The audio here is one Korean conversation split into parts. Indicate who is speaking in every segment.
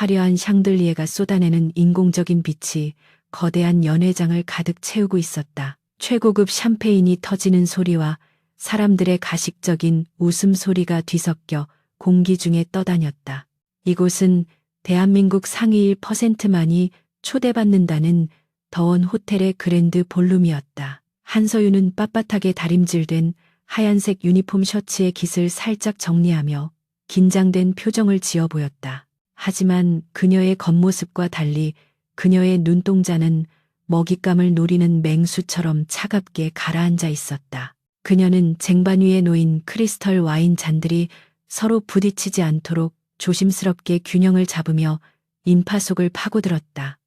Speaker 1: 화려한 샹들리에가 쏟아내는 인공적인 빛이 거대한 연회장을 가득 채우고 있었다. 최고급 샴페인이 터지는 소리와 사람들의 가식적인 웃음소리가 뒤섞여 공기 중에 떠다녔다. 이곳은 대한민국 상위 1%만이 초대받는다는 더원 호텔의 그랜드 볼룸이었다. 한서윤은 빳빳하게 다림질된 하얀색 유니폼 셔츠의 깃을 살짝 정리하며 긴장된 표정을 지어 보였다. 하지만 그녀의 겉모습과 달리 그녀의 눈동자는 먹잇감을 노리는 맹수처럼 차갑게 가라앉아 있었다. 그녀는 쟁반 위에 놓인 크리스털 와인 잔들이 서로 부딪히지 않도록 조심스럽게 균형을 잡으며 인파 속을 파고들었다.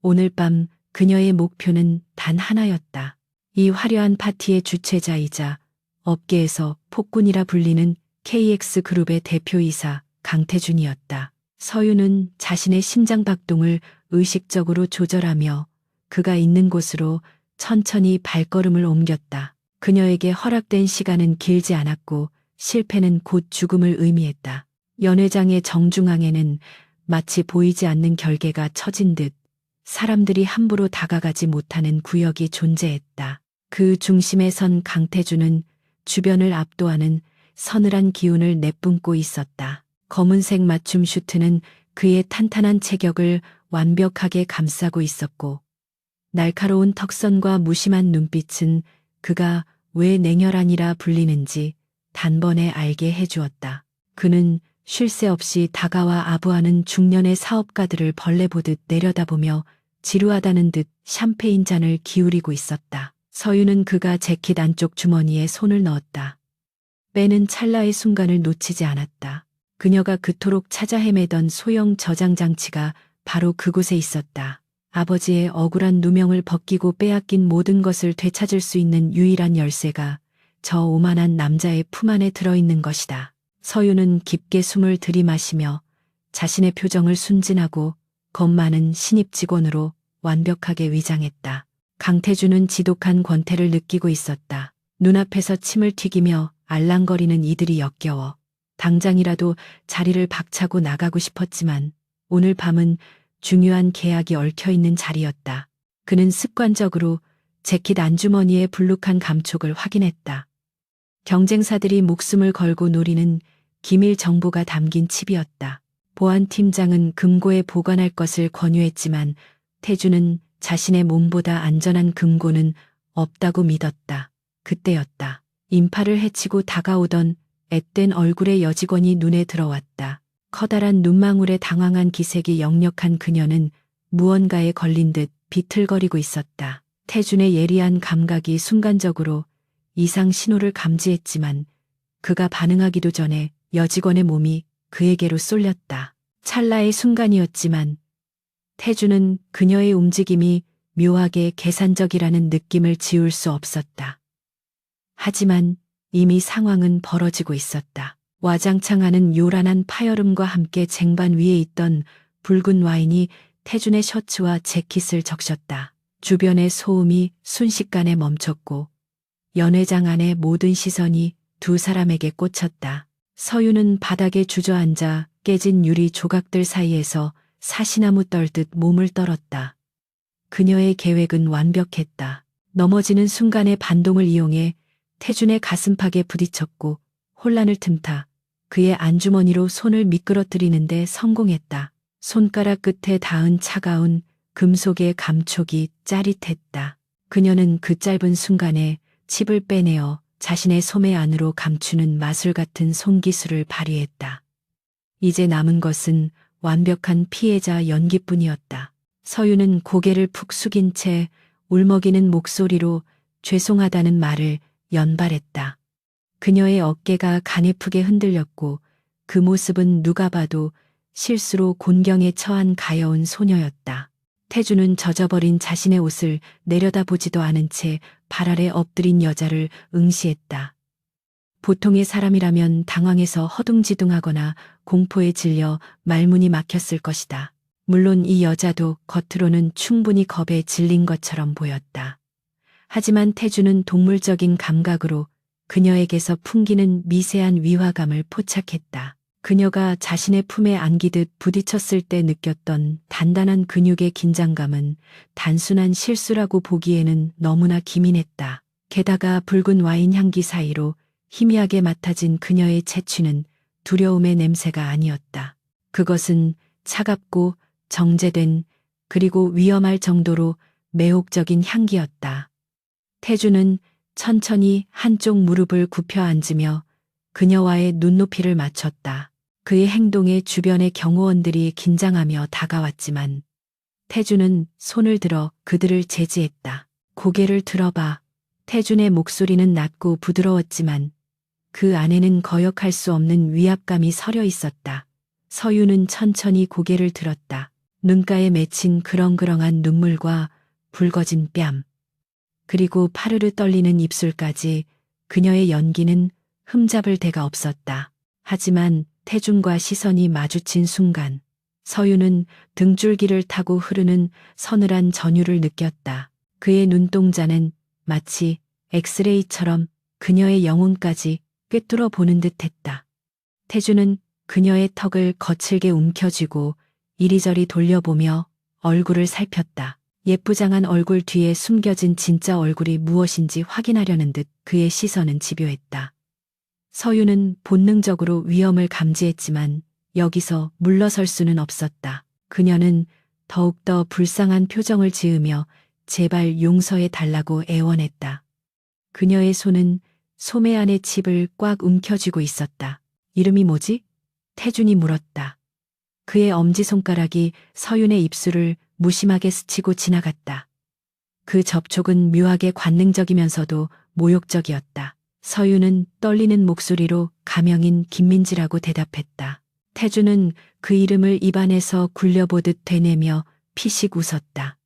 Speaker 1: 오늘 밤 그녀의 목표는 단 하나였다. 이 화려한 파티의 주최자이자 업계에서 폭군이라 불리는 KX그룹의 대표이사 강태준이었다. 서윤은 자신의 심장 박동을 의식적으로 조절하며 그가 있는 곳으로 천천히 발걸음을 옮겼다. 그녀에게 허락된 시간은 길지 않았고 실패는 곧 죽음을 의미했다. 연회장의 정중앙에는 마치 보이지 않는 결계가 쳐진 듯 사람들이 함부로 다가가지 못하는 구역이 존재했다. 그 중심에 선 강태준은 주변을 압도하는 서늘한 기운을 내뿜고 있었다. 검은색 맞춤 슈트는 그의 탄탄한 체격을 완벽하게 감싸고 있었고 날카로운 턱선과 무심한 눈빛은 그가 왜 냉혈한이라 불리는지 단번에 알게 해주었다. 그는 쉴 새 없이 다가와 아부하는 중년의 사업가들을 벌레 보듯 내려다보며 지루하다는 듯 샴페인 잔을 기울이고 있었다. 서윤은 그가 재킷 안쪽 주머니에 손을 넣었다. 빼는 찰나의 순간을 놓치지 않았다. 그녀가 그토록 찾아 헤매던 소형 저장 장치가 바로 그곳에 있었다. 아버지의 억울한 누명을 벗기고 빼앗긴 모든 것을 되찾을 수 있는 유일한 열쇠가 저 오만한 남자의 품 안에 들어있는 것이다. 서윤은 깊게 숨을 들이마시며 자신의 표정을 순진하고 겁 많은 신입 직원으로 완벽하게 위장했다. 강태준은 지독한 권태를 느끼고 있었다. 눈앞에서 침을 튀기며 알랑거리는 이들이 역겨워 당장이라도 자리를 박차고 나가고 싶었지만 오늘 밤은 중요한 계약이 얽혀있는 자리였다. 그는 습관적으로 재킷 안주머니의 불룩한 감촉을 확인했다. 경쟁사들이 목숨을 걸고 노리는 기밀 정보가 담긴 칩이었다. 보안팀장은 금고에 보관할 것을 권유했지만 태준은 자신의 몸보다 안전한 금고는 없다고 믿었다. 그때였다. 인파를 헤치고 다가오던 앳된 얼굴의 여직원이 눈에 들어왔다. 커다란 눈망울에 당황한 기색이 역력한 그녀는 무언가에 걸린 듯 비틀거리고 있었다. 태준의 예리한 감각이 순간적으로 이상 신호를 감지했지만 그가 반응하기도 전에 여직원의 몸이 그에게로 쏠렸다. 찰나의 순간이었지만 태준은 그녀의 움직임이 묘하게 계산적이라는 느낌을 지울 수 없었다. 하지만 이미 상황은 벌어지고 있었다. 와장창하는 요란한 파열음과 함께 쟁반 위에 있던 붉은 와인이 태준의 셔츠와 재킷을 적셨다. 주변의 소음이 순식간에 멈췄고 연회장 안의 모든 시선이 두 사람에게 꽂혔다. 서윤은 바닥에 주저앉아 깨진 유리 조각들 사이에서 사시나무 떨듯 몸을 떨었다. 그녀의 계획은 완벽했다. 넘어지는 순간의 반동을 이용해 태준의 가슴팍에 부딪혔고 혼란을 틈타 그의 안주머니로 손을 미끄러뜨리는데 성공했다. 손가락 끝에 닿은 차가운 금속의 감촉이 짜릿했다. 그녀는 그 짧은 순간에 칩을 빼내어 자신의 소매 안으로 감추는 마술 같은 손기술을 발휘했다. 이제 남은 것은 완벽한 피해자 연기뿐이었다. 서윤은 고개를 푹 숙인 채 울먹이는 목소리로 죄송하다는 말을 연발했다. 그녀의 어깨가 가네프게 흔들렸고 그 모습은 누가 봐도 실수로 곤경에 처한 가여운 소녀였다. 태준은 젖어버린 자신의 옷을 내려다보지도 않은 채 발 아래 엎드린 여자를 응시했다. 보통의 사람이라면 당황해서 허둥지둥하거나 공포에 질려 말문이 막혔을 것이다. 물론 이 여자도 겉으로는 충분히 겁에 질린 것처럼 보였다. 하지만 태준은 동물적인 감각으로 그녀에게서 풍기는 미세한 위화감을 포착했다. 그녀가 자신의 품에 안기듯 부딪혔을 때 느꼈던 단단한 근육의 긴장감은 단순한 실수라고 보기에는 너무나 기민했다. 게다가 붉은 와인 향기 사이로 희미하게 맡아진 그녀의 채취는 두려움의 냄새가 아니었다. 그것은 차갑고 정제된 그리고 위험할 정도로 매혹적인 향기였다. 태주는 천천히 한쪽 무릎을 굽혀 앉으며 그녀와의 눈높이를 맞췄다. 그의 행동에 주변의 경호원들이 긴장하며 다가왔지만 태주는 손을 들어 그들을 제지했다. 고개를 들어봐. 태준의 목소리는 낮고 부드러웠지만 그 안에는 거역할 수 없는 위압감이 서려 있었다. 서유는 천천히 고개를 들었다. 눈가에 맺힌 그렁그렁한 눈물과 붉어진 뺨, 그리고 파르르 떨리는 입술까지 그녀의 연기는 흠잡을 데가 없었다. 하지만 태준과 시선이 마주친 순간 서유는 등줄기를 타고 흐르는 서늘한 전율을 느꼈다. 그의 눈동자는 마치 엑스레이처럼 그녀의 영혼까지 꿰뚫어 보는 듯했다. 태준은 그녀의 턱을 거칠게 움켜쥐고 이리저리 돌려보며 얼굴을 살폈다. 예쁘장한 얼굴 뒤에 숨겨진 진짜 얼굴이 무엇인지 확인하려는 듯 그의 시선은 집요했다. 서유는 본능적으로 위험을 감지했지만 여기서 물러설 수는 없었다. 그녀는 더욱더 불쌍한 표정을 지으며 제발 용서해 달라고 애원했다. 그녀의 손은 소매 안의 칩을 꽉 움켜쥐고 있었다. 이름이 뭐지? 태준이 물었다. 그의 엄지손가락이 서윤의 입술을 무심하게 스치고 지나갔다. 그 접촉은 묘하게 관능적이면서도 모욕적이었다. 서윤은 떨리는 목소리로 가명인 김민지라고 대답했다. 태준은 그 이름을 입안에서 굴려보듯 되뇌며 피식 웃었다.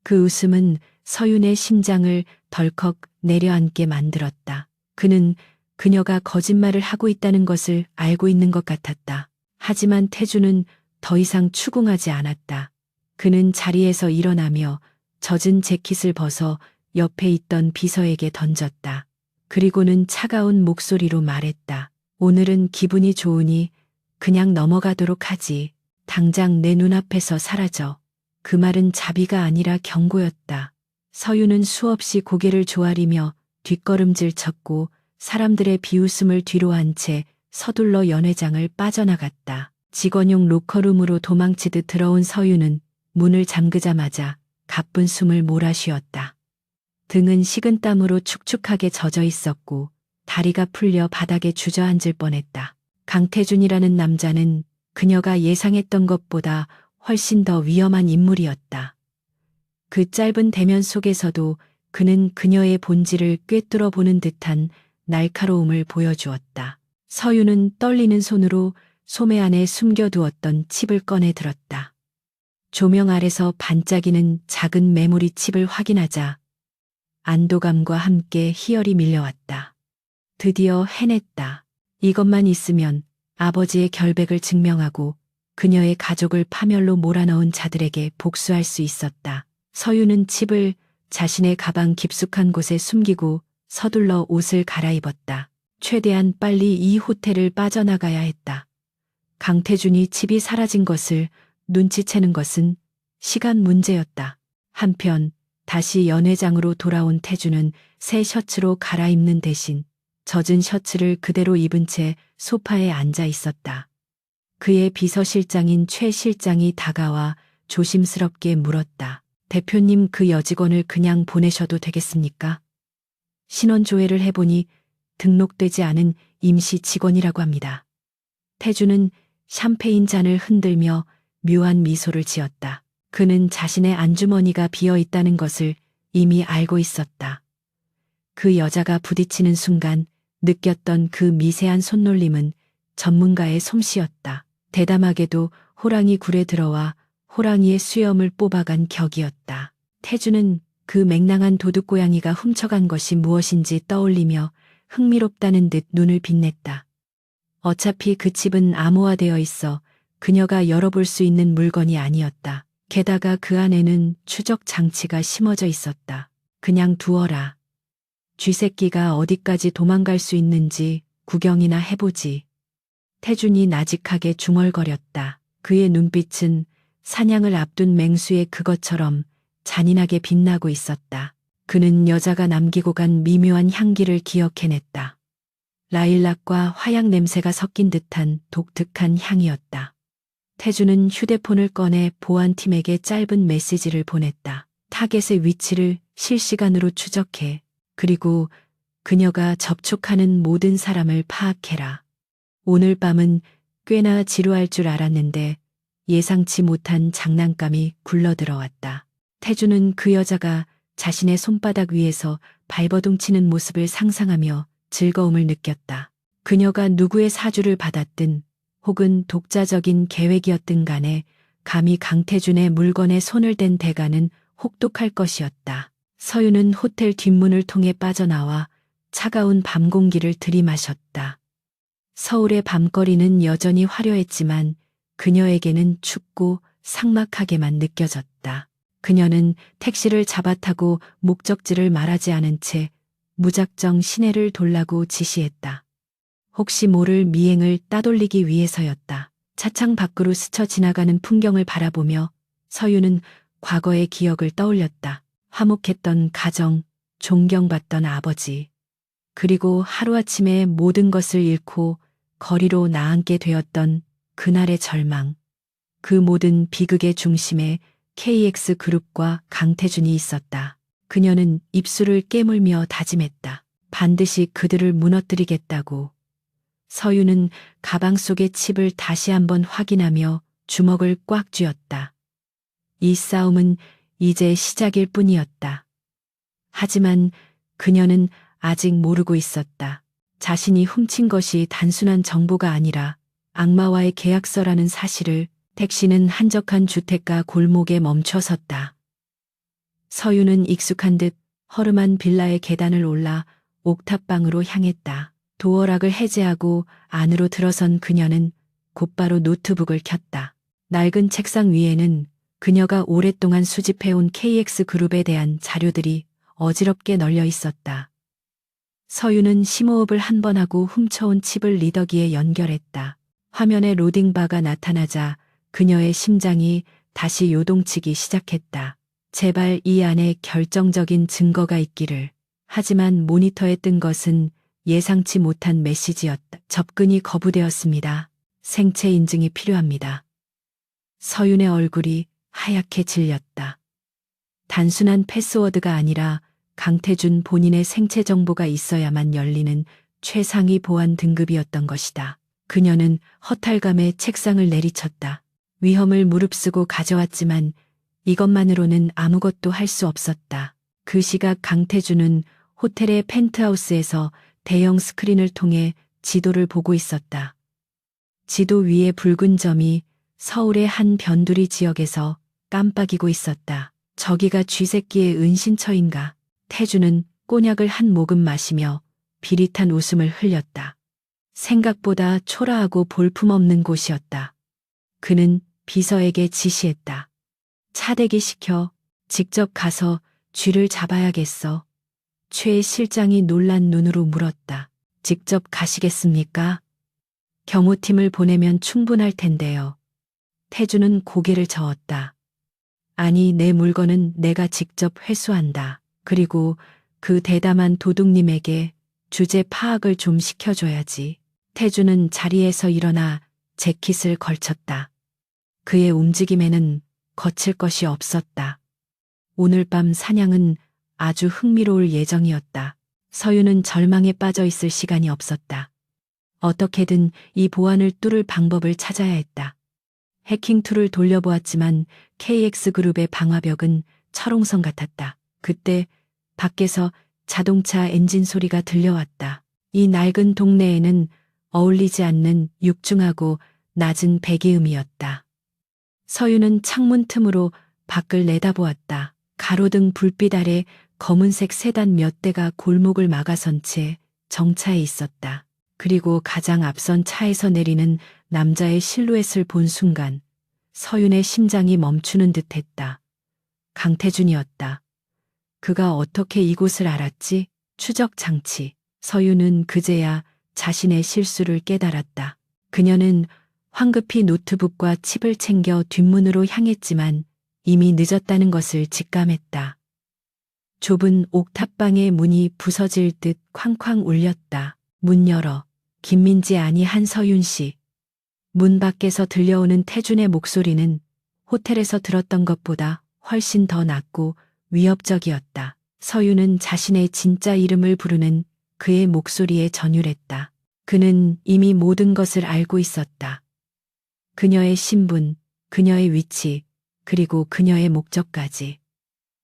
Speaker 1: 그 웃음은 서윤의 심장을 덜컥 내려앉게 만들었다. 그는 그녀가 거짓말을 하고 있다는 것을 알고 있는 것 같았다. 하지만 태준은 더 이상 추궁하지 않았다. 그는 자리에서 일어나며 젖은 재킷을 벗어 옆에 있던 비서에게 던졌다. 그리고는 차가운 목소리로 말했다. 오늘은 기분이 좋으니 그냥 넘어가도록 하지. 당장 내 눈앞에서 사라져. 그 말은 자비가 아니라 경고였다. 서유는 수없이 고개를 조아리며 뒷걸음질 쳤고 사람들의 비웃음을 뒤로한 채 서둘러 연회장을 빠져나갔다. 직원용 로커룸으로 도망치듯 들어온 서유는 문을 잠그자마자 가쁜 숨을 몰아쉬었다. 등은 식은땀으로 축축하게 젖어 있었고 다리가 풀려 바닥에 주저앉을 뻔했다. 강태준이라는 남자는 그녀가 예상했던 것보다 훨씬 더 위험한 인물이었다. 그 짧은 대면 속에서도 그는 그녀의 본질을 꿰뚫어 보는 듯한 날카로움을 보여주었다. 서유는 떨리는 손으로 소매 안에 숨겨두었던 칩을 꺼내 들었다. 조명 아래서 반짝이는 작은 메모리 칩을 확인하자 안도감과 함께 희열이 밀려왔다. 드디어 해냈다. 이것만 있으면 아버지의 결백을 증명하고 그녀의 가족을 파멸로 몰아넣은 자들에게 복수할 수 있었다. 서유는 칩을 자신의 가방 깊숙한 곳에 숨기고 서둘러 옷을 갈아입었다. 최대한 빨리 이 호텔을 빠져나가야 했다. 강태준이 칩이 사라진 것을 눈치채는 것은 시간 문제였다. 한편 다시 연회장으로 돌아온 태준은 새 셔츠로 갈아입는 대신 젖은 셔츠를 그대로 입은 채 소파에 앉아 있었다. 그의 비서실장인 최 실장이 다가와 조심스럽게 물었다. 대표님, 그 여직원을 그냥 보내셔도 되겠습니까? 신원조회를 해보니 등록되지 않은 임시 직원이라고 합니다. 태준은 샴페인 잔을 흔들며 묘한 미소를 지었다. 그는 자신의 안주머니가 비어 있다는 것을 이미 알고 있었다. 그 여자가 부딪히는 순간 느꼈던 그 미세한 손놀림은 전문가의 솜씨였다. 대담하게도 호랑이 굴에 들어와 호랑이의 수염을 뽑아간 격이었다. 태준은 그 맹랑한 도둑고양이가 훔쳐간 것이 무엇인지 떠올리며 흥미롭다는 듯 눈을 빛냈다. 어차피 그 칩은 암호화되어 있어 그녀가 열어볼 수 있는 물건이 아니었다. 게다가 그 안에는 추적 장치가 심어져 있었다. 그냥 두어라. 쥐새끼가 어디까지 도망갈 수 있는지 구경이나 해보지. 태준이 나직하게 중얼거렸다. 그의 눈빛은 사냥을 앞둔 맹수의 그것처럼 잔인하게 빛나고 있었다. 그는 여자가 남기고 간 미묘한 향기를 기억해냈다. 라일락과 화약 냄새가 섞인 듯한 독특한 향이었다. 태준은 휴대폰을 꺼내 보안팀에게 짧은 메시지를 보냈다. 타겟의 위치를 실시간으로 추적해. 그리고 그녀가 접촉하는 모든 사람을 파악해라. 오늘 밤은 꽤나 지루할 줄 알았는데 예상치 못한 장난감이 굴러들어왔다. 태준은 그 여자가 자신의 손바닥 위에서 발버둥치는 모습을 상상하며 즐거움을 느꼈다. 그녀가 누구의 사주를 받았든 혹은 독자적인 계획이었든 간에 감히 강태준의 물건에 손을 댄 대가는 혹독할 것이었다. 서유는 호텔 뒷문을 통해 빠져나와 차가운 밤 공기를 들이마셨다. 서울의 밤거리는 여전히 화려했지만 그녀에게는 춥고 삭막하게만 느껴졌다. 그녀는 택시를 잡아타고 목적지를 말하지 않은 채 무작정 시내를 돌라고 지시했다. 혹시 모를 미행을 따돌리기 위해서였다. 차창 밖으로 스쳐 지나가는 풍경을 바라보며 서유는 과거의 기억을 떠올렸다. 화목했던 가정, 존경받던 아버지, 그리고 하루아침에 모든 것을 잃고 거리로 나앉게 되었던 그날의 절망. 그 모든 비극의 중심에 KX 그룹과 강태준이 있었다. 그녀는 입술을 깨물며 다짐했다. 반드시 그들을 무너뜨리겠다고. 서유는 가방 속의 칩을 다시 한번 확인하며 주먹을 꽉 쥐었다. 이 싸움은 이제 시작일 뿐이었다. 하지만 그녀는 아직 모르고 있었다. 자신이 훔친 것이 단순한 정보가 아니라 악마와의 계약서라는 사실을. 택시는 한적한 주택가 골목에 멈춰섰다. 서유는 익숙한 듯 허름한 빌라의 계단을 올라 옥탑방으로 향했다. 도어락을 해제하고 안으로 들어선 그녀는 곧바로 노트북을 켰다. 낡은 책상 위에는 그녀가 오랫동안 수집해온 KX 그룹에 대한 자료들이 어지럽게 널려 있었다. 서유는 심호흡을 한 번 하고 훔쳐온 칩을 리더기에 연결했다. 화면에 로딩바가 나타나자 그녀의 심장이 다시 요동치기 시작했다. 제발 이 안에 결정적인 증거가 있기를. 하지만 모니터에 뜬 것은 예상치 못한 메시지였다. 접근이 거부되었습니다. 생체 인증이 필요합니다. 서윤의 얼굴이 하얗게 질렸다. 단순한 패스워드가 아니라 강태준 본인의 생체 정보가 있어야만 열리는 최상위 보안 등급이었던 것이다. 그녀는 허탈감에 책상을 내리쳤다. 위험을 무릅쓰고 가져왔지만 이것만으로는 아무것도 할 수 없었다. 그 시각 강태준은 호텔의 펜트하우스에서 대형 스크린을 통해 지도를 보고 있었다. 지도 위에 붉은 점이 서울의 한 변두리 지역에서 깜빡이고 있었다. 저기가 쥐새끼의 은신처인가. 태준은 꼬냑을 한 모금 마시며 비릿한 웃음을 흘렸다. 생각보다 초라하고 볼품없는 곳이었다. 그는 비서에게 지시했다. 차대기 시켜. 직접 가서 쥐를 잡아야겠어. 최 실장이 놀란 눈으로 물었다. 직접 가시겠습니까? 경호팀을 보내면 충분할 텐데요. 태준은 고개를 저었다. 아니, 내 물건은 내가 직접 회수한다. 그리고 그 대담한 도둑님에게 주제 파악을 좀 시켜줘야지. 태준은 자리에서 일어나 재킷을 걸쳤다. 그의 움직임에는 거칠 것이 없었다. 오늘 밤 사냥은 아주 흥미로울 예정이었다. 서유는 절망에 빠져 있을 시간이 없었다. 어떻게든 이 보안을 뚫을 방법을 찾아야 했다. 해킹 툴을 돌려보았지만 KX그룹의 방화벽은 철옹성 같았다. 그때 밖에서 자동차 엔진 소리가 들려왔다. 이 낡은 동네에는 어울리지 않는 육중하고 낮은 배기음이었다. 서유는 창문 틈으로 밖을 내다보았다. 가로등 불빛 아래 검은색 세단 몇 대가 골목을 막아선 채 정차해 있었다. 그리고 가장 앞선 차에서 내리는 남자의 실루엣을 본 순간 서윤의 심장이 멈추는 듯했다. 강태준이었다. 그가 어떻게 이곳을 알았지? 추적 장치. 서윤은 그제야 자신의 실수를 깨달았다. 그녀는 황급히 노트북과 칩을 챙겨 뒷문으로 향했지만 이미 늦었다는 것을 직감했다. 좁은 옥탑방의 문이 부서질 듯 쾅쾅 울렸다. 문 열어. 김민지 아니 한서윤 씨. 문 밖에서 들려오는 태준의 목소리는 호텔에서 들었던 것보다 훨씬 더 낮고 위협적이었다. 서윤은 자신의 진짜 이름을 부르는 그의 목소리에 전율했다. 그는 이미 모든 것을 알고 있었다. 그녀의 신분, 그녀의 위치, 그리고 그녀의 목적까지.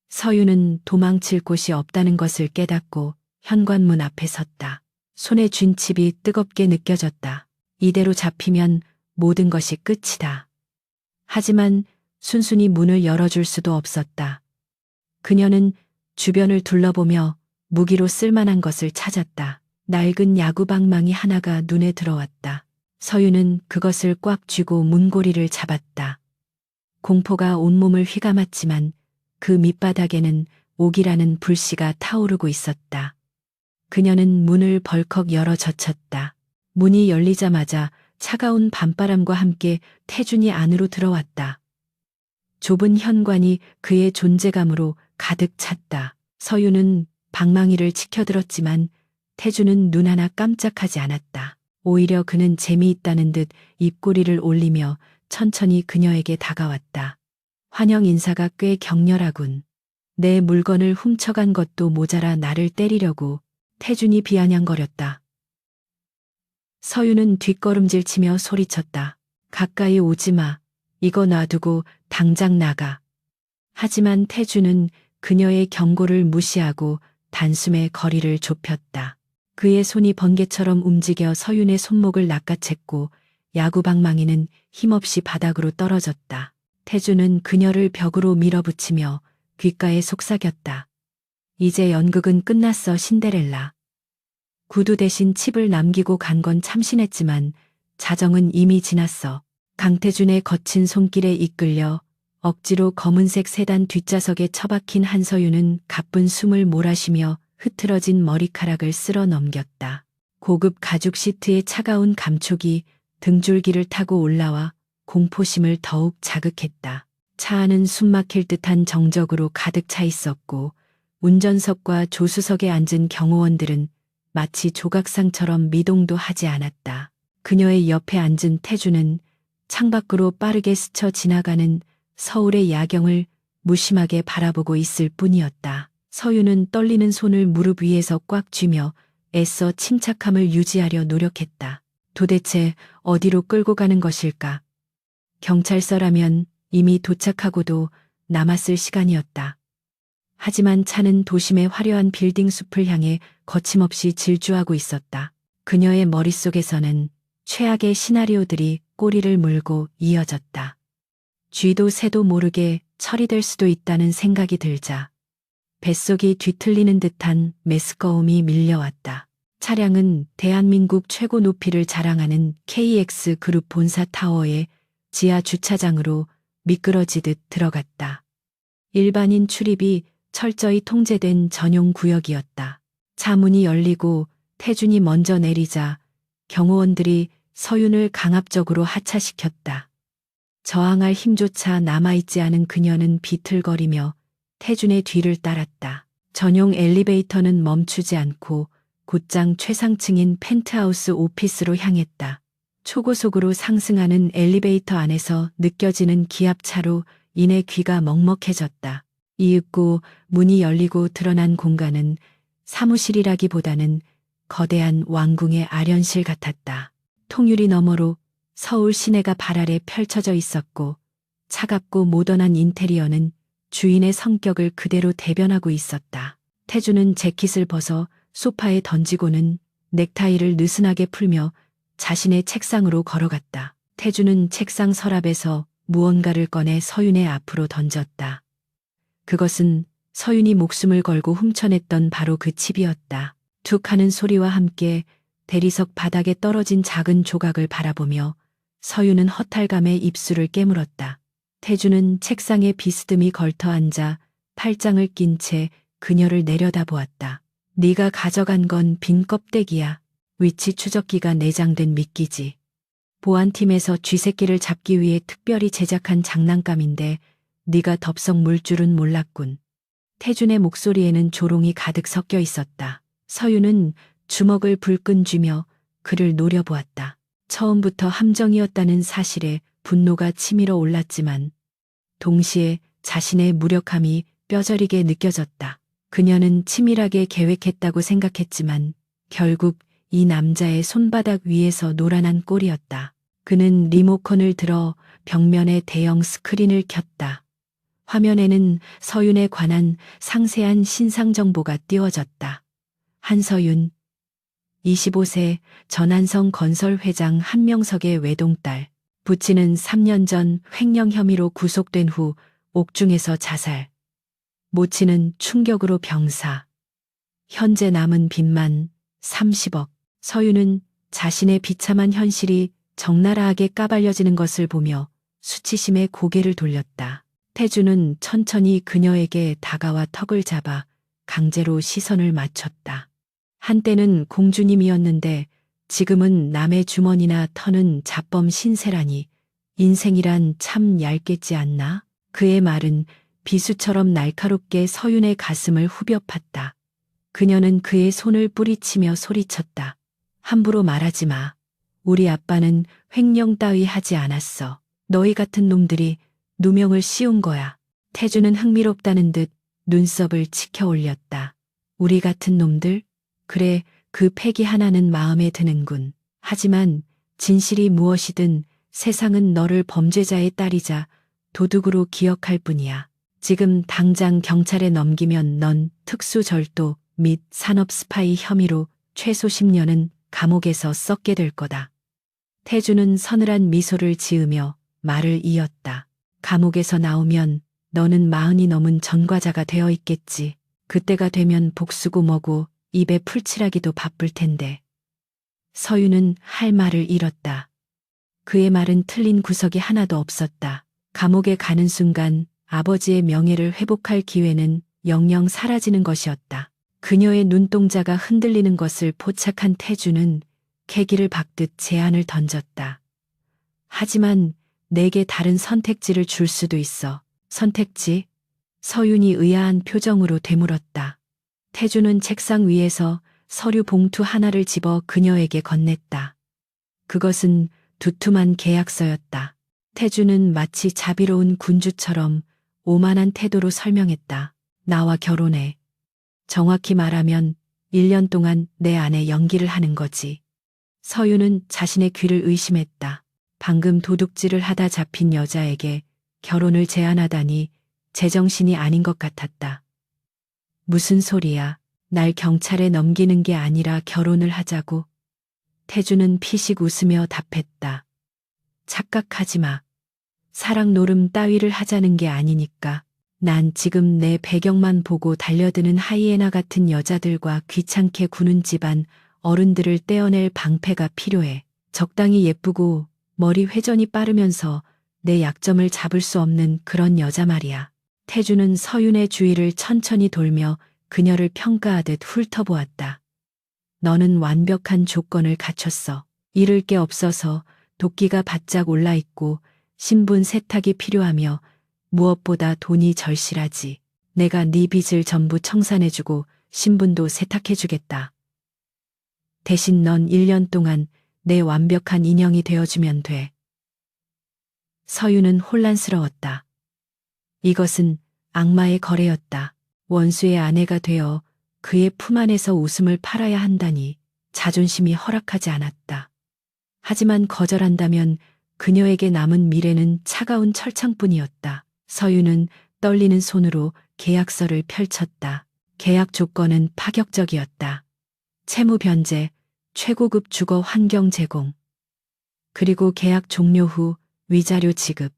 Speaker 1: 서윤은 도망칠 곳이 없다는 것을 깨닫고 현관문 앞에 섰다. 손에 쥔 칩이 뜨겁게 느껴졌다. 이대로 잡히면 모든 것이 끝이다. 하지만 순순히 문을 열어줄 수도 없었다. 그녀는 주변을 둘러보며 무기로 쓸만한 것을 찾았다. 낡은 야구방망이 하나가 눈에 들어왔다. 서윤은 그것을 꽉 쥐고 문고리를 잡았다. 공포가 온몸을 휘감았지만 그 밑바닥에는 옥이라는 불씨가 타오르고 있었다. 그녀는 문을 벌컥 열어 젖혔다. 문이 열리자마자 차가운 밤바람과 함께 태준이 안으로 들어왔다. 좁은 현관이 그의 존재감으로 가득 찼다. 서윤은 방망이를 치켜들었지만 태준은 눈 하나 깜짝하지 않았다. 오히려 그는 재미있다는 듯 입꼬리를 올리며 천천히 그녀에게 다가왔다. 환영 인사가 꽤 격렬하군. 내 물건을 훔쳐간 것도 모자라 나를 때리려고. 태준이 비아냥거렸다. 서윤은 뒷걸음질치며 소리쳤다. 가까이 오지 마. 이거 놔두고 당장 나가. 하지만 태준은 그녀의 경고를 무시하고 단숨에 거리를 좁혔다. 그의 손이 번개처럼 움직여 서윤의 손목을 낚아챘고 야구방망이는 힘없이 바닥으로 떨어졌다. 태준은 그녀를 벽으로 밀어붙이며 귓가에 속삭였다. 이제 연극은 끝났어, 신데렐라. 구두 대신 칩을 남기고 간 건 참신했지만 자정은 이미 지났어. 강태준의 거친 손길에 이끌려 억지로 검은색 세단 뒷좌석에 처박힌 한서윤은 가쁜 숨을 몰아쉬며 흐트러진 머리카락을 쓸어 넘겼다. 고급 가죽 시트의 차가운 감촉이 등줄기를 타고 올라와 공포심을 더욱 자극했다. 차 안은 숨막힐 듯한 정적으로 가득 차 있었고 운전석과 조수석에 앉은 경호원들은 마치 조각상처럼 미동도 하지 않았다. 그녀의 옆에 앉은 태준은 창밖으로 빠르게 스쳐 지나가는 서울의 야경을 무심하게 바라보고 있을 뿐이었다. 서윤은 떨리는 손을 무릎 위에서 꽉 쥐며 애써 침착함을 유지하려 노력했다. 도대체 어디로 끌고 가는 것일까? 경찰서라면 이미 도착하고도 남았을 시간이었다. 하지만 차는 도심의 화려한 빌딩 숲을 향해 거침없이 질주하고 있었다. 그녀의 머릿속에서는 최악의 시나리오들이 꼬리를 물고 이어졌다. 쥐도 새도 모르게 처리될 수도 있다는 생각이 들자 뱃속이 뒤틀리는 듯한 메스꺼움이 밀려왔다. 차량은 대한민국 최고 높이를 자랑하는 KX 그룹 본사 타워의 지하 주차장으로 미끄러지듯 들어갔다. 일반인 출입이 철저히 통제된 전용 구역이었다. 차 문이 열리고 태준이 먼저 내리자 경호원들이 서윤을 강압적으로 하차시켰다. 저항할 힘조차 남아있지 않은 그녀는 비틀거리며 태준의 뒤를 따랐다. 전용 엘리베이터는 멈추지 않고 곧장 최상층인 펜트하우스 오피스로 향했다. 초고속으로 상승하는 엘리베이터 안에서 느껴지는 기압차로 이내 귀가 먹먹해졌다. 이윽고 문이 열리고 드러난 공간은 사무실이라기보다는 거대한 왕궁의 아련실 같았다. 통유리 너머로 서울 시내가 발 아래 펼쳐져 있었고 차갑고 모던한 인테리어는 주인의 성격을 그대로 대변하고 있었다. 태준은 재킷을 벗어 소파에 던지고는 넥타이를 느슨하게 풀며 자신의 책상으로 걸어갔다. 태준은 책상 서랍에서 무언가를 꺼내 서윤의 앞으로 던졌다. 그것은 서윤이 목숨을 걸고 훔쳐냈던 바로 그 칩이었다. 툭 하는 소리와 함께 대리석 바닥에 떨어진 작은 조각을 바라보며 서윤은 허탈감에 입술을 깨물었다. 태준은 책상에 비스듬히 걸터 앉아 팔짱을 낀 채 그녀를 내려다보았다. 네가 가져간 건 빈 껍데기야. 위치 추적기가 내장된 미끼지. 보안팀에서 쥐새끼를 잡기 위해 특별히 제작한 장난감인데 네가 덥석 물 줄은 몰랐군. 태준의 목소리에는 조롱이 가득 섞여 있었다. 서유는 주먹을 불끈 쥐며 그를 노려보았다. 처음부터 함정이었다는 사실에 분노가 치밀어 올랐지만 동시에 자신의 무력함이 뼈저리게 느껴졌다. 그녀는 치밀하게 계획했다고 생각했지만 결국 이 남자의 손바닥 위에서 노란한 꼴이었다. 그는 리모컨을 들어 벽면에 대형 스크린을 켰다. 화면에는 서윤에 관한 상세한 신상 정보가 띄워졌다. 한서윤, 25세, 전한성 건설 회장 한명석의 외동딸. 부친은 3년 전 횡령 혐의로 구속된 후 옥중에서 자살. 모친은 충격으로 병사. 현재 남은 빚만 30억. 서윤은 자신의 비참한 현실이 적나라하게 까발려지는 것을 보며 수치심에 고개를 돌렸다. 태주는 천천히 그녀에게 다가와 턱을 잡아 강제로 시선을 맞췄다. 한때는 공주님이었는데 지금은 남의 주머니나 터는 자범 신세라니 인생이란 참 얇겠지 않나? 그의 말은 비수처럼 날카롭게 서윤의 가슴을 후벼 팠다. 그녀는 그의 손을 뿌리치며 소리쳤다. 함부로 말하지 마. 우리 아빠는 횡령 따위 하지 않았어. 너희 같은 놈들이 누명을 씌운 거야. 태주는 흥미롭다는 듯 눈썹을 치켜 올렸다. 우리 같은 놈들? 그래, 그 패기 하나는 마음에 드는군. 하지만 진실이 무엇이든 세상은 너를 범죄자의 딸이자 도둑으로 기억할 뿐이야. 지금 당장 경찰에 넘기면 넌 특수절도 및 산업 스파이 혐의로 최소 10년은 감옥에서 썩게 될 거다. 태주는 서늘한 미소를 지으며 말을 이었다. 감옥에서 나오면 너는 40이 넘은 전과자가 되어 있겠지. 그때가 되면 복수고 뭐고 입에 풀칠하기도 바쁠 텐데. 서유는 할 말을 잃었다. 그의 말은 틀린 구석이 하나도 없었다. 감옥에 가는 순간 아버지의 명예를 회복할 기회는 영영 사라지는 것이었다. 그녀의 눈동자가 흔들리는 것을 포착한 태주는 계기를 박듯 제안을 던졌다. 하지만 내게 다른 선택지를 줄 수도 있어. 선택지? 서윤이 의아한 표정으로 되물었다. 태주는 책상 위에서 서류 봉투 하나를 집어 그녀에게 건넸다. 그것은 두툼한 계약서였다. 태주는 마치 자비로운 군주처럼 오만한 태도로 설명했다. 나와 결혼해. 정확히 말하면 1년 동안 내 안에 연기를 하는 거지. 서윤은 자신의 귀를 의심했다. 방금 도둑질을 하다 잡힌 여자에게 결혼을 제안하다니 제정신이 아닌 것 같았다. 무슨 소리야. 날 경찰에 넘기는 게 아니라 결혼을 하자고. 태주는 피식 웃으며 답했다. 착각하지 마. 사랑 노름 따위를 하자는 게 아니니까. 난 지금 내 배경만 보고 달려드는 하이에나 같은 여자들과 귀찮게 구는 집안 어른들을 떼어낼 방패가 필요해. 적당히 예쁘고 머리 회전이 빠르면서 내 약점을 잡을 수 없는 그런 여자 말이야. 태주는 서윤의 주위를 천천히 돌며 그녀를 평가하듯 훑어보았다. 너는 완벽한 조건을 갖췄어. 잃을 게 없어서 도끼가 바짝 올라있고 신분 세탁이 필요하며 무엇보다 돈이 절실하지. 내가 네 빚을 전부 청산해주고 신분도 세탁해주겠다. 대신 넌 1년 동안 내 완벽한 인형이 되어주면 돼. 서윤은 혼란스러웠다. 이것은 악마의 거래였다. 원수의 아내가 되어 그의 품 안에서 웃음을 팔아야 한다니 자존심이 허락하지 않았다. 하지만 거절한다면 그녀에게 남은 미래는 차가운 철창뿐이었다. 서윤은 떨리는 손으로 계약서를 펼쳤다. 계약 조건은 파격적이었다. 채무 변제, 최고급 주거 환경 제공, 그리고 계약 종료 후 위자료 지급.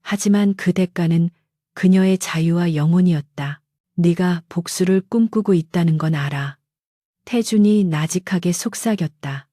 Speaker 1: 하지만 그 대가는 그녀의 자유와 영혼이었다. 네가 복수를 꿈꾸고 있다는 건 알아. 태준이 나직하게 속삭였다.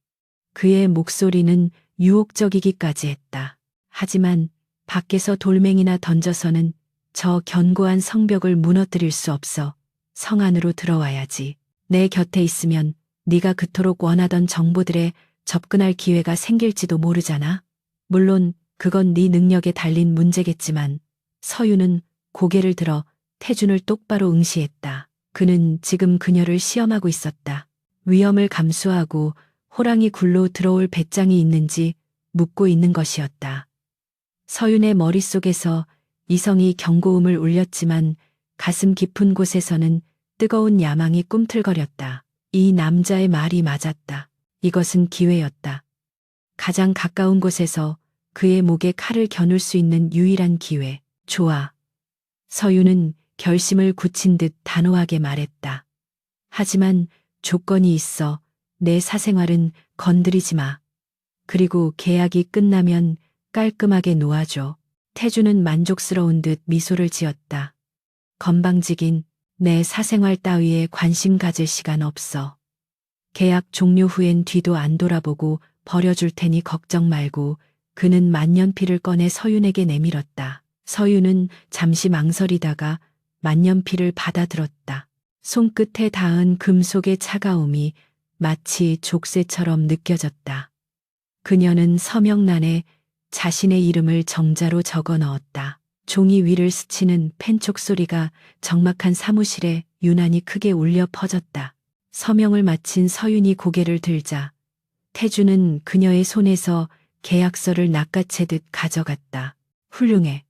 Speaker 1: 그의 목소리는 유혹적이기까지 했다. 하지만 밖에서 돌멩이나 던져서는 저 견고한 성벽을 무너뜨릴 수 없어. 성 안으로 들어와야지. 내 곁에 있으면 네가 그토록 원하던 정보들의 접근할 기회가 생길지도 모르잖아. 물론 그건 네 능력에 달린 문제겠지만 서유는 고개를 들어 태준을 똑바로 응시했다. 그는 지금 그녀를 시험하고 있었다. 위험을 감수하고 호랑이 굴로 들어올 배짱이 있는지 묻고 있는 것이었다. 서윤의 머릿속에서 이성이 경고음을 울렸지만 가슴 깊은 곳에서는 뜨거운 야망이 꿈틀거렸다. 이 남자의 말이 맞았다. 이것은 기회였다. 가장 가까운 곳에서 그의 목에 칼을 겨눌 수 있는 유일한 기회. 좋아. 서윤은 결심을 굳힌 듯 단호하게 말했다. 하지만 조건이 있어. 내 사생활은 건드리지 마. 그리고 계약이 끝나면 깔끔하게 놓아줘. 태주는 만족스러운 듯 미소를 지었다. 건방지긴, 내 사생활 따위에 관심 가질 시간 없어. 계약 종료 후엔 뒤도 안 돌아보고 버려줄 테니 걱정 말고. 그는 만년필을 꺼내 서윤에게 내밀었다. 서윤은 잠시 망설이다가 만년필을 받아들었다. 손끝에 닿은 금속의 차가움이 마치 족쇄처럼 느껴졌다. 그녀는 서명란에 자신의 이름을 정자로 적어 넣었다. 종이 위를 스치는 펜촉 소리가 적막한 사무실에 유난히 크게 울려 퍼졌다. 서명을 마친 서윤이 고개를 들자 태주는 그녀의 손에서 계약서를 낚아채듯 가져갔다. 훌륭해.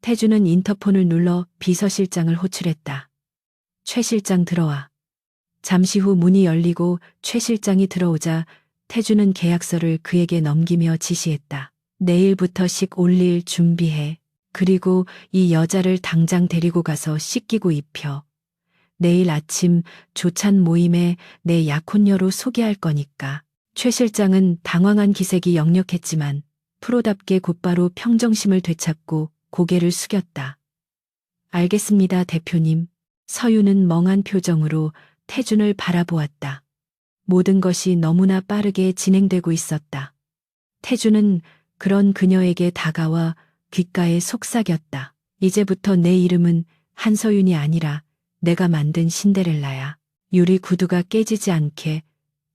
Speaker 1: 태주는 인터폰을 눌러 비서실장을 호출했다. 최 실장 들어와. 잠시 후 문이 열리고 최 실장이 들어오자 태주는 계약서를 그에게 넘기며 지시했다. 내일부터 올릴 준비해. 그리고 이 여자를 당장 데리고 가서 씻기고 입혀. 내일 아침 조찬 모임에 내 약혼녀로 소개할 거니까. 최 실장은 당황한 기색이 역력했지만 프로답게 곧바로 평정심을 되찾고 고개를 숙였다. 알겠습니다, 대표님. 서유는 멍한 표정으로 태준을 바라보았다. 모든 것이 너무나 빠르게 진행되고 있었다. 태준은 그런 그녀에게 다가와 귓가에 속삭였다. 이제부터 내 이름은 한서윤이 아니라 내가 만든 신데렐라야. 유리 구두가 깨지지 않게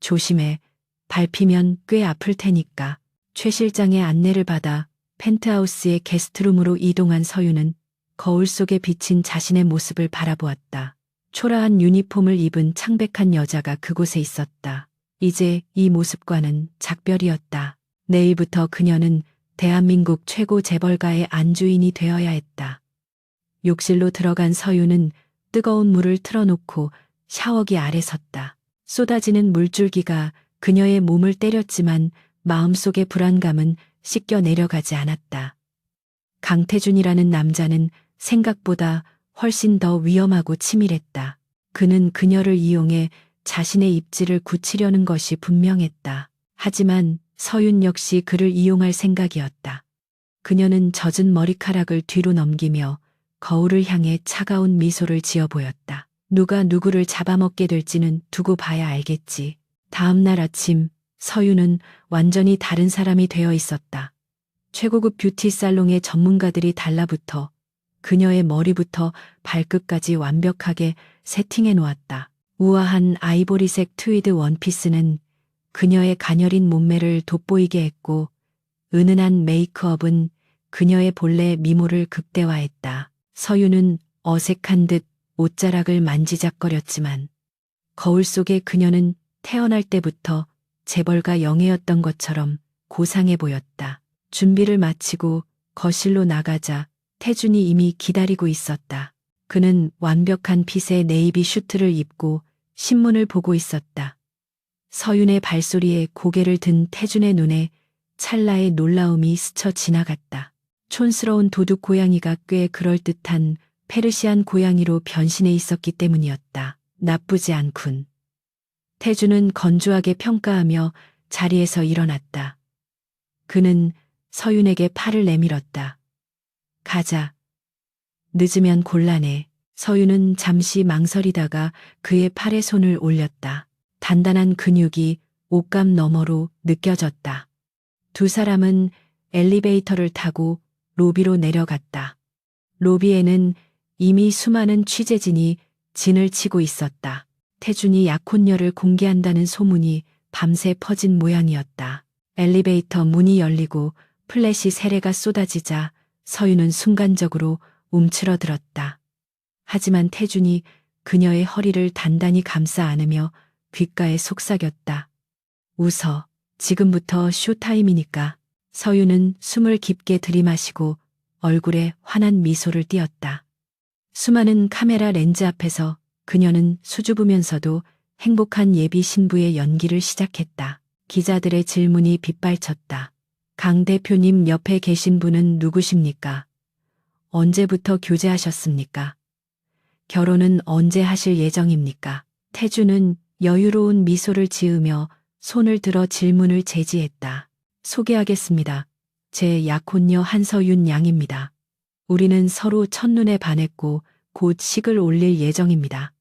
Speaker 1: 조심해. 밟히면 꽤 아플 테니까. 최 실장의 안내를 받아 펜트하우스의 게스트룸으로 이동한 서윤은 거울 속에 비친 자신의 모습을 바라보았다. 초라한 유니폼을 입은 창백한 여자가 그곳에 있었다. 이제 이 모습과는 작별이었다. 내일부터 그녀는 대한민국 최고 재벌가의 안주인이 되어야 했다. 욕실로 들어간 서윤은 뜨거운 물을 틀어놓고 샤워기 아래 섰다. 쏟아지는 물줄기가 그녀의 몸을 때렸지만 마음속의 불안감은 씻겨 내려가지 않았다. 강태준이라는 남자는 생각보다 훨씬 더 위험하고 치밀했다. 그는 그녀를 이용해 자신의 입지를 굳히려는 것이 분명했다. 하지만 서윤 역시 그를 이용할 생각이었다. 그녀는 젖은 머리카락을 뒤로 넘기며 거울을 향해 차가운 미소를 지어 보였다. 누가 누구를 잡아먹게 될지는 두고 봐야 알겠지. 다음 날 아침 서윤은 완전히 다른 사람이 되어 있었다. 최고급 뷰티 살롱의 전문가들이 달라붙어 그녀의 머리부터 발끝까지 완벽하게 세팅해 놓았다. 우아한 아이보리색 트위드 원피스는 그녀의 가녀린 몸매를 돋보이게 했고 은은한 메이크업은 그녀의 본래 미모를 극대화했다. 서윤은 어색한 듯 옷자락을 만지작거렸지만 거울 속의 그녀는 태어날 때부터 재벌가 영예였던 것처럼 고상해 보였다. 준비를 마치고 거실로 나가자 태준이 이미 기다리고 있었다. 그는 완벽한 핏의 네이비 슈트를 입고 신문을 보고 있었다. 서윤의 발소리에 고개를 든 태준의 눈에 찰나의 놀라움이 스쳐 지나갔다. 촌스러운 도둑 고양이가 꽤 그럴듯한 페르시안 고양이로 변신해 있었기 때문이었다. 나쁘지 않군. 태준은 건조하게 평가하며 자리에서 일어났다. 그는 서윤에게 팔을 내밀었다. 가자. 늦으면 곤란해. 서윤은 잠시 망설이다가 그의 팔에 손을 올렸다. 단단한 근육이 옷감 너머로 느껴졌다. 두 사람은 엘리베이터를 타고 로비로 내려갔다. 로비에는 이미 수많은 취재진이 진을 치고 있었다. 태준이 약혼녀를 공개한다는 소문이 밤새 퍼진 모양이었다. 엘리베이터 문이 열리고 플래시 세례가 쏟아지자 서윤은 순간적으로 움츠러들었다. 하지만 태준이 그녀의 허리를 단단히 감싸 안으며 귓가에 속삭였다. 웃어. 지금부터 쇼타임이니까. 서윤은 숨을 깊게 들이마시고 얼굴에 환한 미소를 띄었다. 수많은 카메라 렌즈 앞에서 그녀는 수줍으면서도 행복한 예비 신부의 연기를 시작했다. 기자들의 질문이 빗발쳤다. 강 대표님 옆에 계신 분은 누구십니까? 언제부터 교제하셨습니까? 결혼은 언제 하실 예정입니까? 태준은 여유로운 미소를 지으며 손을 들어 질문을 제지했다. 소개하겠습니다. 제 약혼녀 한서윤 양입니다. 우리는 서로 첫눈에 반했고 곧 식을 올릴 예정입니다.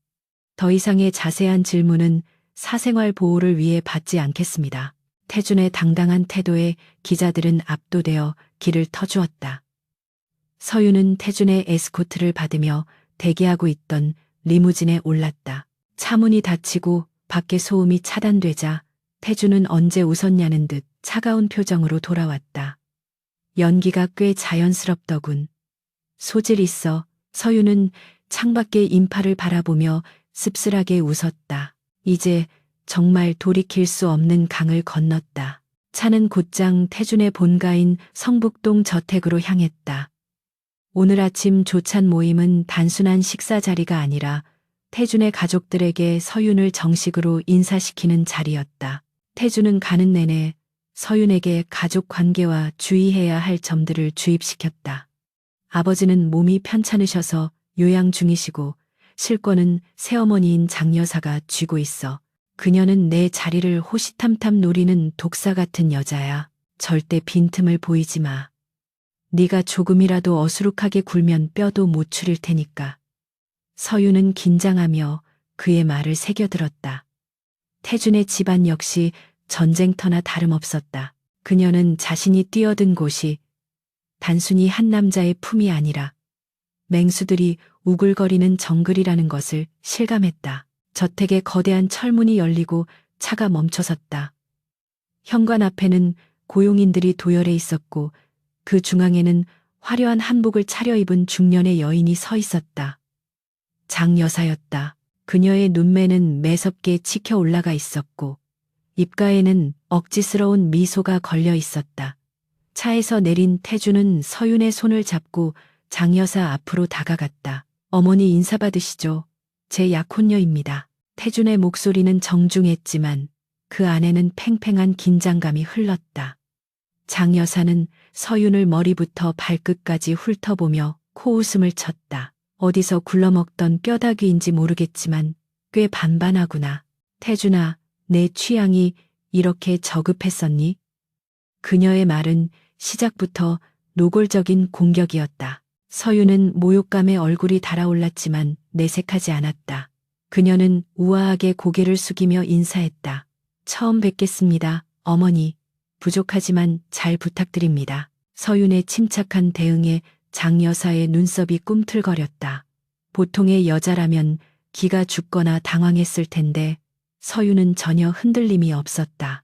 Speaker 1: 더 이상의 자세한 질문은 사생활 보호를 위해 받지 않겠습니다. 태준의 당당한 태도에 기자들은 압도되어 귀를 터주었다. 서윤은 태준의 에스코트를 받으며 대기하고 있던 리무진에 올랐다. 차문이 닫히고 밖의 소음이 차단되자 태준은 언제 웃었냐는 듯 차가운 표정으로 돌아왔다. 연기가 꽤 자연스럽더군. 소질 있어. 서윤은 창밖의 인파를 바라보며 씁쓸하게 웃었다. 이제 정말 돌이킬 수 없는 강을 건넜다. 차는 곧장 태준의 본가인 성북동 저택으로 향했다. 오늘 아침 조찬 모임은 단순한 식사 자리가 아니라 태준의 가족들에게 서윤을 정식으로 인사시키는 자리였다. 태준은 가는 내내 서윤에게 가족 관계와 주의해야 할 점들을 주입시켰다. 아버지는 몸이 편찮으셔서 요양 중이시고 실권은 새어머니인 장여사가 쥐고 있어. 그녀는 내 자리를 호시탐탐 노리는 독사 같은 여자야. 절대 빈틈을 보이지 마. 네가 조금이라도 어수룩하게 굴면 뼈도 못 추릴 테니까. 서윤은 긴장하며 그의 말을 새겨들었다. 태준의 집안 역시 전쟁터나 다름없었다. 그녀는 자신이 뛰어든 곳이 단순히 한 남자의 품이 아니라 맹수들이 우글거리는 정글이라는 것을 실감했다. 저택의 거대한 철문이 열리고 차가 멈춰섰다. 현관 앞에는 고용인들이 도열해 있었고 그 중앙에는 화려한 한복을 차려입은 중년의 여인이 서 있었다. 장여사였다. 그녀의 눈매는 매섭게 치켜 올라가 있었고 입가에는 억지스러운 미소가 걸려 있었다. 차에서 내린 태준은 서윤의 손을 잡고 장여사 앞으로 다가갔다. 어머니 인사 받으시죠. 제 약혼녀입니다. 태준의 목소리는 정중했지만 그 안에는 팽팽한 긴장감이 흘렀다. 장여사는 서윤을 머리부터 발끝까지 훑어보며 코웃음을 쳤다. 어디서 굴러먹던 뼈다귀인지 모르겠지만 꽤 반반하구나. 태준아, 내 취향이 이렇게 저급했었니? 그녀의 말은 시작부터 노골적인 공격이었다. 서윤은 모욕감에 얼굴이 달아올랐지만 내색하지 않았다. 그녀는 우아하게 고개를 숙이며 인사했다. 처음 뵙겠습니다, 어머니. 부족하지만 잘 부탁드립니다. 서윤의 침착한 대응에 장여사의 눈썹이 꿈틀거렸다. 보통의 여자라면 기가 죽거나 당황했을 텐데 서윤은 전혀 흔들림이 없었다.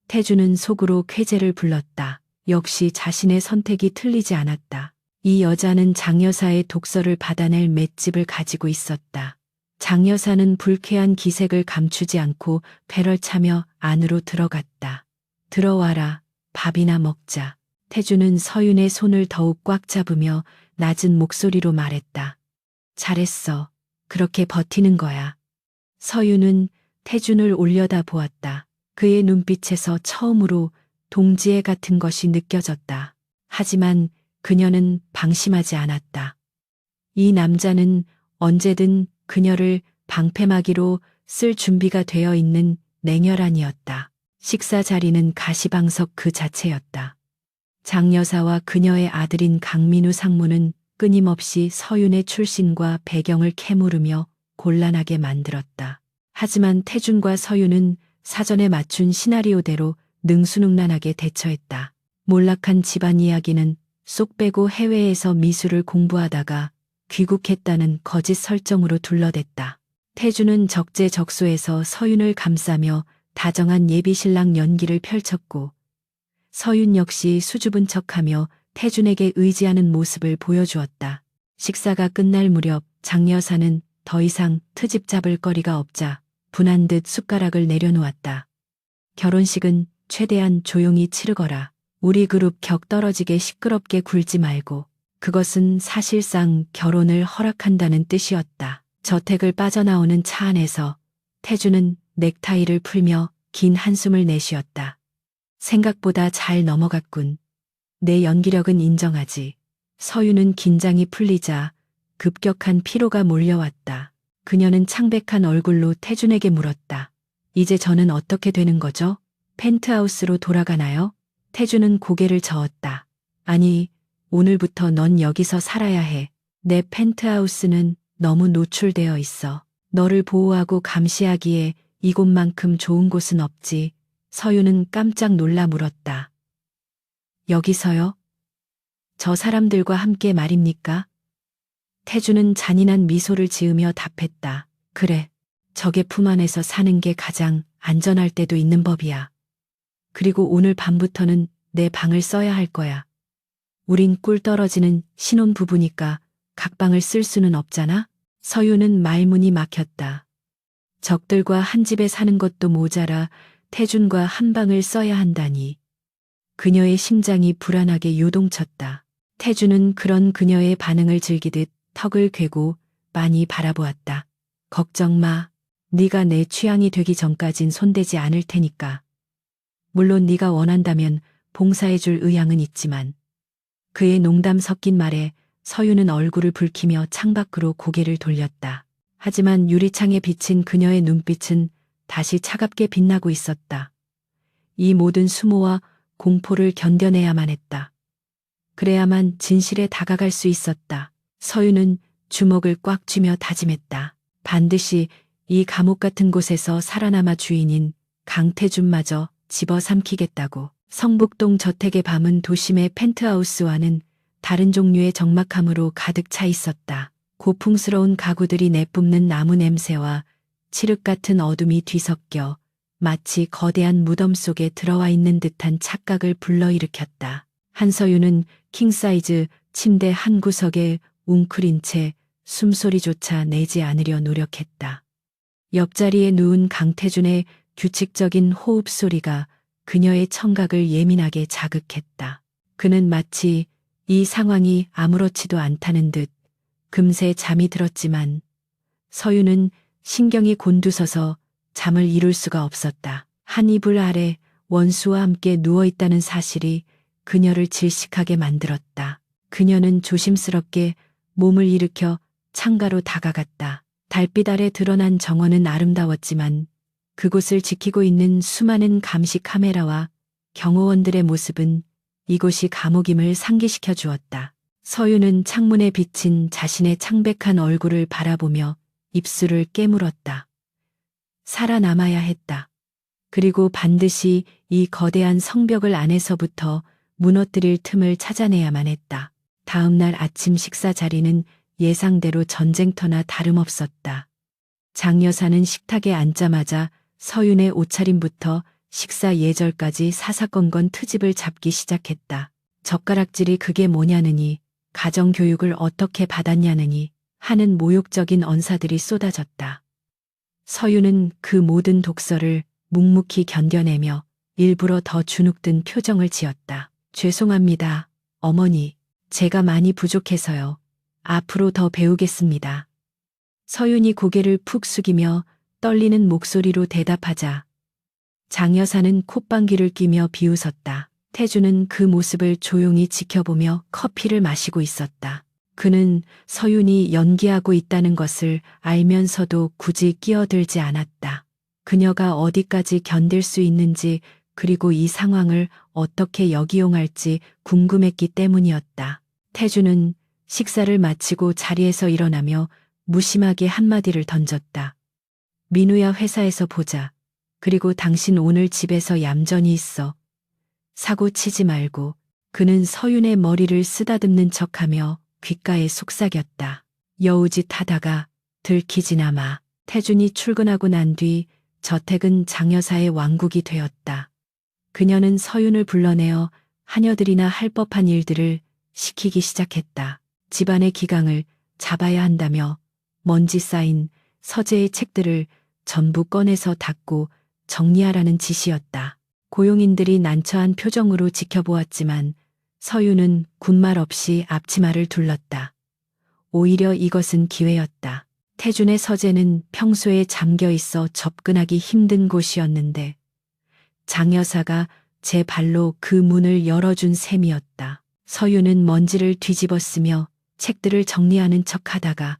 Speaker 1: 태준은 속으로 쾌재를 불렀다. 역시 자신의 선택이 틀리지 않았다. 이 여자는 장여사의 독서를 받아낼 맷집을 가지고 있었다. 장여사는 불쾌한 기색을 감추지 않고 배를 차며 안으로 들어갔다. 들어와라, 밥이나 먹자. 태준은 서윤의 손을 더욱 꽉 잡으며 낮은 목소리로 말했다. 잘했어. 그렇게 버티는 거야. 서윤은 태준을 올려다 보았다. 그의 눈빛에서 처음으로 동지애 같은 것이 느껴졌다. 하지만 그녀는 방심하지 않았다. 이 남자는 언제든 그녀를 방패막이로 쓸 준비가 되어 있는 냉혈한이었다. 식사 자리는 가시방석 그 자체였다. 장여사와 그녀의 아들인 강민우 상무는 끊임없이 서윤의 출신과 배경을 캐물으며 곤란하게 만들었다. 하지만 태준과 서윤은 사전에 맞춘 시나리오대로 능수능란하게 대처했다. 몰락한 집안 이야기는 쏙 빼고 해외에서 미술을 공부하다가 귀국했다는 거짓 설정으로 둘러댔다. 태준은 적재적소에서 서윤을 감싸며 다정한 예비신랑 연기를 펼쳤고 서윤 역시 수줍은 척하며 태준에게 의지하는 모습을 보여주었다. 식사가 끝날 무렵 장 여사는 더 이상 트집 잡을 거리가 없자 분한 듯 숟가락을 내려놓았다. 결혼식은 최대한 조용히 치르거라. 우리 그룹 격 떨어지게 시끄럽게 굴지 말고. 그것은 사실상 결혼을 허락한다는 뜻이었다. 저택을 빠져나오는 차 안에서 태주는 넥타이를 풀며 긴 한숨을 내쉬었다. 생각보다 잘 넘어갔군. 내 연기력은 인정하지. 서윤은 긴장이 풀리자 급격한 피로가 몰려왔다. 그녀는 창백한 얼굴로 태준에게 물었다. 이제 저는 어떻게 되는 거죠? 펜트하우스로 돌아가나요? 태준은 고개를 저었다. 아니, 오늘부터 넌 여기서 살아야 해. 내 펜트하우스는 너무 노출되어 있어. 너를 보호하고 감시하기에 이곳만큼 좋은 곳은 없지. 서윤은 깜짝 놀라 물었다. 여기서요? 저 사람들과 함께 말입니까? 태주는 잔인한 미소를 지으며 답했다. 그래, 적의 품 안에서 사는 게 가장 안전할 때도 있는 법이야. 그리고 오늘 밤부터는 내 방을 써야 할 거야. 우린 꿀 떨어지는 신혼부부니까 각방을 쓸 수는 없잖아? 서윤은 말문이 막혔다. 적들과 한 집에 사는 것도 모자라 태준과 한 방을 써야 한다니. 그녀의 심장이 불안하게 요동쳤다. 태준은 그런 그녀의 반응을 즐기듯 턱을 괴고 많이 바라보았다. 걱정 마. 네가 내 취향이 되기 전까진 손대지 않을 테니까. 물론 네가 원한다면 봉사해줄 의향은 있지만. 그의 농담 섞인 말에 서윤은 얼굴을 붉히며 창밖으로 고개를 돌렸다. 하지만 유리창에 비친 그녀의 눈빛은 다시 차갑게 빛나고 있었다. 이 모든 수모와 공포를 견뎌내야만 했다. 그래야만 진실에 다가갈 수 있었다. 서윤은 주먹을 꽉 쥐며 다짐했다. 반드시 이 감옥 같은 곳에서 살아남아 주인인 강태준마저 집어삼키겠다고. 성북동 저택의 밤은 도심의 펜트하우스와는 다른 종류의 적막함으로 가득 차 있었다. 고풍스러운 가구들이 내뿜는 나무 냄새와 칠흑 같은 어둠이 뒤섞여 마치 거대한 무덤 속에 들어와 있는 듯한 착각을 불러일으켰다. 한서윤은 킹사이즈 침대 한 구석에 웅크린 채 숨소리조차 내지 않으려 노력했다. 옆자리에 누운 강태준의 규칙적인 호흡 소리가 그녀의 청각을 예민하게 자극했다. 그는 마치 이 상황이 아무렇지도 않다는 듯 금세 잠이 들었지만 서윤은 신경이 곤두서서 잠을 이룰 수가 없었다. 한 이불 아래 원수와 함께 누워있다는 사실이 그녀를 질식하게 만들었다. 그녀는 조심스럽게 몸을 일으켜 창가로 다가갔다. 달빛 아래 드러난 정원은 아름다웠지만 그곳을 지키고 있는 수많은 감시 카메라와 경호원들의 모습은 이곳이 감옥임을 상기시켜 주었다. 서윤은 창문에 비친 자신의 창백한 얼굴을 바라보며 입술을 깨물었다. 살아남아야 했다. 그리고 반드시 이 거대한 성벽을 안에서부터 무너뜨릴 틈을 찾아내야만 했다. 다음 날 아침 식사 자리는 예상대로 전쟁터나 다름없었다. 장 여사는 식탁에 앉자마자 서윤의 옷차림부터 식사 예절까지 사사건건 트집을 잡기 시작했다. 젓가락질이 그게 뭐냐느니, 가정교육을 어떻게 받았냐느니 하는 모욕적인 언사들이 쏟아졌다. 서윤은 그 모든 독설을 묵묵히 견뎌내며 일부러 더 주눅든 표정을 지었다. 죄송합니다, 어머니. 제가 많이 부족해서요. 앞으로 더 배우겠습니다. 서윤이 고개를 푹 숙이며 떨리는 목소리로 대답하자 장 여사는 콧방귀를 뀌며 비웃었다. 태주는 그 모습을 조용히 지켜보며 커피를 마시고 있었다. 그는 서윤이 연기하고 있다는 것을 알면서도 굳이 끼어들지 않았다. 그녀가 어디까지 견딜 수 있는지 그리고 이 상황을 어떻게 역이용할지 궁금했기 때문이었다. 태주는 식사를 마치고 자리에서 일어나며 무심하게 한마디를 던졌다. 민우야, 회사에서 보자. 그리고 당신 오늘 집에서 얌전히 있어. 사고 치지 말고. 그는 서윤의 머리를 쓰다듬는 척하며 귓가에 속삭였다. 여우짓 하다가 들키지나 마. 태준이 출근하고 난 뒤 저택은 장여사의 왕국이 되었다. 그녀는 서윤을 불러내어 하녀들이나 할 법한 일들을 시키기 시작했다. 집안의 기강을 잡아야 한다며 먼지 쌓인 서재의 책들을 전부 꺼내서 닦고 정리하라는 지시였다. 고용인들이 난처한 표정으로 지켜보았지만 서윤은 군말 없이 앞치마를 둘렀다. 오히려 이것은 기회였다. 태준의 서재는 평소에 잠겨 있어 접근하기 힘든 곳이었는데 장여사가 제 발로 그 문을 열어준 셈이었다. 서윤은 먼지를 뒤집었으며 책들을 정리하는 척하다가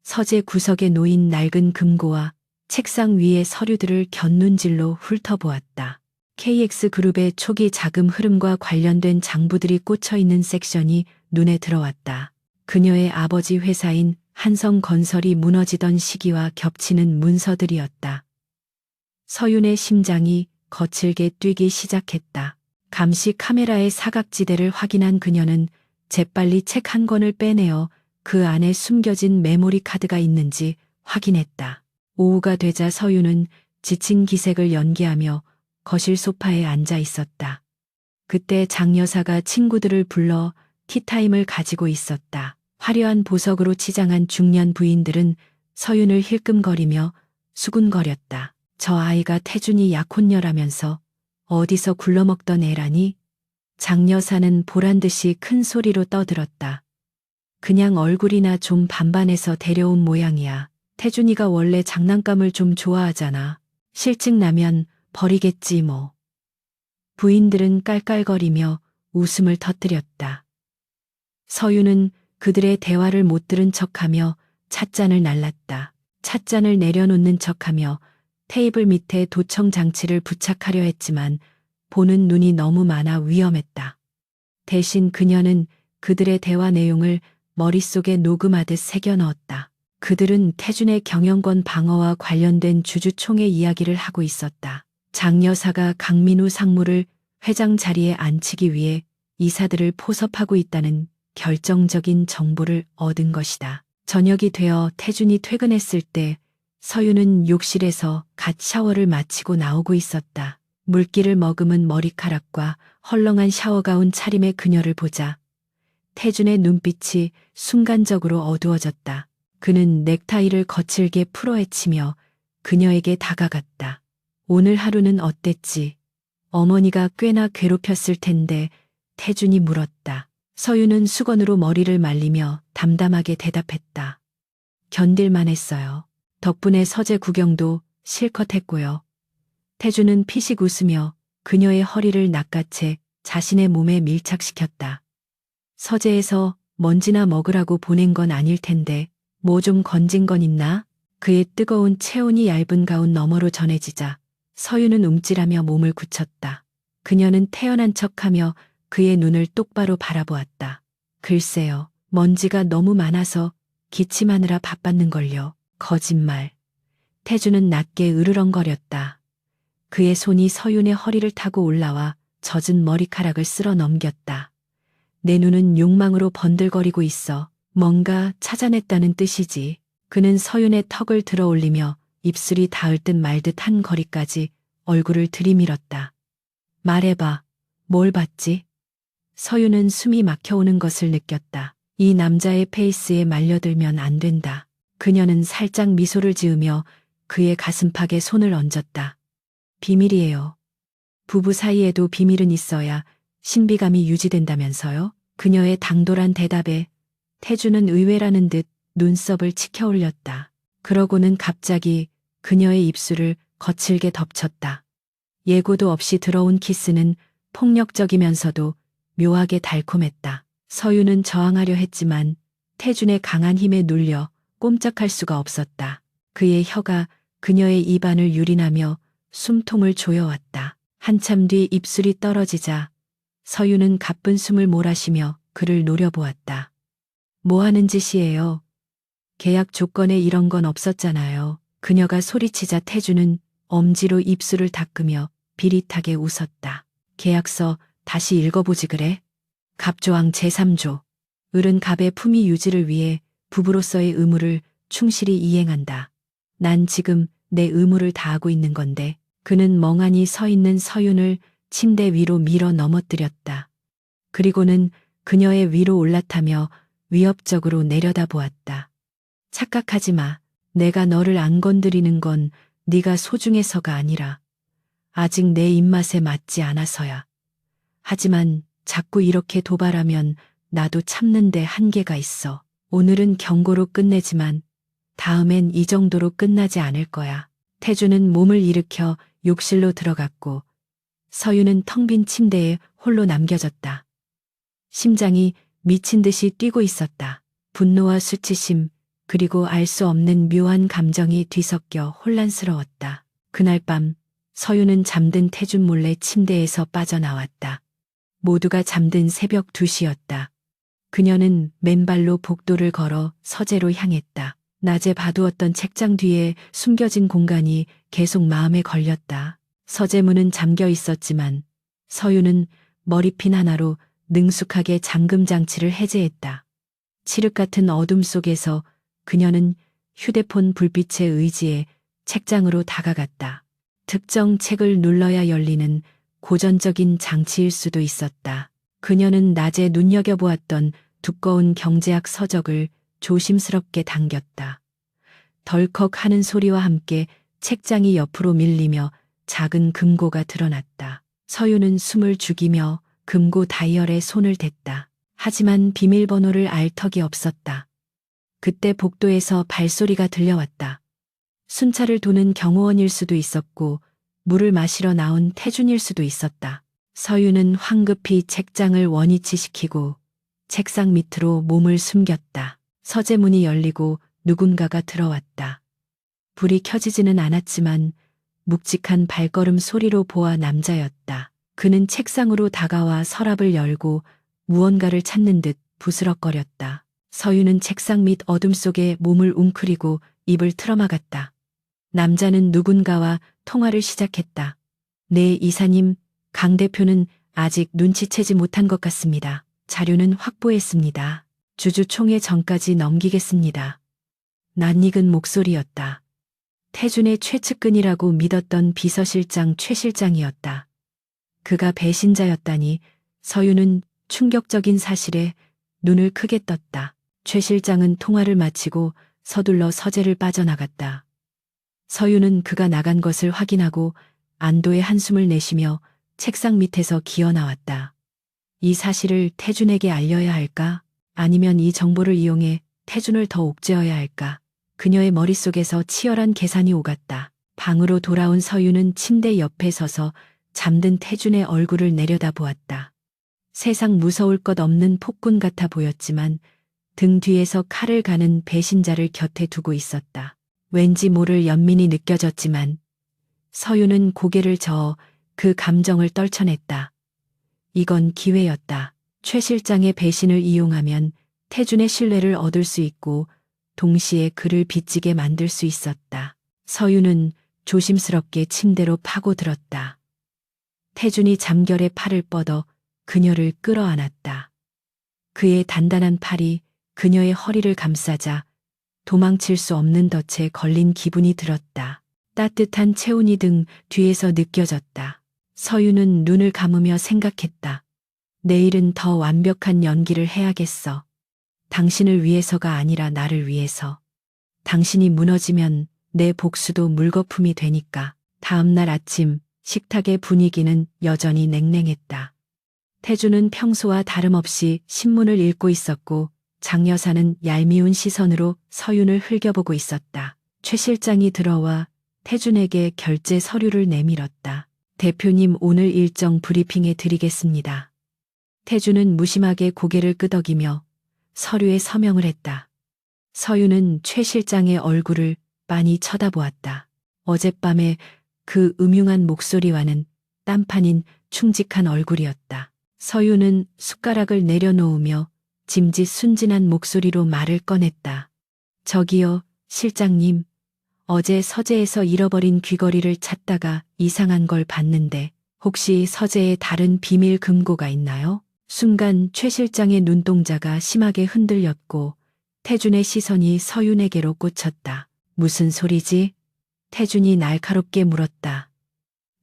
Speaker 1: 서재 구석에 놓인 낡은 금고와 책상 위의 서류들을 곁눈질로 훑어보았다. KX그룹의 초기 자금 흐름과 관련된 장부들이 꽂혀 있는 섹션이 눈에 들어왔다. 그녀의 아버지 회사인 한성건설이 무너지던 시기와 겹치는 문서들이었다. 서윤의 심장이 거칠게 뛰기 시작했다. 감시 카메라의 사각지대를 확인한 그녀는 재빨리 책 한 권을 빼내어 그 안에 숨겨진 메모리 카드가 있는지 확인했다. 오후가 되자 서윤은 지친 기색을 연기하며 거실 소파에 앉아 있었다. 그때 장 여사가 친구들을 불러 티타임을 가지고 있었다. 화려한 보석으로 치장한 중년 부인들은 서윤을 힐끔거리며 수군거렸다. 저 아이가 태준이 약혼녀라면서 어디서 굴러먹던 애라니? 장 여사는 보란듯이 큰 소리로 떠들었다. 그냥 얼굴이나 좀 반반해서 데려온 모양이야. 태준이가 원래 장난감을 좀 좋아하잖아. 실증 나면 버리겠지 뭐. 부인들은 깔깔거리며 웃음을 터뜨렸다. 서윤은 그들의 대화를 못 들은 척하며 찻잔을 날랐다. 찻잔을 내려놓는 척하며 테이블 밑에 도청 장치를 부착하려 했지만 보는 눈이 너무 많아 위험했다. 대신 그녀는 그들의 대화 내용을 머릿속에 녹음하듯 새겨 넣었다. 그들은 태준의 경영권 방어와 관련된 주주총회 이야기를 하고 있었다. 장 여사가 강민우 상무를 회장 자리에 앉히기 위해 이사들을 포섭하고 있다는 결정적인 정보를 얻은 것이다. 저녁이 되어 태준이 퇴근했을 때 서윤은 욕실에서 갓 샤워를 마치고 나오고 있었다. 물기를 머금은 머리카락과 헐렁한 샤워가운 차림의 그녀를 보자 태준의 눈빛이 순간적으로 어두워졌다. 그는 넥타이를 거칠게 풀어헤치며 그녀에게 다가갔다. 오늘 하루는 어땠지? 어머니가 꽤나 괴롭혔을 텐데 태준이 물었다. 서윤은 수건으로 머리를 말리며 담담하게 대답했다. 견딜만 했어요. 덕분에 서재 구경도 실컷 했고요. 태준은 피식 웃으며 그녀의 허리를 낚아채 자신의 몸에 밀착시켰다. 서재에서 먼지나 먹으라고 보낸 건 아닐 텐데 뭐 좀 건진 건 있나? 그의 뜨거운 체온이 얇은 가운 너머로 전해지자 서윤은 움찔하며 몸을 굳혔다. 그녀는 태연한 척하며 그의 눈을 똑바로 바라보았다. 글쎄요, 먼지가 너무 많아서 기침하느라 바빴는걸요. 거짓말. 태준은 낮게 으르렁거렸다. 그의 손이 서윤의 허리를 타고 올라와 젖은 머리카락을 쓸어 넘겼다. 내 눈은 욕망으로 번들거리고 있어. 뭔가 찾아냈다는 뜻이지. 그는 서윤의 턱을 들어 올리며 입술이 닿을 듯 말 듯 한 거리까지 얼굴을 들이밀었다. 말해봐. 뭘 봤지? 서윤은 숨이 막혀오는 것을 느꼈다. 이 남자의 페이스에 말려들면 안 된다. 그녀는 살짝 미소를 지으며 그의 가슴팍에 손을 얹었다. 비밀이에요. 부부 사이에도 비밀은 있어야 신비감이 유지된다면서요? 그녀의 당돌한 대답에 태준은 의외라는 듯 눈썹을 치켜 올렸다. 그러고는 갑자기 그녀의 입술을 거칠게 덮쳤다. 예고도 없이 들어온 키스는 폭력적이면서도 묘하게 달콤했다. 서윤은 저항하려 했지만 태준의 강한 힘에 눌려 꼼짝할 수가 없었다. 그의 혀가 그녀의 입안을 유린하며 숨통을 조여왔다. 한참 뒤 입술이 떨어지자 서윤은 가쁜 숨을 몰아쉬며 그를 노려보았다. 뭐 하는 짓이에요? 계약 조건에 이런 건 없었잖아요. 그녀가 소리치자 태준은 엄지로 입술을 닦으며 비릿하게 웃었다. 계약서 다시 읽어보지 그래? 갑조항 제3조. 을은 갑의 품위 유지를 위해 부부로서의 의무를 충실히 이행한다. 난 지금 내 의무를 다하고 있는 건데. 그는 멍하니 서 있는 서윤을 침대 위로 밀어 넘어뜨렸다. 그리고는 그녀의 위로 올라타며 위협적으로 내려다보았다. 착각하지 마. 내가 너를 안 건드리는 건 네가 소중해서가 아니라 아직 내 입맛에 맞지 않아서야. 하지만 자꾸 이렇게 도발하면 나도 참는데 한계가 있어. 오늘은 경고로 끝내지만 다음엔 이 정도로 끝나지 않을 거야. 태주는 몸을 일으켜 욕실로 들어갔고 서유는 텅 빈 침대에 홀로 남겨졌다. 심장이 미친 듯이 뛰고 있었다. 분노와 수치심, 그리고 알 수 없는 묘한 감정이 뒤섞여 혼란스러웠다. 그날 밤 서유는 잠든 태준 몰래 침대에서 빠져나왔다. 모두가 잠든 새벽 2시였다. 그녀는 맨발로 복도를 걸어 서재로 향했다. 낮에 봐두었던 책장 뒤에 숨겨진 공간이 계속 마음에 걸렸다. 서재 문은 잠겨 있었지만 서유는 머리핀 하나로 능숙하게 잠금 장치를 해제했다. 칠흑 같은 어둠 속에서 그녀는 휴대폰 불빛에 의지해 책장으로 다가갔다. 특정 책을 눌러야 열리는 고전적인 장치일 수도 있었다. 그녀는 낮에 눈여겨보았던 두꺼운 경제학 서적을 조심스럽게 당겼다. 덜컥 하는 소리와 함께 책장이 옆으로 밀리며 작은 금고가 드러났다. 서유는 숨을 죽이며 금고 다이얼에 손을 댔다. 하지만 비밀번호를 알 턱이 없었다. 그때 복도에서 발소리가 들려왔다. 순찰을 도는 경호원일 수도 있었고 물을 마시러 나온 태준일 수도 있었다. 서유는 황급히 책장을 원위치시키고 책상 밑으로 몸을 숨겼다. 서재 문이 열리고 누군가가 들어왔다. 불이 켜지지는 않았지만 묵직한 발걸음 소리로 보아 남자였다. 그는 책상으로 다가와 서랍을 열고 무언가를 찾는 듯 부스럭거렸다. 서유는 책상 밑 어둠 속에 몸을 웅크리고 입을 틀어막았다. 남자는 누군가와 통화를 시작했다. 네, 이사님, 강 대표는 아직 눈치채지 못한 것 같습니다. 자료는 확보했습니다. 주주총회 전까지 넘기겠습니다. 낯익은 목소리였다. 태준의 최측근이라고 믿었던 비서실장 최 실장이었다. 그가 배신자였다니 서유는 충격적인 사실에 눈을 크게 떴다. 최 실장은 통화를 마치고 서둘러 서재를 빠져나갔다. 서유는 그가 나간 것을 확인하고 안도의 한숨을 내쉬며 책상 밑에서 기어나왔다. 이 사실을 태준에게 알려야 할까? 아니면 이 정보를 이용해 태준을 더 옥죄어야 할까? 그녀의 머릿속에서 치열한 계산이 오갔다. 방으로 돌아온 서유는 침대 옆에 서서 잠든 태준의 얼굴을 내려다보았다. 세상 무서울 것 없는 폭군 같아 보였지만 등 뒤에서 칼을 가는 배신자를 곁에 두고 있었다. 왠지 모를 연민이 느껴졌지만 서유는 고개를 저어 그 감정을 떨쳐냈다. 이건 기회였다. 최 실장의 배신을 이용하면 태준의 신뢰를 얻을 수 있고 동시에 그를 빚지게 만들 수 있었다. 서유는 조심스럽게 침대로 파고들었다. 태준이 잠결에 팔을 뻗어 그녀를 끌어안았다. 그의 단단한 팔이 그녀의 허리를 감싸자 도망칠 수 없는 덫에 걸린 기분이 들었다. 따뜻한 체온이 등 뒤에서 느껴졌다. 서유는 눈을 감으며 생각했다. 내일은 더 완벽한 연기를 해야겠어. 당신을 위해서가 아니라 나를 위해서. 당신이 무너지면 내 복수도 물거품이 되니까. 다음 날 아침 식탁의 분위기는 여전히 냉랭했다. 태주는 평소와 다름없이 신문을 읽고 있었고 장 여사는 얄미운 시선으로 서윤을 흘겨보고 있었다. 최 실장이 들어와 태준에게 결제 서류를 내밀었다. 대표님, 오늘 일정 브리핑해 드리겠습니다. 태준은 무심하게 고개를 끄덕이며 서류에 서명을 했다. 서윤은 최 실장의 얼굴을 빤히 쳐다보았다. 어젯밤에 그 음흉한 목소리와는 딴판인 충직한 얼굴이었다. 서윤은 숟가락을 내려놓으며 짐짓 순진한 목소리로 말을 꺼냈다. 저기요, 실장님. 어제 서재에서 잃어버린 귀걸이를 찾다가 이상한 걸 봤는데 혹시 서재에 다른 비밀 금고가 있나요? 순간 최 실장의 눈동자가 심하게 흔들렸고 태준의 시선이 서윤에게로 꽂혔다. 무슨 소리지? 태준이 날카롭게 물었다.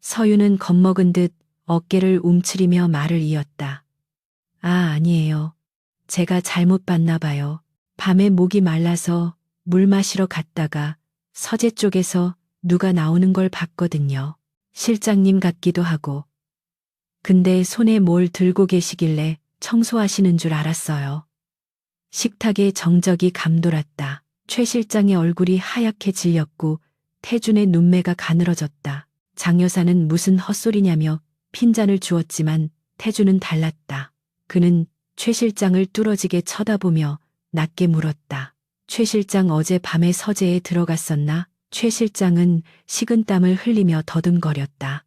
Speaker 1: 서윤은 겁먹은 듯 어깨를 움츠리며 말을 이었다. 아니에요. 제가 잘못 봤나 봐요. 밤에 목이 말라서 물 마시러 갔다가 서재 쪽에서 누가 나오는 걸 봤거든요. 실장님 같기도 하고. 근데 손에 뭘 들고 계시길래 청소하시는 줄 알았어요. 식탁에 정적이 감돌았다. 최 실장의 얼굴이 하얗게 질렸고 태준의 눈매가 가늘어졌다. 장 여사는 무슨 헛소리냐며 핀잔을 주었지만 태준은 달랐다. 그는 최 실장을 뚫어지게 쳐다보며 낮게 물었다. 최 실장 어제 밤에 서재에 들어갔었나? 최 실장은 식은땀을 흘리며 더듬거렸다.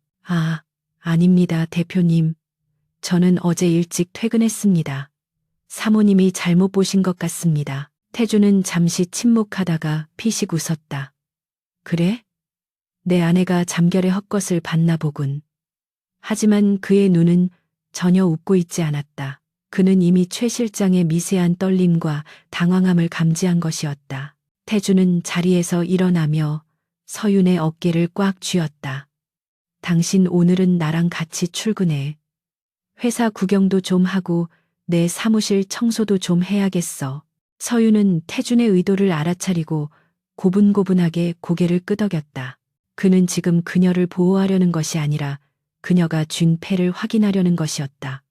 Speaker 1: 아닙니다, 대표님. 저는 어제 일찍 퇴근했습니다. 사모님이 잘못 보신 것 같습니다. 태준은 잠시 침묵하다가 피식 웃었다. 그래? 내 아내가 잠결에 헛것을 봤나 보군. 하지만 그의 눈은 전혀 웃고 있지 않았다. 그는 이미 최 실장의 미세한 떨림과 당황함을 감지한 것이었다. 태준은 자리에서 일어나며 서윤의 어깨를 꽉 쥐었다. 당신 오늘은 나랑 같이 출근해. 회사 구경도 좀 하고 내 사무실 청소도 좀 해야겠어. 서윤은 태준의 의도를 알아차리고 고분고분하게 고개를 끄덕였다. 그는 지금 그녀를 보호하려는 것이 아니라 그녀가 쥔 패를 확인하려는 것이었다.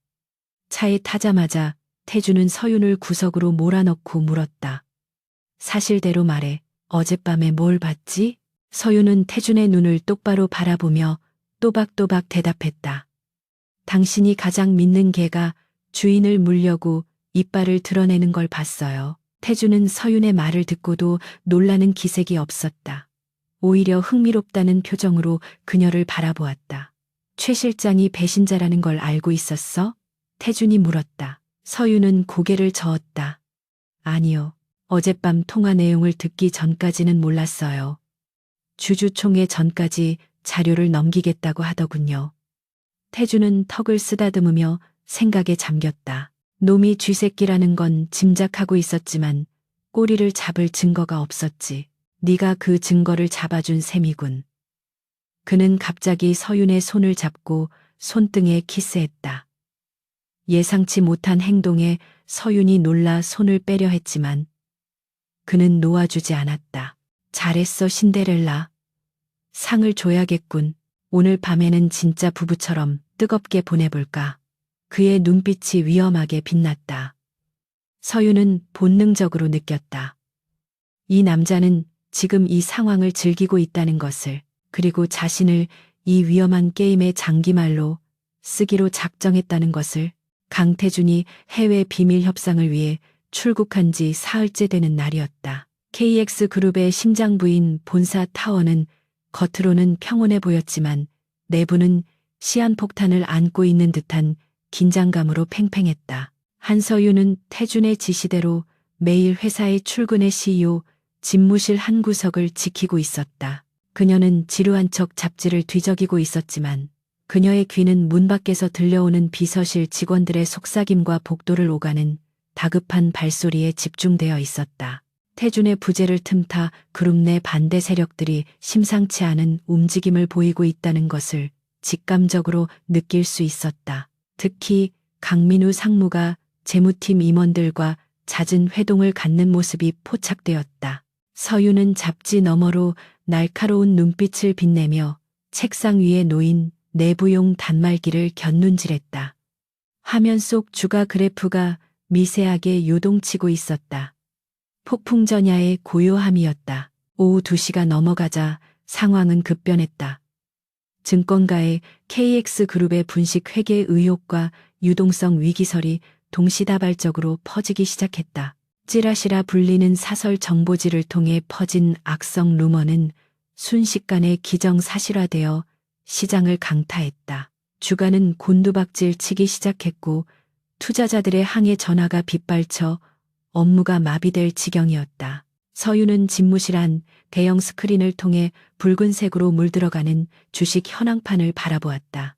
Speaker 1: 차에 타자마자 태준은 서윤을 구석으로 몰아넣고 물었다. 사실대로 말해. 어젯밤에 뭘 봤지? 서윤은 태준의 눈을 똑바로 바라보며 또박또박 대답했다. 당신이 가장 믿는 개가 주인을 물려고 이빨을 드러내는 걸 봤어요. 태준은 서윤의 말을 듣고도 놀라는 기색이 없었다. 오히려 흥미롭다는 표정으로 그녀를 바라보았다. 최 실장이 배신자라는 걸 알고 있었어? 태준이 물었다. 서윤은 고개를 저었다. 아니요. 어젯밤 통화 내용을 듣기 전까지는 몰랐어요. 주주총회 전까지 자료를 넘기겠다고 하더군요. 태준은 턱을 쓰다듬으며 생각에 잠겼다. 놈이 쥐새끼라는 건 짐작하고 있었지만 꼬리를 잡을 증거가 없었지. 네가 그 증거를 잡아준 셈이군. 그는 갑자기 서윤의 손을 잡고 손등에 키스했다. 예상치 못한 행동에 서윤이 놀라 손을 빼려 했지만 그는 놓아주지 않았다. 잘했어, 신데렐라. 상을 줘야겠군. 오늘 밤에는 진짜 부부처럼 뜨겁게 보내볼까. 그의 눈빛이 위험하게 빛났다. 서윤은 본능적으로 느꼈다. 이 남자는 지금 이 상황을 즐기고 있다는 것을, 그리고 자신을 이 위험한 게임의 장기말로 쓰기로 작정했다는 것을. 강태준이 해외 비밀 협상을 위해 출국한 지 사흘째 되는 날이었다. KX그룹의 심장부인 본사 타워는 겉으로는 평온해 보였지만 내부는 시한폭탄을 안고 있는 듯한 긴장감으로 팽팽했다. 한서윤은 태준의 지시대로 매일 회사에 출근해 CEO 집무실 한 구석을 지키고 있었다. 그녀는 지루한 척 잡지를 뒤적이고 있었지만 그녀의 귀는 문 밖에서 들려오는 비서실 직원들의 속삭임과 복도를 오가는 다급한 발소리에 집중되어 있었다. 태준의 부재를 틈타 그룹 내 반대 세력들이 심상치 않은 움직임을 보이고 있다는 것을 직감적으로 느낄 수 있었다. 특히 강민우 상무가 재무팀 임원들과 잦은 회동을 갖는 모습이 포착되었다. 서윤은 잡지 너머로 날카로운 눈빛을 빛내며 책상 위에 놓인 내부용 단말기를 곁눈질했다. 화면 속 주가 그래프가 미세하게 요동치고 있었다. 폭풍전야의 고요함이었다. 오후 2시가 넘어가자 상황은 급변했다. 증권가의 KX그룹의 분식 회계 의혹과 유동성 위기설이 동시다발적으로 퍼지기 시작했다. 찌라시라 불리는 사설 정보지를 통해 퍼진 악성 루머는 순식간에 기정사실화되어 시장을 강타했다. 주가는 곤두박질 치기 시작했고 투자자들의 항해 전화가 빗발쳐 업무가 마비될 지경이었다. 서윤은 집무실 안 대형 스크린을 통해 붉은색으로 물들어가는 주식 현황판을 바라보았다.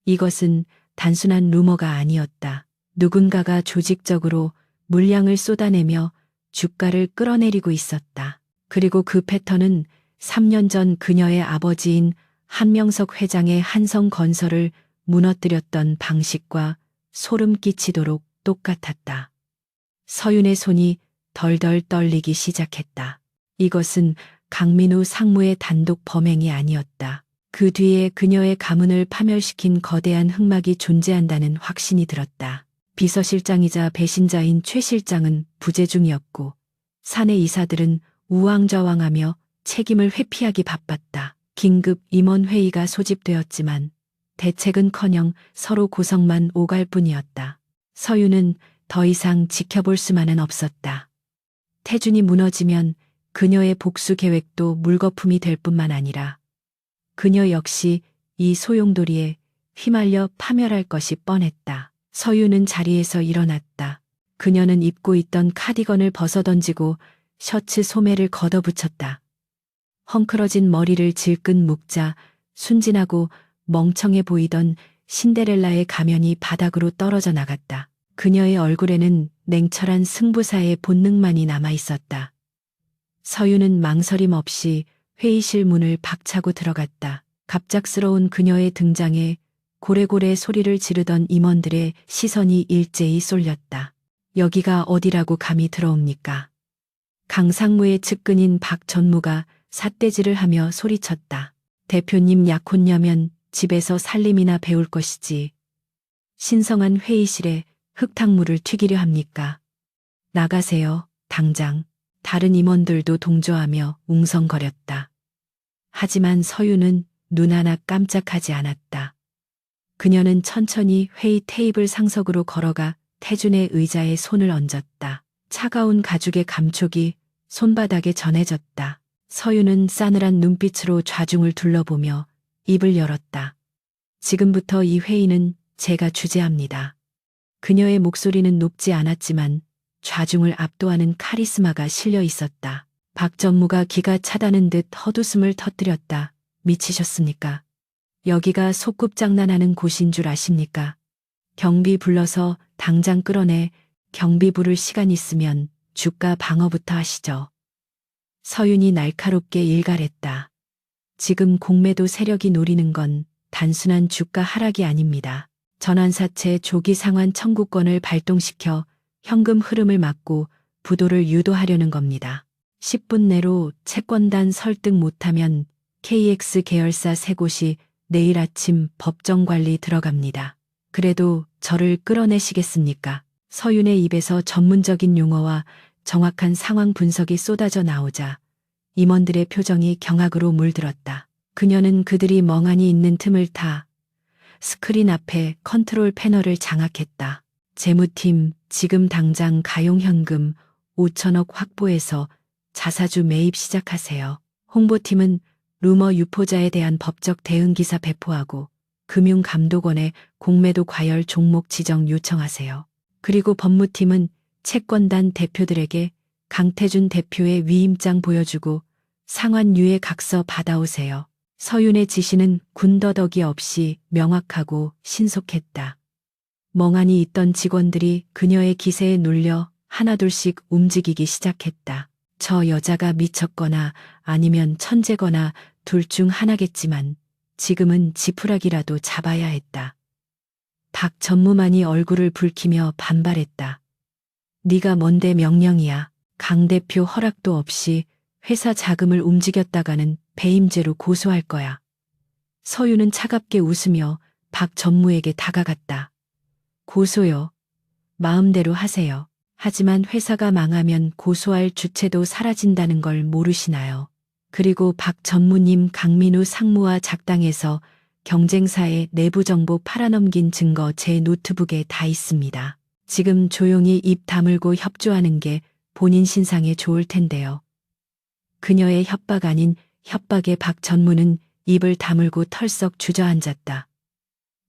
Speaker 1: 이것은 단순한 루머가 아니었다. 누군가가 조직적으로 물량을 쏟아내며 주가를 끌어내리고 있었다. 그리고 그 패턴은 3년 전 그녀의 아버지인 한명석 회장의 한성건설을 무너뜨렸던 방식과 소름 끼치도록 똑같았다. 서윤의 손이 덜덜 떨리기 시작했다. 이것은 강민우 상무의 단독 범행이 아니었다. 그 뒤에 그녀의 가문을 파멸시킨 거대한 흑막이 존재한다는 확신이 들었다. 비서실장이자 배신자인 최 실장은 부재 중이었고 사내 이사들은 우왕좌왕하며 책임을 회피하기 바빴다. 긴급 임원회의가 소집되었지만 대책은커녕 서로 고성만 오갈 뿐이었다. 서윤은 더 이상 지켜볼 수만은 없었다. 태준이 무너지면 그녀의 복수 계획도 물거품이 될 뿐만 아니라 그녀 역시 이 소용돌이에 휘말려 파멸할 것이 뻔했다. 서윤은 자리에서 일어났다. 그녀는 입고 있던 카디건을 벗어던지고 셔츠 소매를 걷어붙였다. 헝클어진 머리를 질끈 묶자 순진하고 멍청해 보이던 신데렐라의 가면이 바닥으로 떨어져 나갔다. 그녀의 얼굴에는 냉철한 승부사의 본능만이 남아 있었다. 서윤은 망설임 없이 회의실 문을 박차고 들어갔다. 갑작스러운 그녀의 등장에 고래고래 소리를 지르던 임원들의 시선이 일제히 쏠렸다. 여기가 어디라고 감히 들어옵니까? 강상무의 측근인 박 전무가 삿대질을 하며 소리쳤다. 대표님 약혼녀면 집에서 살림이나 배울 것이지. 신성한 회의실에 흙탕물을 튀기려 합니까? 나가세요, 당장. 다른 임원들도 동조하며 웅성거렸다. 하지만 서윤은 눈 하나 깜짝하지 않았다. 그녀는 천천히 회의 테이블 상석으로 걸어가 태준의 의자에 손을 얹었다. 차가운 가죽의 감촉이 손바닥에 전해졌다. 서윤은 싸늘한 눈빛으로 좌중을 둘러보며 입을 열었다. 지금부터 이 회의는 제가 주재합니다. 그녀의 목소리는 높지 않았지만 좌중을 압도하는 카리스마가 실려 있었다. 박 전무가 기가 차다는 듯 헛웃음을 터뜨렸다. 미치셨습니까? 여기가 소꿉장난하는 곳인 줄 아십니까? 경비 불러서 당장 끌어내. 경비 부를 시간 있으면 주가 방어부터 하시죠. 서윤이 날카롭게 일갈했다. 지금 공매도 세력이 노리는 건 단순한 주가 하락이 아닙니다. 전환사채 조기 상환 청구권을 발동시켜 현금 흐름을 막고 부도를 유도하려는 겁니다. 10분 내로 채권단 설득 못하면 KX 계열사 3곳이 내일 아침 법정 관리 들어갑니다. 그래도 저를 끌어내시겠습니까? 서윤의 입에서 전문적인 용어와 정확한 상황 분석이 쏟아져 나오자 임원들의 표정이 경악으로 물들었다. 그녀는 그들이 멍하니 있는 틈을 타 스크린 앞에 컨트롤 패널을 장악했다. 재무팀, 지금 당장 가용현금 5천억 확보해서 자사주 매입 시작하세요. 홍보팀은 루머 유포자에 대한 법적 대응 기사 배포하고 금융감독원에 공매도 과열 종목 지정 요청하세요. 그리고 법무팀은 채권단 대표들에게 강태준 대표의 위임장 보여주고 상환 유예 각서 받아오세요. 서윤의 지시는 군더더기 없이 명확하고 신속했다. 멍하니 있던 직원들이 그녀의 기세에 눌려 하나둘씩 움직이기 시작했다. 저 여자가 미쳤거나 아니면 천재거나 둘 중 하나겠지만 지금은 지푸라기라도 잡아야 했다. 박 전무만이 얼굴을 붉히며 반발했다. 네가 뭔데 명령이야. 강 대표 허락도 없이 회사 자금을 움직였다가는 배임죄로 고소할 거야. 서윤은 차갑게 웃으며 박 전무에게 다가갔다. 고소요. 마음대로 하세요. 하지만 회사가 망하면 고소할 주체도 사라진다는 걸 모르시나요? 그리고 박 전무님 강민우 상무와 작당해서 경쟁사의 내부 정보 팔아넘긴 증거 제 노트북에 다 있습니다. 지금 조용히 입 다물고 협조하는 게 본인 신상에 좋을 텐데요. 그녀의 협박 아닌 협박에 박 전무는 입을 다물고 털썩 주저앉았다.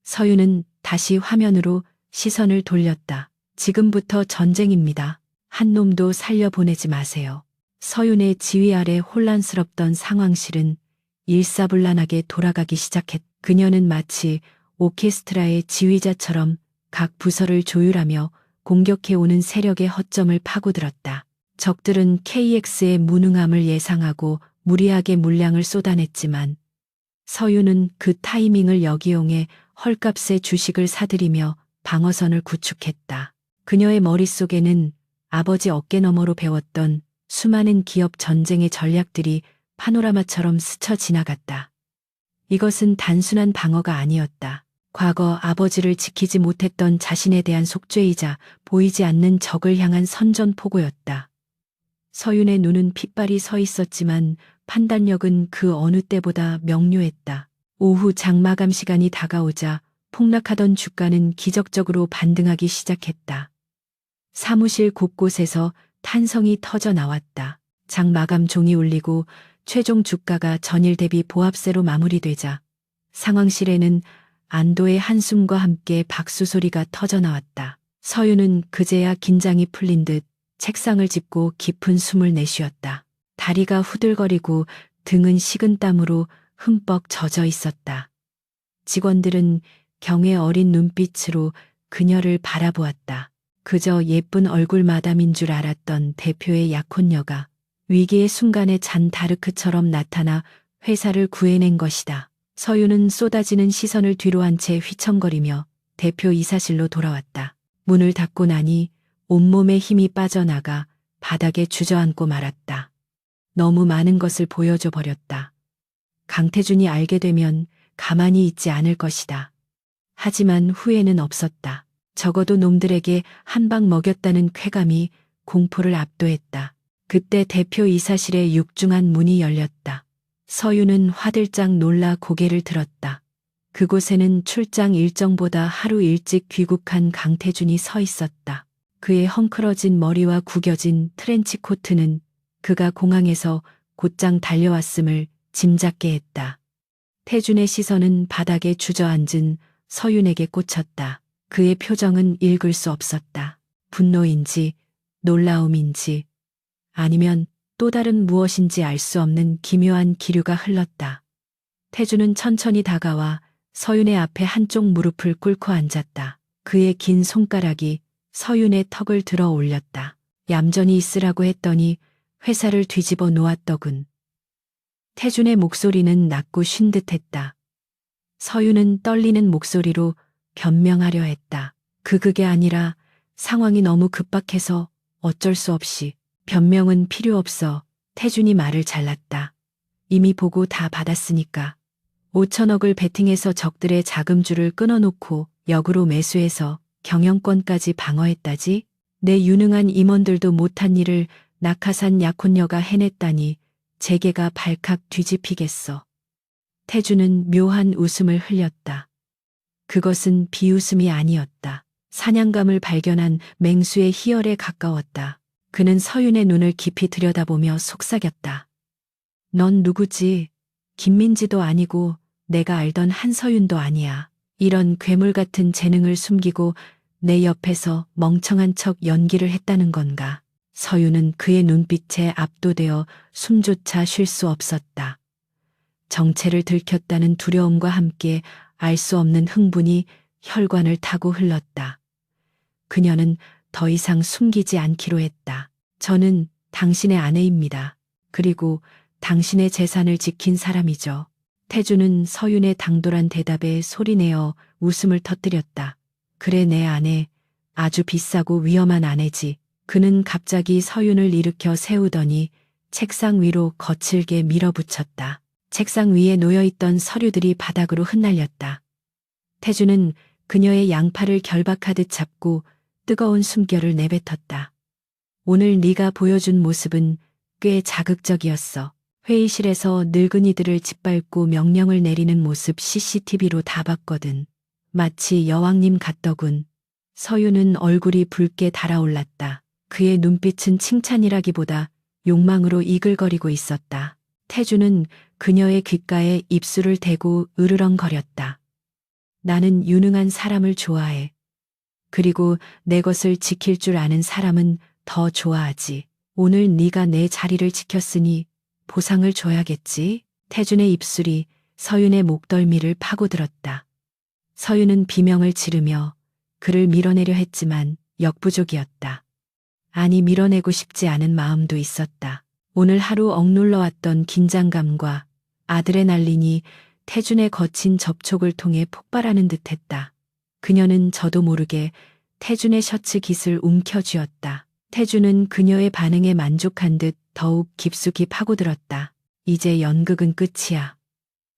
Speaker 1: 서윤은 다시 화면으로 시선을 돌렸다. 지금부터 전쟁입니다. 한 놈도 살려보내지 마세요. 서윤의 지휘 아래 혼란스럽던 상황실은 일사불란하게 돌아가기 시작했다. 그녀는 마치 오케스트라의 지휘자처럼 각 부서를 조율하며 공격해오는 세력의 허점을 파고들었다. 적들은 KX의 무능함을 예상하고 무리하게 물량을 쏟아냈지만 서윤은 그 타이밍을 역이용해 헐값에 주식을 사들이며 방어선을 구축했다. 그녀의 머릿속에는 아버지 어깨너머로 배웠던 수많은 기업 전쟁의 전략들이 파노라마처럼 스쳐 지나갔다. 이것은 단순한 방어가 아니었다. 과거 아버지를 지키지 못했던 자신에 대한 속죄이자 보이지 않는 적을 향한 선전포고였다. 서윤의 눈은 핏발이 서 있었지만 판단력은 그 어느 때보다 명료했다. 오후 장마감 시간이 다가오자 폭락하던 주가는 기적적으로 반등하기 시작했다. 사무실 곳곳에서 탄성이 터져 나왔다. 장마감 종이 울리고 최종 주가가 전일 대비 보합세로 마무리되자 상황실에는 안도의 한숨과 함께 박수 소리가 터져 나왔다. 서윤은 그제야 긴장이 풀린 듯 책상을 짚고 깊은 숨을 내쉬었다. 다리가 후들거리고 등은 식은 땀으로 흠뻑 젖어 있었다. 직원들은 경애 어린 눈빛으로 그녀를 바라보았다. 그저 예쁜 얼굴 마담인 줄 알았던 대표의 약혼녀가 위기의 순간에 잔 다르크처럼 나타나 회사를 구해낸 것이다. 서윤은 쏟아지는 시선을 뒤로 한 채 휘청거리며 대표 이사실로 돌아왔다. 문을 닫고 나니 온몸에 힘이 빠져나가 바닥에 주저앉고 말았다. 너무 많은 것을 보여줘 버렸다. 강태준이 알게 되면 가만히 있지 않을 것이다. 하지만 후회는 없었다. 적어도 놈들에게 한 방 먹였다는 쾌감이 공포를 압도했다. 그때 대표 이사실의 육중한 문이 열렸다. 서윤은 화들짝 놀라 고개를 들었다. 그곳에는 출장 일정보다 하루 일찍 귀국한 강태준이 서 있었다. 그의 헝클어진 머리와 구겨진 트렌치 코트는 그가 공항에서 곧장 달려왔음을 짐작게 했다. 태준의 시선은 바닥에 주저앉은 서윤에게 꽂혔다. 그의 표정은 읽을 수 없었다. 분노인지 놀라움인지 아니면 또 다른 무엇인지 알 수 없는 기묘한 기류가 흘렀다. 태준은 천천히 다가와 서윤의 앞에 한쪽 무릎을 꿇고 앉았다. 그의 긴 손가락이 서윤의 턱을 들어 올렸다. 얌전히 있으라고 했더니 회사를 뒤집어 놓았더군. 태준의 목소리는 낮고 쉰 듯했다. 서윤은 떨리는 목소리로 변명하려 했다. 그게 아니라 상황이 너무 급박해서 어쩔 수 없이. 변명은 필요 없어. 태준이 말을 잘랐다. 이미 보고 다 받았으니까. 5천억을 베팅해서 적들의 자금줄을 끊어놓고 역으로 매수해서 경영권까지 방어했다지? 내 유능한 임원들도 못한 일을 낙하산 약혼녀가 해냈다니 재계가 발칵 뒤집히겠어. 태준은 묘한 웃음을 흘렸다. 그것은 비웃음이 아니었다. 사냥감을 발견한 맹수의 희열에 가까웠다. 그는 서윤의 눈을 깊이 들여다보며 속삭였다. 넌 누구지? 김민지도 아니고 내가 알던 한서윤도 아니야. 이런 괴물 같은 재능을 숨기고 내 옆에서 멍청한 척 연기를 했다는 건가? 서윤은 그의 눈빛에 압도되어 숨조차 쉴 수 없었다. 정체를 들켰다는 두려움과 함께 알 수 없는 흥분이 혈관을 타고 흘렀다. 그녀는 더 이상 숨기지 않기로 했다. 저는 당신의 아내입니다. 그리고 당신의 재산을 지킨 사람이죠. 태준은 서윤의 당돌한 대답에 소리내어 웃음을 터뜨렸다. 그래, 내 아내. 아주 비싸고 위험한 아내지. 그는 갑자기 서윤을 일으켜 세우더니 책상 위로 거칠게 밀어붙였다. 책상 위에 놓여있던 서류들이 바닥으로 흩날렸다. 태준은 그녀의 양팔을 결박하듯 잡고 뜨거운 숨결을 내뱉었다. 오늘 네가 보여준 모습은 꽤 자극적이었어. 회의실에서 늙은이들을 짓밟고 명령을 내리는 모습 CCTV로 다 봤거든. 마치 여왕님 같더군. 서윤은 얼굴이 붉게 달아올랐다. 그의 눈빛은 칭찬이라기보다 욕망으로 이글거리고 있었다. 태준은 그녀의 귓가에 입술을 대고 으르렁거렸다. 나는 유능한 사람을 좋아해. 그리고 내 것을 지킬 줄 아는 사람은 더 좋아하지. 오늘 네가 내 자리를 지켰으니 보상을 줘야겠지. 태준의 입술이 서윤의 목덜미를 파고들었다. 서윤은 비명을 지르며 그를 밀어내려 했지만 역부족이었다. 아니, 밀어내고 싶지 않은 마음도 있었다. 오늘 하루 억눌러 왔던 긴장감과 아드레날린이 태준의 거친 접촉을 통해 폭발하는 듯했다. 그녀는 저도 모르게 태준의 셔츠 깃을 움켜쥐었다. 태준은 그녀의 반응에 만족한 듯 더욱 깊숙이 파고들었다. 이제 연극은 끝이야.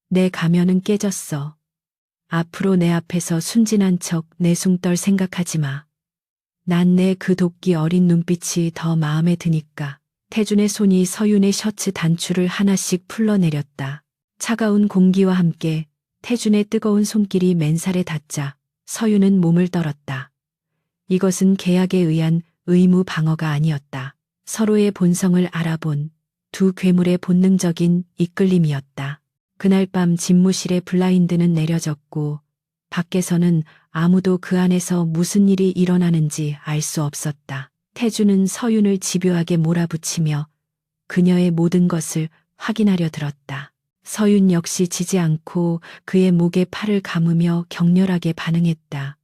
Speaker 1: 내 가면은 깨졌어. 앞으로 내 앞에서 순진한 척 내숭떨 생각하지 마. 난 내 그 도끼 어린 눈빛이 더 마음에 드니까. 태준의 손이 서윤의 셔츠 단추를 하나씩 풀러내렸다. 차가운 공기와 함께 태준의 뜨거운 손길이 맨살에 닿자 서윤은 몸을 떨었다. 이것은 계약에 의한 의무 방어가 아니었다. 서로의 본성을 알아본 두 괴물의 본능적인 이끌림이었다. 그날 밤 집무실의 블라인드는 내려졌고 밖에서는 아무도 그 안에서 무슨 일이 일어나는지 알 수 없었다. 태준은 서윤을 집요하게 몰아붙이며 그녀의 모든 것을 확인하려 들었다. 서윤 역시 지지 않고 그의 목에 팔을 감으며 격렬하게 반응했다.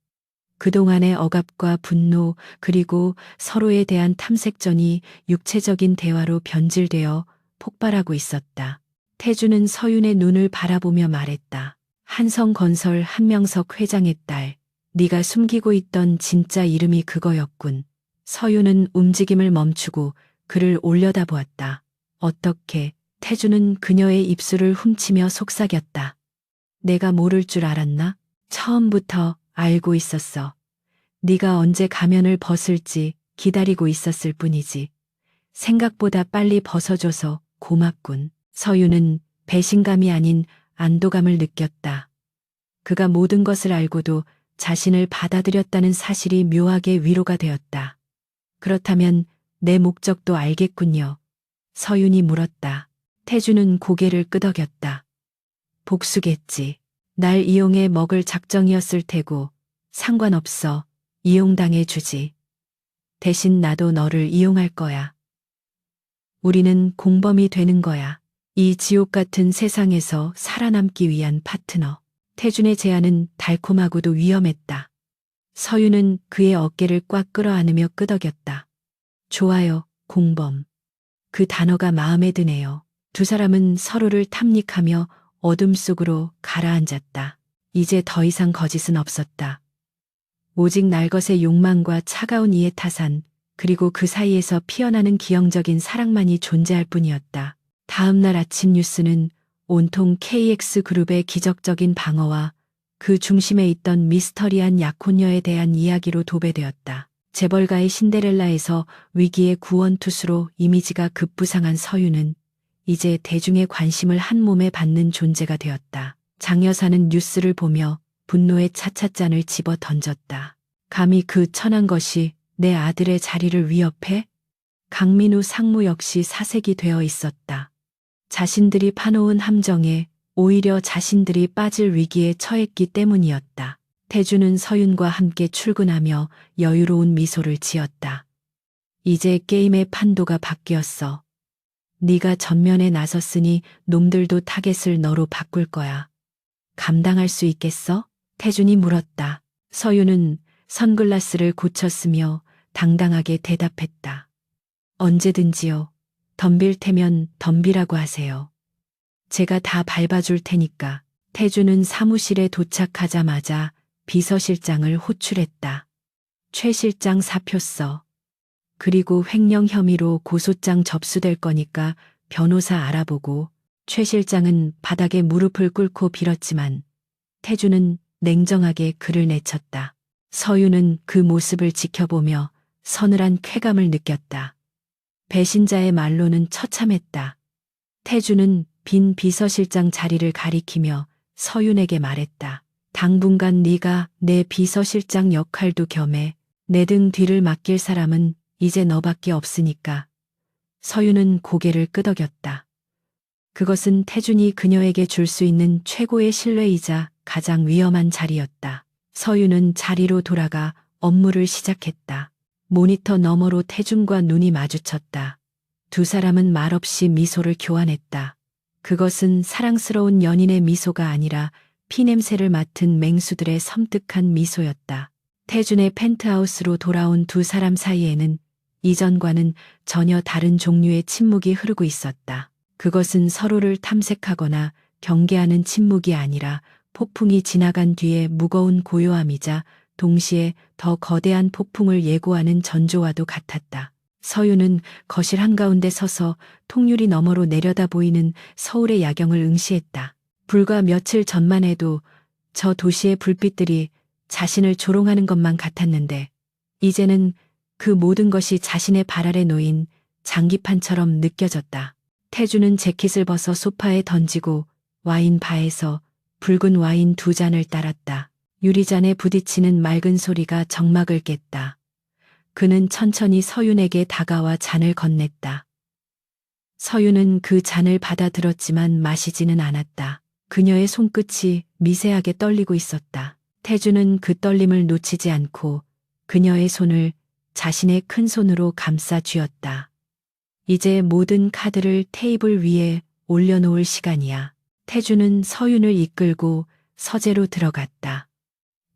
Speaker 1: 그동안의 억압과 분노 그리고 서로에 대한 탐색전이 육체적인 대화로 변질되어 폭발하고 있었다. 태준은 서윤의 눈을 바라보며 말했다. 한성건설 한명석 회장의 딸, 네가 숨기고 있던 진짜 이름이 그거였군. 서윤은 움직임을 멈추고 그를 올려다보았다. 어떻게? 태준은 그녀의 입술을 훔치며 속삭였다. 내가 모를 줄 알았나? 처음부터 알고 있었어. 네가 언제 가면을 벗을지 기다리고 있었을 뿐이지. 생각보다 빨리 벗어줘서 고맙군. 서윤은 배신감이 아닌 안도감을 느꼈다. 그가 모든 것을 알고도 자신을 받아들였다는 사실이 묘하게 위로가 되었다. 그렇다면 내 목적도 알겠군요. 서윤이 물었다. 태준은 고개를 끄덕였다. 복수겠지. 날 이용해 먹을 작정이었을 테고 상관없어. 이용당해 주지. 대신 나도 너를 이용할 거야. 우리는 공범이 되는 거야. 이 지옥 같은 세상에서 살아남기 위한 파트너. 태준의 제안은 달콤하고도 위험했다. 서윤은 그의 어깨를 꽉 끌어안으며 끄덕였다. 좋아요, 공범. 그 단어가 마음에 드네요. 두 사람은 서로를 탐닉하며 어둠 속으로 가라앉았다. 이제 더 이상 거짓은 없었다. 오직 날것의 욕망과 차가운 이해 타산, 그리고 그 사이에서 피어나는 기형적인 사랑만이 존재할 뿐이었다. 다음 날 아침 뉴스는 온통 KX그룹의 기적적인 방어와 그 중심에 있던 미스터리한 약혼녀에 대한 이야기로 도배되었다. 재벌가의 신데렐라에서 위기의 구원투수로 이미지가 급부상한 서윤은 이제 대중의 관심을 한 몸에 받는 존재가 되었다. 장 여사는 뉴스를 보며 분노의 차찻잔을 집어 던졌다. 감히 그 천한 것이 내 아들의 자리를 위협해? 강민우 상무 역시 사색이 되어 있었다. 자신들이 파놓은 함정에 오히려 자신들이 빠질 위기에 처했기 때문이었다. 태준은 서윤과 함께 출근하며 여유로운 미소를 지었다. 이제 게임의 판도가 바뀌었어. 네가 전면에 나섰으니 놈들도 타겟을 너로 바꿀 거야. 감당할 수 있겠어? 태준이 물었다. 서윤은 선글라스를 고쳤으며 당당하게 대답했다. 언제든지요. 덤빌 테면 덤비라고 하세요. 제가 다 밟아줄 테니까. 태준은 사무실에 도착하자마자 비서실장을 호출했다. 최 실장 사표 써. 그리고 횡령 혐의로 고소장 접수될 거니까 변호사 알아보고. 최 실장은 바닥에 무릎을 꿇고 빌었지만 태준은 냉정하게 글을 내쳤다. 서윤은 그 모습을 지켜보며 서늘한 쾌감을 느꼈다. 배신자의 말로는 처참했다. 태준은 빈 비서실장 자리를 가리키며 서윤에게 말했다. 당분간 네가 내 비서실장 역할도 겸해 내 등 뒤를 맡길 사람은 이제 너밖에 없으니까. 서윤은 고개를 끄덕였다. 그것은 태준이 그녀에게 줄 수 있는 최고의 신뢰이자 가장 위험한 자리였다. 서윤은 자리로 돌아가 업무를 시작했다. 모니터 너머로 태준과 눈이 마주쳤다. 두 사람은 말없이 미소를 교환했다. 그것은 사랑스러운 연인의 미소가 아니라 피냄새를 맡은 맹수들의 섬뜩한 미소였다. 태준의 펜트하우스로 돌아온 두 사람 사이에는 이전과는 전혀 다른 종류의 침묵이 흐르고 있었다. 그것은 서로를 탐색하거나 경계하는 침묵이 아니라 폭풍이 지나간 뒤에 무거운 고요함이자 동시에 더 거대한 폭풍을 예고하는 전조와도 같았다. 서유는 거실 한가운데 서서 통유리 너머로 내려다 보이는 서울의 야경을 응시했다. 불과 며칠 전만 해도 저 도시의 불빛들이 자신을 조롱하는 것만 같았는데 이제는 그 모든 것이 자신의 발 아래 놓인 장기판처럼 느껴졌다. 태주는 재킷을 벗어 소파에 던지고 와인 바에서 붉은 와인 2잔을 따랐다. 유리잔에 부딪히는 맑은 소리가 정막을 깼다. 그는 천천히 서윤에게 다가와 잔을 건넸다. 서윤은 그 잔을 받아들었지만 마시지는 않았다. 그녀의 손끝이 미세하게 떨리고 있었다. 태주는 그 떨림을 놓치지 않고 그녀의 손을 자신의 큰 손으로 감싸 쥐었다. 이제 모든 카드를 테이블 위에 올려놓을 시간이야. 태주는 서윤을 이끌고 서재로 들어갔다.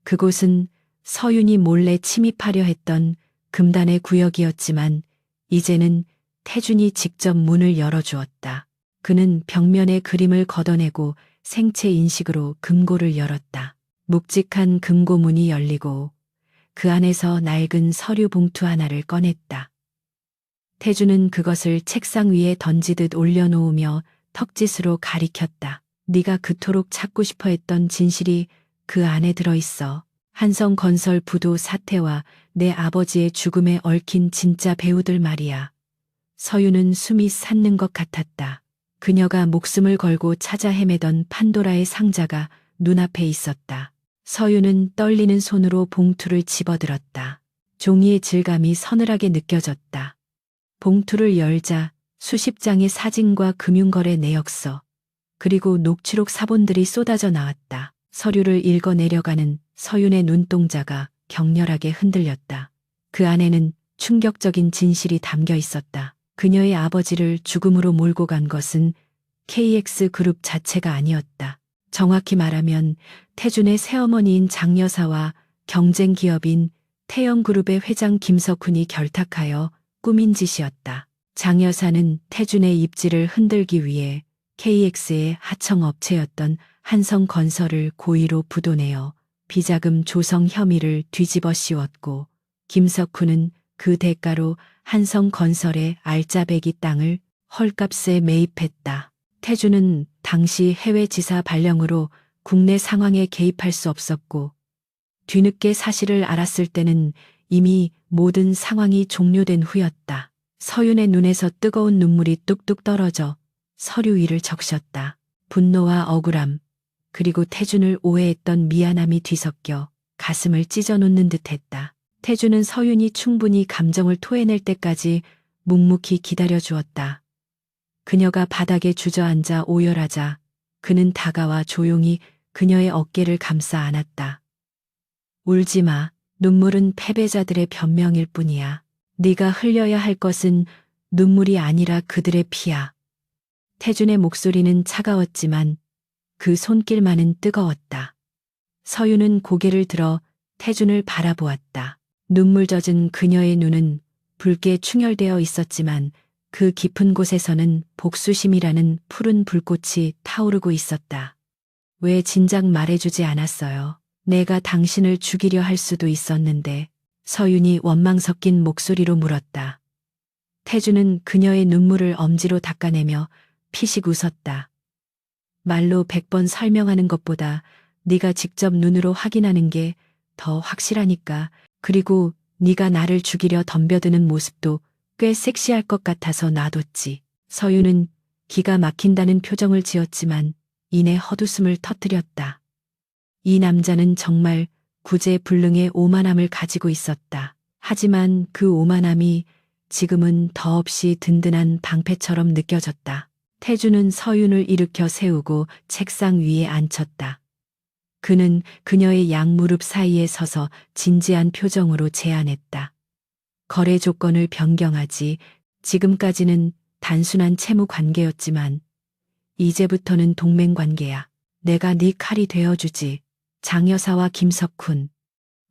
Speaker 1: 그곳은 서윤이 몰래 침입하려 했던 금단의 구역이었지만 이제는 태준이 직접 문을 열어주었다. 그는 벽면에 그림을 걷어내고 생체 인식으로 금고를 열었다. 묵직한 금고문이 열리고 그 안에서 낡은 서류 봉투 하나를 꺼냈다. 태주는 그것을 책상 위에 던지듯 올려놓으며 턱짓으로 가리켰다. 네가 그토록 찾고 싶어 했던 진실이 그 안에 들어있어. 한성건설 부도 사태와 내 아버지의 죽음에 얽힌 진짜 배우들 말이야. 서유는 숨이 솟는 것 같았다. 그녀가 목숨을 걸고 찾아 헤매던 판도라의 상자가 눈앞에 있었다. 서유는 떨리는 손으로 봉투를 집어들었다. 종이의 질감이 서늘하게 느껴졌다. 봉투를 열자 수십 장의 사진과 금융거래 내역서, 그리고 녹취록 사본들이 쏟아져 나왔다. 서류를 읽어 내려가는 서윤의 눈동자가 격렬하게 흔들렸다. 그 안에는 충격적인 진실이 담겨 있었다. 그녀의 아버지를 죽음으로 몰고 간 것은 KX 그룹 자체가 아니었다. 정확히 말하면 태준의 새어머니인 장 여사와 경쟁 기업인 태영그룹의 회장 김석훈이 결탁하여 꾸민 짓이었다. 장 여사는 태준의 입지를 흔들기 위해 KX의 하청업체였던 한성건설을 고의로 부도내어 비자금 조성 혐의를 뒤집어 씌웠고 김석훈은 그 대가로 한성건설의 알짜배기 땅을 헐값에 매입했다. 태주는 당시 해외 지사 발령으로 국내 상황에 개입할 수 없었고 뒤늦게 사실을 알았을 때는 이미 모든 상황이 종료된 후였다. 서윤의 눈에서 뜨거운 눈물이 뚝뚝 떨어져 서류 위를 적셨다. 분노와 억울함, 그리고 태준을 오해했던 미안함이 뒤섞여 가슴을 찢어놓는 듯했다. 태준은 서윤이 충분히 감정을 토해낼 때까지 묵묵히 기다려주었다. 그녀가 바닥에 주저앉아 오열하자 그는 다가와 조용히 그녀의 어깨를 감싸 안았다. 울지 마. 눈물은 패배자들의 변명일 뿐이야. 네가 흘려야 할 것은 눈물이 아니라 그들의 피야. 태준의 목소리는 차가웠지만 그 손길만은 뜨거웠다. 서윤은 고개를 들어 태준을 바라보았다. 눈물 젖은 그녀의 눈은 붉게 충혈되어 있었지만 그 깊은 곳에서는 복수심이라는 푸른 불꽃이 타오르고 있었다. 왜 진작 말해주지 않았어요? 내가 당신을 죽이려 할 수도 있었는데. 서윤이 원망 섞인 목소리로 물었다. 태준은 그녀의 눈물을 엄지로 닦아내며 피식 웃었다. 말로 100번 설명하는 것보다 네가 직접 눈으로 확인하는 게 더 확실하니까. 그리고 네가 나를 죽이려 덤벼드는 모습도 꽤 섹시할 것 같아서 놔뒀지. 서윤은 기가 막힌다는 표정을 지었지만 이내 헛웃음을 터뜨렸다. 이 남자는 정말 구제불능의 오만함을 가지고 있었다. 하지만 그 오만함이 지금은 더없이 든든한 방패처럼 느껴졌다. 태준은 서윤을 일으켜 세우고 책상 위에 앉혔다. 그는 그녀의 양무릎 사이에 서서 진지한 표정으로 제안했다. 거래 조건을 변경하지. 지금까지는 단순한 채무 관계였지만 이제부터는 동맹 관계야. 내가 네 칼이 되어주지. 장 여사와 김석훈,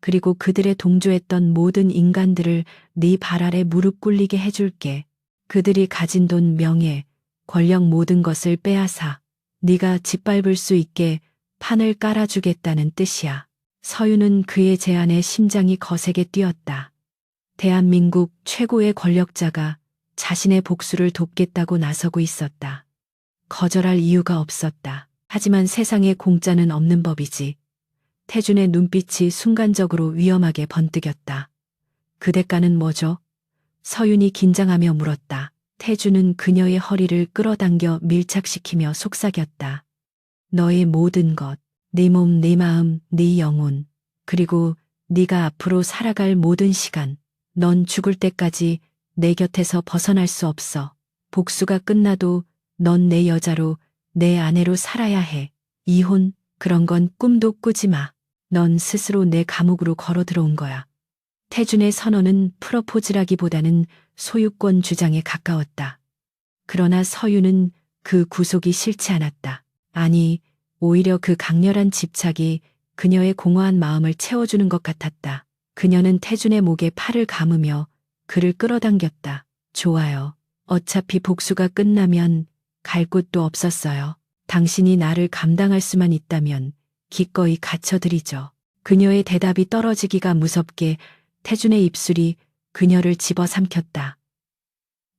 Speaker 1: 그리고 그들에 동조했던 모든 인간들을 네 발 아래 무릎 꿇리게 해줄게. 그들이 가진 돈, 명예, 권력 모든 것을 빼앗아 네가 짓밟을 수 있게 판을 깔아주겠다는 뜻이야. 서유는 그의 제안에 심장이 거세게 뛰었다. 대한민국 최고의 권력자가 자신의 복수를 돕겠다고 나서고 있었다. 거절할 이유가 없었다. 하지만 세상에 공짜는 없는 법이지. 태준의 눈빛이 순간적으로 위험하게 번뜩였다. 그 대가는 뭐죠? 서윤이 긴장하며 물었다. 태준은 그녀의 허리를 끌어당겨 밀착시키며 속삭였다. 너의 모든 것, 네 몸, 네 마음, 네 영혼, 그리고 네가 앞으로 살아갈 모든 시간, 넌 죽을 때까지 내 곁에서 벗어날 수 없어. 복수가 끝나도 넌 내 여자로, 내 아내로 살아야 해. 이혼, 그런 건 꿈도 꾸지 마. 넌 스스로 내 감옥으로 걸어 들어온 거야. 태준의 선언은 프로포즈라기보다는 소유권 주장에 가까웠다. 그러나 서유는 그 구속이 싫지 않았다. 아니, 오히려 그 강렬한 집착이 그녀의 공허한 마음을 채워주는 것 같았다. 그녀는 태준의 목에 팔을 감으며 그를 끌어당겼다. 좋아요. 어차피 복수가 끝나면 갈 곳도 없었어요. 당신이 나를 감당할 수만 있다면 기꺼이 갇혀드리죠. 그녀의 대답이 떨어지기가 무섭게 태준의 입술이 그녀를 집어삼켰다.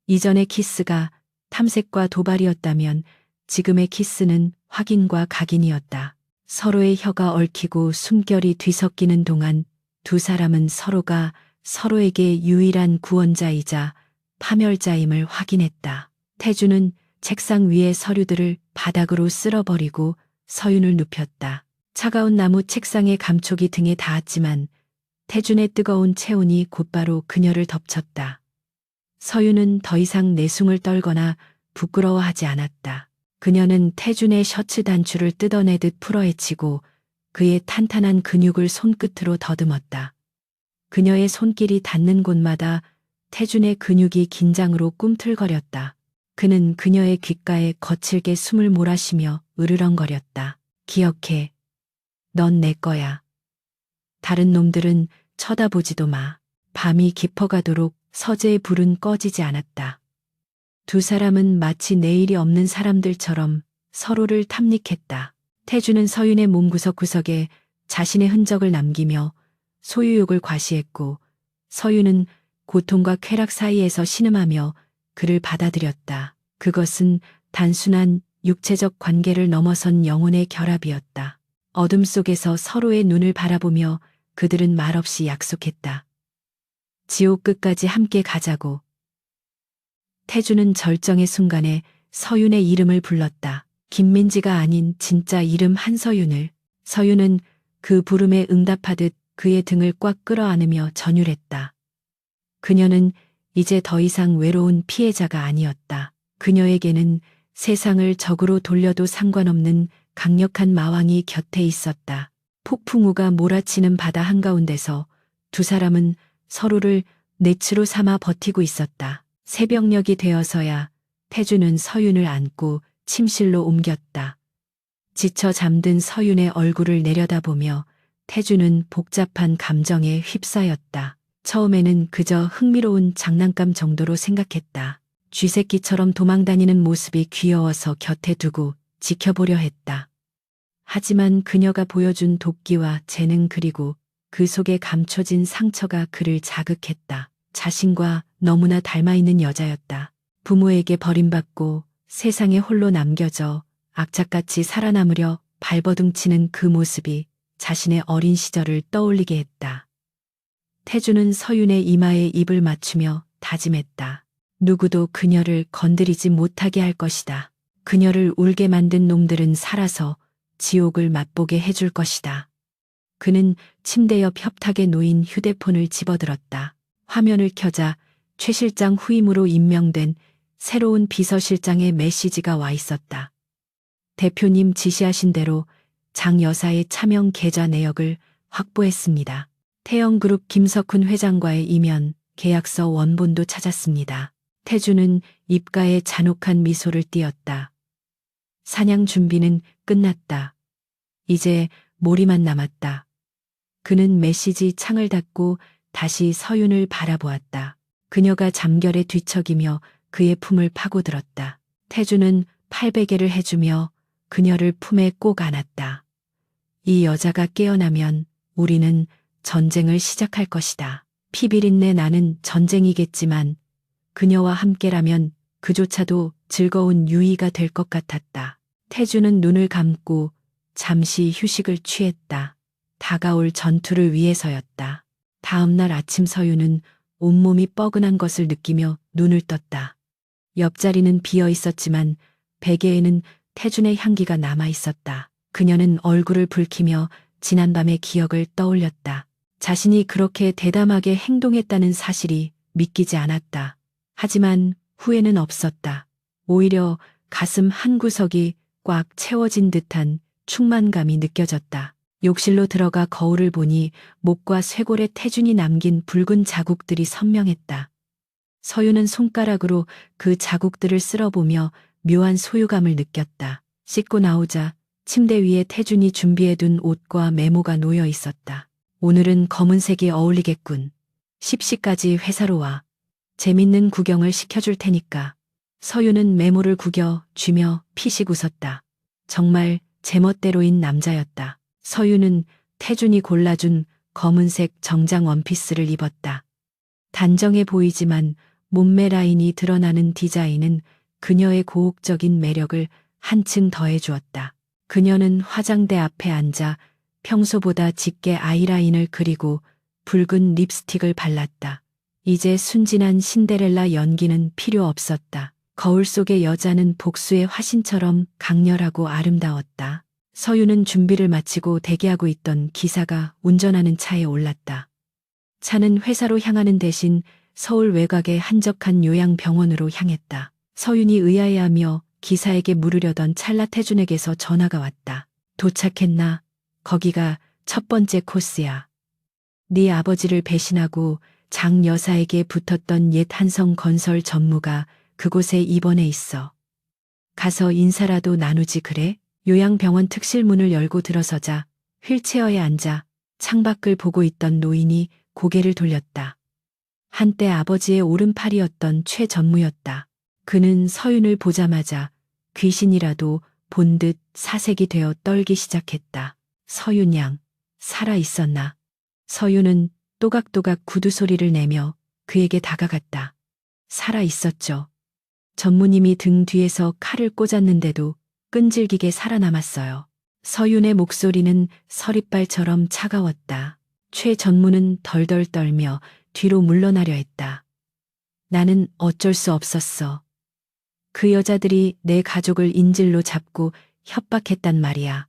Speaker 1: 이전의 키스가 탐색과 도발이었다면 지금의 키스는 확인과 각인이었다. 서로의 혀가 얽히고 숨결이 뒤섞이는 동안 두 사람은 서로가 서로에게 유일한 구원자이자 파멸자임을 확인했다. 태준은 책상 위의 서류들을 바닥으로 쓸어버리고 서윤을 눕혔다. 차가운 나무 책상의 감촉이 등에 닿았지만 태준의 뜨거운 체온이 곧바로 그녀를 덮쳤다. 서윤은 더 이상 내숭을 떨거나 부끄러워하지 않았다. 그녀는 태준의 셔츠 단추를 뜯어내듯 풀어헤치고 그의 탄탄한 근육을 손끝으로 더듬었다. 그녀의 손길이 닿는 곳마다 태준의 근육이 긴장으로 꿈틀거렸다. 그는 그녀의 귓가에 거칠게 숨을 몰아쉬며 으르렁거렸다. 기억해. 넌 내 거야. 다른 놈들은 쳐다보지도 마. 밤이 깊어가도록 서재의 불은 꺼지지 않았다. 두 사람은 마치 내일이 없는 사람들처럼 서로를 탐닉했다. 태준은 서윤의 몸 구석구석에 자신의 흔적을 남기며 소유욕을 과시했고 서윤은 고통과 쾌락 사이에서 신음하며 그를 받아들였다. 그것은 단순한 육체적 관계를 넘어선 영혼의 결합이었다. 어둠 속에서 서로의 눈을 바라보며 그들은 말없이 약속했다. 지옥 끝까지 함께 가자고. 태준은 절정의 순간에 서윤의 이름을 불렀다. 김민지가 아닌 진짜 이름 한서윤을. 서윤은 그 부름에 응답하듯 그의 등을 꽉 끌어안으며 전율했다. 그녀는 이제 더 이상 외로운 피해자가 아니었다. 그녀에게는 세상을 적으로 돌려도 상관없는 강력한 마왕이 곁에 있었다. 폭풍우가 몰아치는 바다 한가운데서 두 사람은 서로를 넷으로 삼아 버티고 있었다. 새벽녘이 되어서야 태준은 서윤을 안고 침실로 옮겼다. 지쳐 잠든 서윤의 얼굴을 내려다보며 태준은 복잡한 감정에 휩싸였다. 처음에는 그저 흥미로운 장난감 정도로 생각했다. 쥐새끼처럼 도망다니는 모습이 귀여워서 곁에 두고 지켜보려 했다. 하지만 그녀가 보여준 도끼와 재능 그리고 그 속에 감춰진 상처가 그를 자극했다. 자신과 너무나 닮아있는 여자였다. 부모에게 버림받고 세상에 홀로 남겨져 악착같이 살아남으려 발버둥치는 그 모습이 자신의 어린 시절을 떠올리게 했다. 태준은 서윤의 이마에 입을 맞추며 다짐했다. 누구도 그녀를 건드리지 못하게 할 것이다. 그녀를 울게 만든 놈들은 살아서 지옥을 맛보게 해줄 것이다. 그는 침대 옆 협탁에 놓인 휴대폰을 집어들었다. 화면을 켜자 최 실장 후임으로 임명된 새로운 비서실장의 메시지가 와 있었다. 대표님 지시하신 대로 장 여사의 차명 계좌 내역을 확보했습니다. 태영그룹 김석훈 회장과의 이면 계약서 원본도 찾았습니다. 태준은 입가에 잔혹한 미소를 띄었다. 사냥 준비는 끝났다. 이제 몰이만 남았다. 그는 메시지 창을 닫고 다시 서윤을 바라보았다. 그녀가 잠결에 뒤척이며 그의 품을 파고들었다. 태주는 팔베개를 해주며 그녀를 품에 꼭 안았다. 이 여자가 깨어나면 우리는 전쟁을 시작할 것이다. 피비린내 나는 전쟁이겠지만 그녀와 함께라면 그조차도 즐거운 유의가 될 것 같았다. 태주는 눈을 감고 잠시 휴식을 취했다. 다가올 전투를 위해서였다. 다음 날 아침 서유는 온몸이 뻐근한 것을 느끼며 눈을 떴다. 옆자리는 비어 있었지만 베개에는 태준의 향기가 남아 있었다. 그녀는 얼굴을 붉히며 지난밤의 기억을 떠올렸다. 자신이 그렇게 대담하게 행동했다는 사실이 믿기지 않았다. 하지만 후회는 없었다. 오히려 가슴 한구석이 꽉 채워진 듯한 충만감이 느껴졌다. 욕실로 들어가 거울을 보니 목과 쇄골에 태준이 남긴 붉은 자국들이 선명했다. 서유는 손가락으로 그 자국들을 쓸어보며 묘한 소유감을 느꼈다. 씻고 나오자 침대 위에 태준이 준비해둔 옷과 메모가 놓여 있었다. 오늘은 검은색이 어울리겠군. 10시까지 회사로 와. 재밌는 구경을 시켜줄 테니까. 서유는 메모를 구겨 쥐며 피식 웃었다. 정말 제멋대로인 남자였다. 서유는 태준이 골라준 검은색 정장 원피스를 입었다. 단정해 보이지만 몸매 라인이 드러나는 디자인은 그녀의 고혹적인 매력을 한층 더해주었다. 그녀는 화장대 앞에 앉아 평소보다 짙게 아이라인을 그리고 붉은 립스틱을 발랐다. 이제 순진한 신데렐라 연기는 필요 없었다. 거울 속의 여자는 복수의 화신처럼 강렬하고 아름다웠다. 서유는 준비를 마치고 대기하고 있던 기사가 운전하는 차에 올랐다. 차는 회사로 향하는 대신 서울 외곽의 한적한 요양병원으로 향했다. 서윤이 의아해하며 기사에게 물으려던 찰나 태준에게서 전화가 왔다. 도착했나? 거기가 첫 번째 코스야. 네 아버지를 배신하고 장 여사에게 붙었던 옛 한성건설 전무가 그곳에 입원해 있어. 가서 인사라도 나누지 그래? 요양병원 특실문을 열고 들어서자 휠체어에 앉아 창밖을 보고 있던 노인이 고개를 돌렸다. 한때 아버지의 오른팔이었던 최 전무였다. 그는 서윤을 보자마자 귀신이라도 본 듯 사색이 되어 떨기 시작했다. 서윤 양, 살아 있었나? 서윤은 또각또각 구두 소리를 내며 그에게 다가갔다. 살아 있었죠. 전무님이 등 뒤에서 칼을 꽂았는데도 끈질기게 살아남았어요. 서윤의 목소리는 서리발처럼 차가웠다. 최 전무는 덜덜 떨며 뒤로 물러나려 했다. 나는 어쩔 수 없었어. 그 여자들이 내 가족을 인질로 잡고 협박했단 말이야.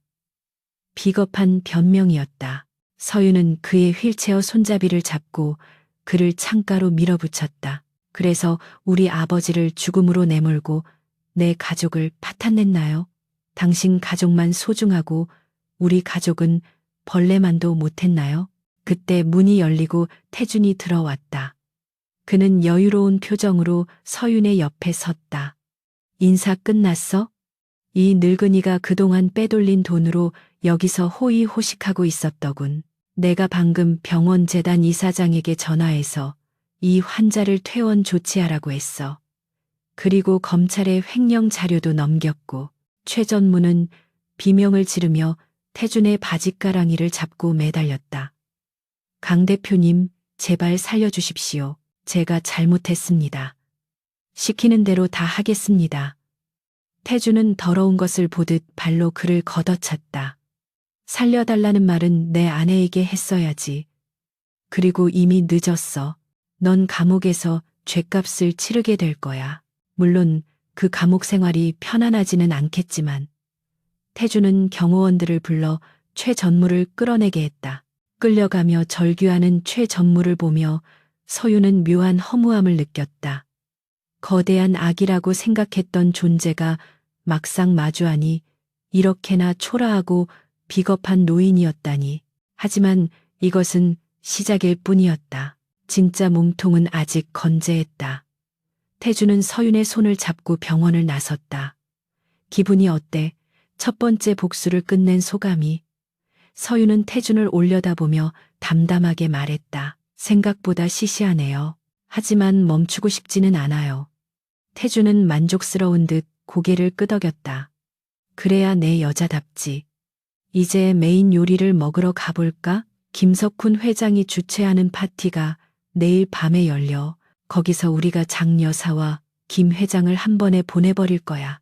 Speaker 1: 비겁한 변명이었다. 서윤은 그의 휠체어 손잡이를 잡고 그를 창가로 밀어붙였다. 그래서 우리 아버지를 죽음으로 내몰고 내 가족을 파탄냈나요? 당신 가족만 소중하고 우리 가족은 벌레만도 못했나요? 그때 문이 열리고 태준이 들어왔다. 그는 여유로운 표정으로 서윤의 옆에 섰다. 인사 끝났어? 이 늙은이가 그동안 빼돌린 돈으로 여기서 호의호식하고 있었더군. 내가 방금 병원 재단 이사장에게 전화해서 이 환자를 퇴원 조치하라고 했어. 그리고 검찰에 횡령 자료도 넘겼고 최 전무는 비명을 지르며 태준의 바짓가랑이를 잡고 매달렸다. 강 대표님, 제발 살려주십시오. 제가 잘못했습니다. 시키는 대로 다 하겠습니다. 태준은 더러운 것을 보듯 발로 그를 걷어찼다. 살려달라는 말은 내 아내에게 했어야지. 그리고 이미 늦었어. 넌 감옥에서 죗값을 치르게 될 거야. 물론 그 감옥 생활이 편안하지는 않겠지만. 태준은 경호원들을 불러 최 전무를 끌어내게 했다. 끌려가며 절규하는 최 전무를 보며 서유는 묘한 허무함을 느꼈다. 거대한 악이라고 생각했던 존재가 막상 마주하니 이렇게나 초라하고 비겁한 노인이었다니. 하지만 이것은 시작일 뿐이었다. 진짜 몸통은 아직 건재했다. 태준은 서윤의 손을 잡고 병원을 나섰다. 기분이 어때? 첫 번째 복수를 끝낸 소감이. 서윤은 태준을 올려다보며 담담하게 말했다. 생각보다 시시하네요. 하지만 멈추고 싶지는 않아요. 태주는 만족스러운 듯 고개를 끄덕였다. 그래야 내 여자답지. 이제 메인 요리를 먹으러 가볼까? 김석훈 회장이 주최하는 파티가 내일 밤에 열려. 거기서 우리가 장 여사와 김 회장을 한 번에 보내버릴 거야.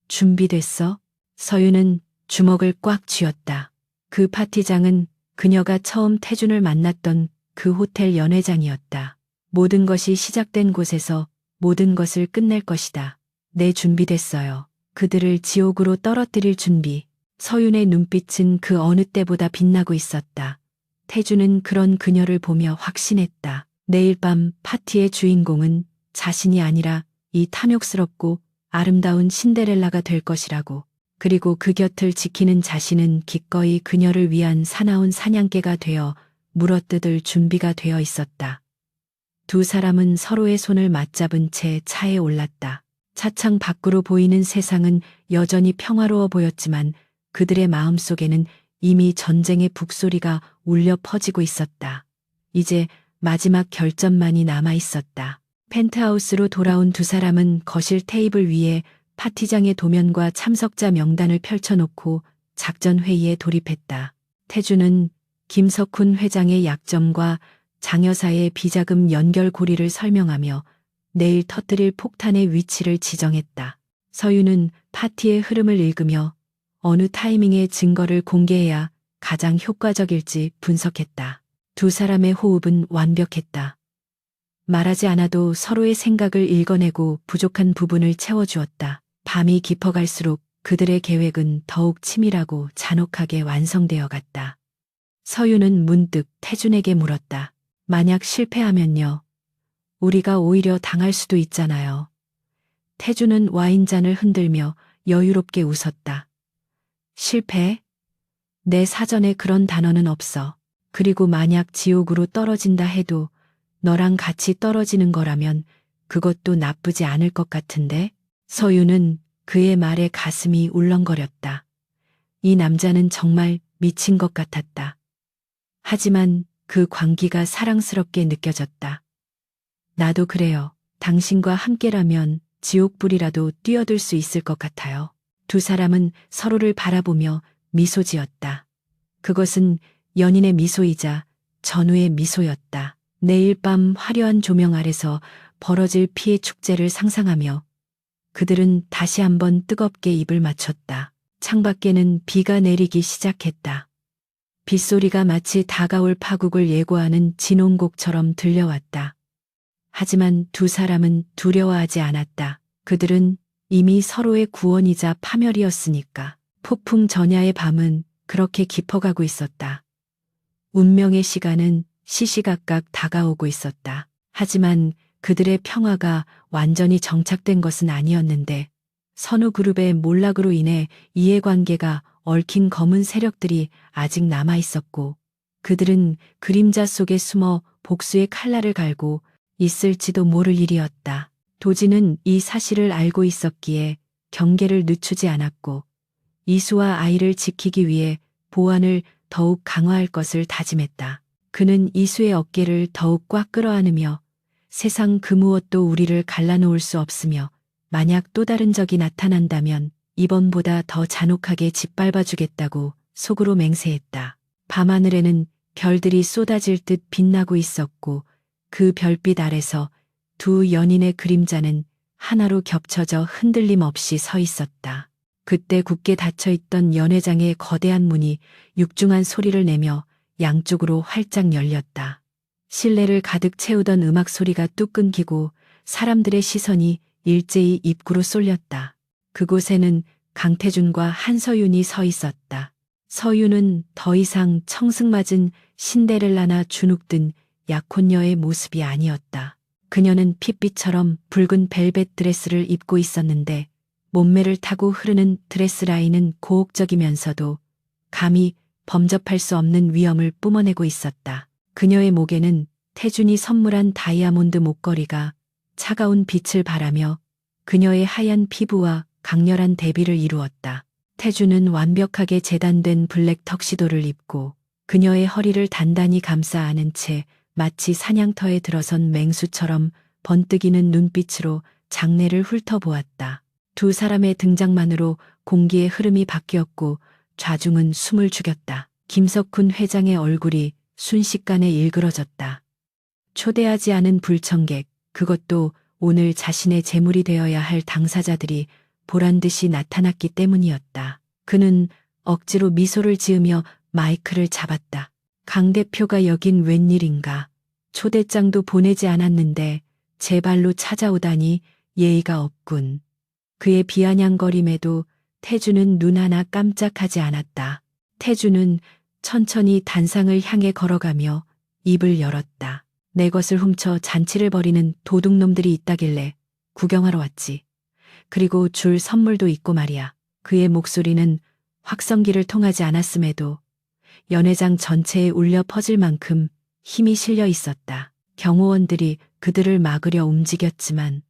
Speaker 1: 준비됐어? 서유는 주먹을 꽉 쥐었다. 그 파티장은 그녀가 처음 태준을 만났던 그 호텔 연회장이었다. 모든 것이 시작된 곳에서 모든 것을 끝낼 것이다. 네, 준비됐어요. 그들을 지옥으로 떨어뜨릴 준비. 서윤의 눈빛은 그 어느 때보다 빛나고 있었다. 태주는 그런 그녀를 보며 확신했다. 내일 밤 파티의 주인공은 자신이 아니라 이 탐욕스럽고 아름다운 신데렐라가 될 것이라고. 그리고 그 곁을 지키는 자신은 기꺼이 그녀를 위한 사나운 사냥개가 되어 물어뜯을 준비가 되어 있었다. 두 사람은 서로의 손을 맞잡은 채 차에 올랐다. 차창 밖으로 보이는 세상은 여전히 평화로워 보였지만 그들의 마음속에는 이미 전쟁의 북소리가 울려 퍼지고 있었다. 이제 마지막 결전만이 남아 있었다. 펜트하우스로 돌아온 두 사람은 거실 테이블 위에 파티장의 도면과 참석자 명단을 펼쳐놓고 작전 회의에 돌입했다. 태주는 김석훈 회장의 약점과 장 여사의 비자금 연결 고리를 설명하며 내일 터뜨릴 폭탄의 위치를 지정했다. 서유는 파티의 흐름을 읽으며 어느 타이밍에 증거를 공개해야 가장 효과적일지 분석했다. 두 사람의 호흡은 완벽했다. 말하지 않아도 서로의 생각을 읽어내고 부족한 부분을 채워주었다. 밤이 깊어갈수록 그들의 계획은 더욱 치밀하고 잔혹하게 완성되어 갔다. 서유는 문득 태준에게 물었다. 만약 실패하면요. 우리가 오히려 당할 수도 있잖아요. 태준은 와인잔을 흔들며 여유롭게 웃었다. 실패? 내 사전에 그런 단어는 없어. 그리고 만약 지옥으로 떨어진다 해도 너랑 같이 떨어지는 거라면 그것도 나쁘지 않을 것 같은데? 서유는 그의 말에 가슴이 울렁거렸다. 이 남자는 정말 미친 것 같았다. 하지만 그 광기가 사랑스럽게 느껴졌다. 나도 그래요. 당신과 함께라면 지옥불이라도 뛰어들 수 있을 것 같아요. 두 사람은 서로를 바라보며 미소 지었다. 그것은 연인의 미소이자 전우의 미소였다. 내일 밤 화려한 조명 아래서 벌어질 피해 축제를 상상하며 그들은 다시 한번 뜨겁게 입을 맞췄다. 창밖에는 비가 내리기 시작했다. 빗소리가 마치 다가올 파국을 예고하는 진홍곡처럼 들려왔다. 하지만 두 사람은 두려워하지 않았다. 그들은 이미 서로의 구원이자 파멸이었으니까. 폭풍 전야의 밤은 그렇게 깊어가고 있었다. 운명의 시간은 시시각각 다가오고 있었다. 하지만 그들의 평화가 완전히 정착된 것은 아니었는데 선우 그룹의 몰락으로 인해 이해관계가 얽힌 검은 세력들이 아직 남아 있었고 그들은 그림자 속에 숨어 복수의 칼날을 갈고 있을지도 모를 일이었다. 도지는 이 사실을 알고 있었기에 경계를 늦추지 않았고 이수와 아이를 지키기 위해 보안을 더욱 강화할 것을 다짐했다. 그는 이수의 어깨를 더욱 꽉 끌어안으며 세상 그 무엇도 우리를 갈라놓을 수 없으며 만약 또 다른 적이 나타난다면 이번보다 더 잔혹하게 짓밟아주겠다고 속으로 맹세했다. 밤하늘에는 별들이 쏟아질 듯 빛나고 있었고 그 별빛 아래서 두 연인의 그림자는 하나로 겹쳐져 흔들림 없이 서 있었다. 그때 굳게 닫혀있던 연회장의 거대한 문이 육중한 소리를 내며 양쪽으로 활짝 열렸다. 실내를 가득 채우던 음악 소리가 뚝 끊기고 사람들의 시선이 일제히 입구로 쏠렸다. 그곳에는 강태준과 한서윤이 서 있었다. 서윤은 더 이상 청승맞은 신데렐라나 주눅든 약혼녀의 모습이 아니었다. 그녀는 핏빛처럼 붉은 벨벳 드레스를 입고 있었는데 몸매를 타고 흐르는 드레스 라인은 고혹적이면서도 감히 범접할 수 없는 위엄을 뿜어내고 있었다. 그녀의 목에는 태준이 선물한 다이아몬드 목걸이가 차가운 빛을 발하며 그녀의 하얀 피부와 강렬한 대비를 이루었다. 태준은 완벽하게 재단된 블랙 턱시도를 입고 그녀의 허리를 단단히 감싸 안은 채 마치 사냥터에 들어선 맹수처럼 번뜩이는 눈빛으로 장내를 훑어보았다. 두 사람의 등장만으로 공기의 흐름이 바뀌었고 좌중은 숨을 죽였다. 김석훈 회장의 얼굴이 순식간에 일그러졌다. 초대하지 않은 불청객, 그것도 오늘 자신의 제물이 되어야 할 당사자들이 보란듯이 나타났기 때문이었다. 그는 억지로 미소를 지으며 마이크를 잡았다. 강 대표가 여긴 웬일인가. 초대장도 보내지 않았는데 제 발로 찾아오다니 예의가 없군. 그의 비아냥거림에도 태주는 눈 하나 깜짝하지 않았다. 태주는 천천히 단상을 향해 걸어가며 입을 열었다. 내 것을 훔쳐 잔치를 벌이는 도둑놈들이 있다길래 구경하러 왔지. 그리고 줄 선물도 있고 말이야. 그의 목소리는 확성기를 통하지 않았음에도 연회장 전체에 울려 퍼질 만큼 힘이 실려 있었다. 경호원들이 그들을 막으려 움직였지만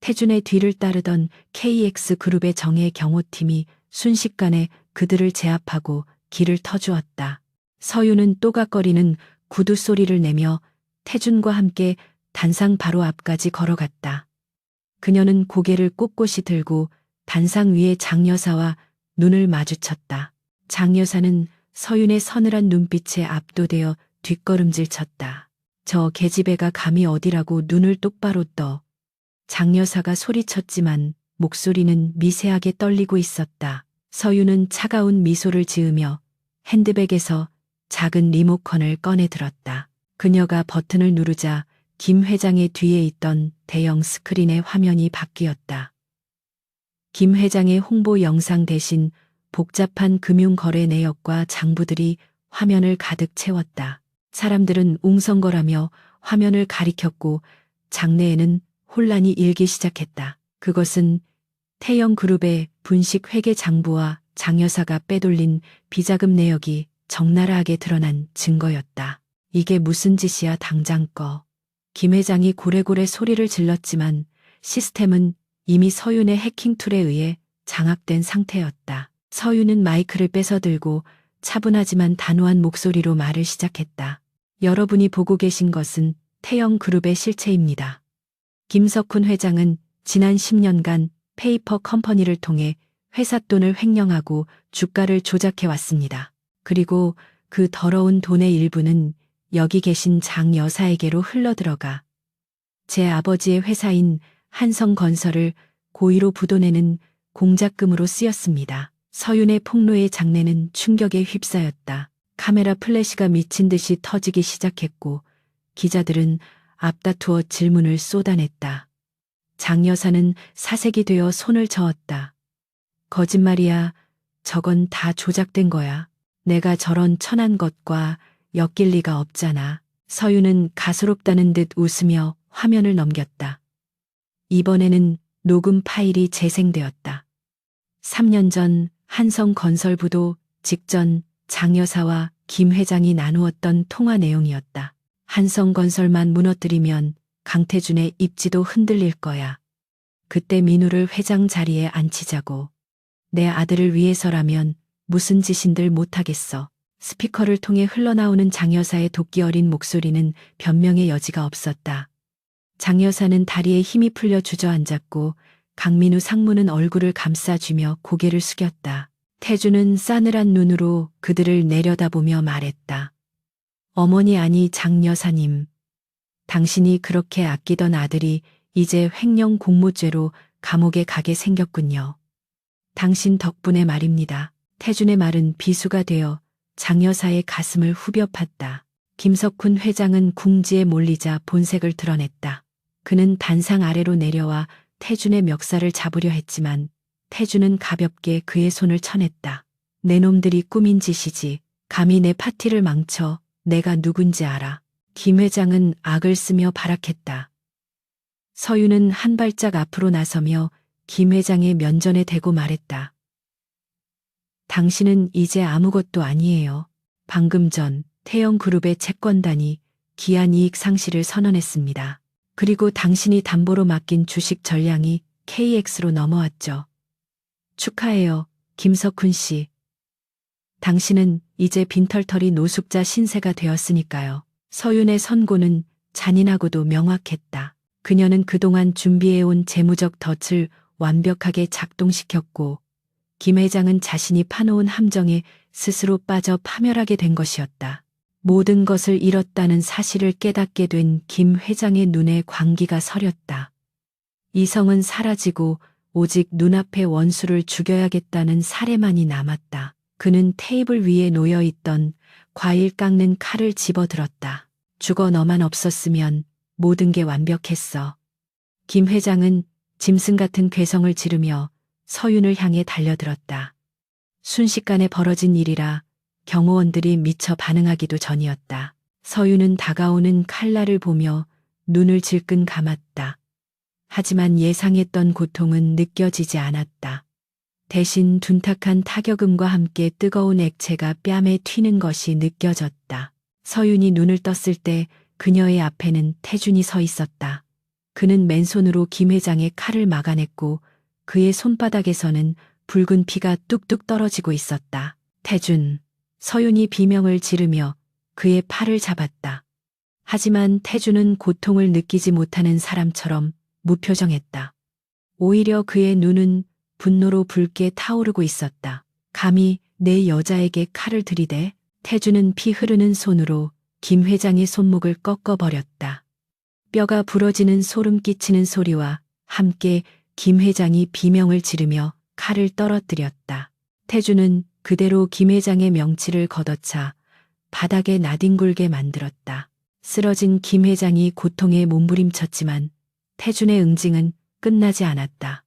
Speaker 1: 태준의 뒤를 따르던 KX 그룹의 정예 경호팀이 순식간에 그들을 제압하고 길을 터주었다. 서유는 또각거리는 구두 소리를 내며 태준과 함께 단상 바로 앞까지 걸어갔다. 그녀는 고개를 꼿꼿이 들고 단상 위의 장여사와 눈을 마주쳤다. 장여사는 서윤의 서늘한 눈빛에 압도되어 뒷걸음질 쳤다. 저 계집애가 감히 어디라고 눈을 똑바로 떠. 장여사가 소리쳤지만 목소리는 미세하게 떨리고 있었다. 서윤은 차가운 미소를 지으며 핸드백에서 작은 리모컨을 꺼내 들었다. 그녀가 버튼을 누르자 김 회장의 뒤에 있던 대형 스크린의 화면이 바뀌었다. 김 회장의 홍보 영상 대신 복잡한 금융거래 내역과 장부들이 화면을 가득 채웠다. 사람들은 웅성거라며 화면을 가리켰고 장내에는 혼란이 일기 시작했다. 그것은 태영그룹의 분식 회계 장부와 장 여사가 빼돌린 비자금 내역이 적나라하게 드러난 증거였다. 이게 무슨 짓이야 당장 꺼. 김 회장이 고래고래 소리를 질렀지만 시스템은 이미 서윤의 해킹 툴에 의해 장악된 상태였다. 서윤은 마이크를 뺏어들고 차분하지만 단호한 목소리로 말을 시작했다. 여러분이 보고 계신 것은 태영그룹의 실체입니다. 김석훈 회장은 지난 10년간 페이퍼 컴퍼니를 통해 회사 돈을 횡령하고 주가를 조작해 왔습니다. 그리고 그 더러운 돈의 일부는 여기 계신 장 여사에게로 흘러들어가 제 아버지의 회사인 한성건설을 고의로 부도내는 공작금으로 쓰였습니다. 서윤의 폭로의 장내는 충격에 휩싸였다. 카메라 플래시가 미친 듯이 터지기 시작했고 기자들은 앞다투어 질문을 쏟아냈다. 장 여사는 사색이 되어 손을 저었다. 거짓말이야. 저건 다 조작된 거야. 내가 저런 천한 것과 엮일 리가 없잖아. 서윤은 가소롭다는 듯 웃으며 화면을 넘겼다. 이번에는 녹음 파일이 재생되었다. 3년 전 한성건설부도 직전 장 여사와 김 회장이 나누었던 통화 내용이었다. 한성건설만 무너뜨리면 강태준의 입지도 흔들릴 거야. 그때 민우를 회장 자리에 앉히자고. 내 아들을 위해서라면 무슨 짓인들 못하겠어. 스피커를 통해 흘러나오는 장 여사의 도끼 어린 목소리는 변명의 여지가 없었다. 장 여사는 다리에 힘이 풀려 주저앉았고 강민우 상무는 얼굴을 감싸쥐며 고개를 숙였다. 태주는 싸늘한 눈으로 그들을 내려다보며 말했다. 어머니 아니 장 여사님. 당신이 그렇게 아끼던 아들이 이제 횡령 공모죄로 감옥에 가게 생겼군요. 당신 덕분에 말입니다. 태준의 말은 비수가 되어 장 여사의 가슴을 후벼 팠다. 김석훈 회장은 궁지에 몰리자 본색을 드러냈다. 그는 단상 아래로 내려와 태준의 멱살을 잡으려 했지만 태준은 가볍게 그의 손을 쳐냈다. 내 놈들이 꾸민 짓이지. 감히 내 파티를 망쳐. 내가 누군지 알아. 김 회장은 악을 쓰며 발악했다. 서윤은 한 발짝 앞으로 나서며 김 회장의 면전에 대고 말했다. 당신은 이제 아무것도 아니에요. 방금 전 태영그룹의 채권단이 기한 이익 상실을 선언했습니다. 그리고 당신이 담보로 맡긴 주식 전량이 KX로 넘어왔죠. 축하해요, 김석훈 씨. 당신은 이제 빈털터리 노숙자 신세가 되었으니까요. 서윤의 선고는 잔인하고도 명확했다. 그녀는 그동안 준비해온 재무적 덫을 완벽하게 작동시켰고 김 회장은 자신이 파놓은 함정에 스스로 빠져 파멸하게 된 것이었다. 모든 것을 잃었다는 사실을 깨닫게 된 김 회장의 눈에 광기가 서렸다. 이성은 사라지고 오직 눈앞의 원수를 죽여야겠다는 사례만이 남았다. 그는 테이블 위에 놓여있던 과일 깎는 칼을 집어들었다. 죽어 너만 없었으면 모든 게 완벽했어. 김 회장은 짐승 같은 괴성을 지르며 서윤을 향해 달려들었다. 순식간에 벌어진 일이라 경호원들이 미처 반응하기도 전이었다. 서윤은 다가오는 칼날을 보며 눈을 질끈 감았다. 하지만 예상했던 고통은 느껴지지 않았다. 대신 둔탁한 타격음과 함께 뜨거운 액체가 뺨에 튀는 것이 느껴졌다. 서윤이 눈을 떴을 때 그녀의 앞에는 태준이 서 있었다. 그는 맨손으로 김 회장의 칼을 막아냈고 그의 손바닥에서는 붉은 피가 뚝뚝 떨어지고 있었다. 태준, 서윤이 비명을 지르며 그의 팔을 잡았다. 하지만 태준은 고통을 느끼지 못하는 사람처럼 무표정했다. 오히려 그의 눈은 분노로 붉게 타오르고 있었다. 감히 내 여자에게 칼을 들이대? 태준은 피 흐르는 손으로 김 회장의 손목을 꺾어버렸다. 뼈가 부러지는 소름 끼치는 소리와 함께 김 회장이 비명을 지르며 칼을 떨어뜨렸다. 태준은 그대로 김 회장의 명치를 걷어차 바닥에 나뒹굴게 만들었다. 쓰러진 김 회장이 고통에 몸부림쳤지만 태준의 응징은 끝나지 않았다.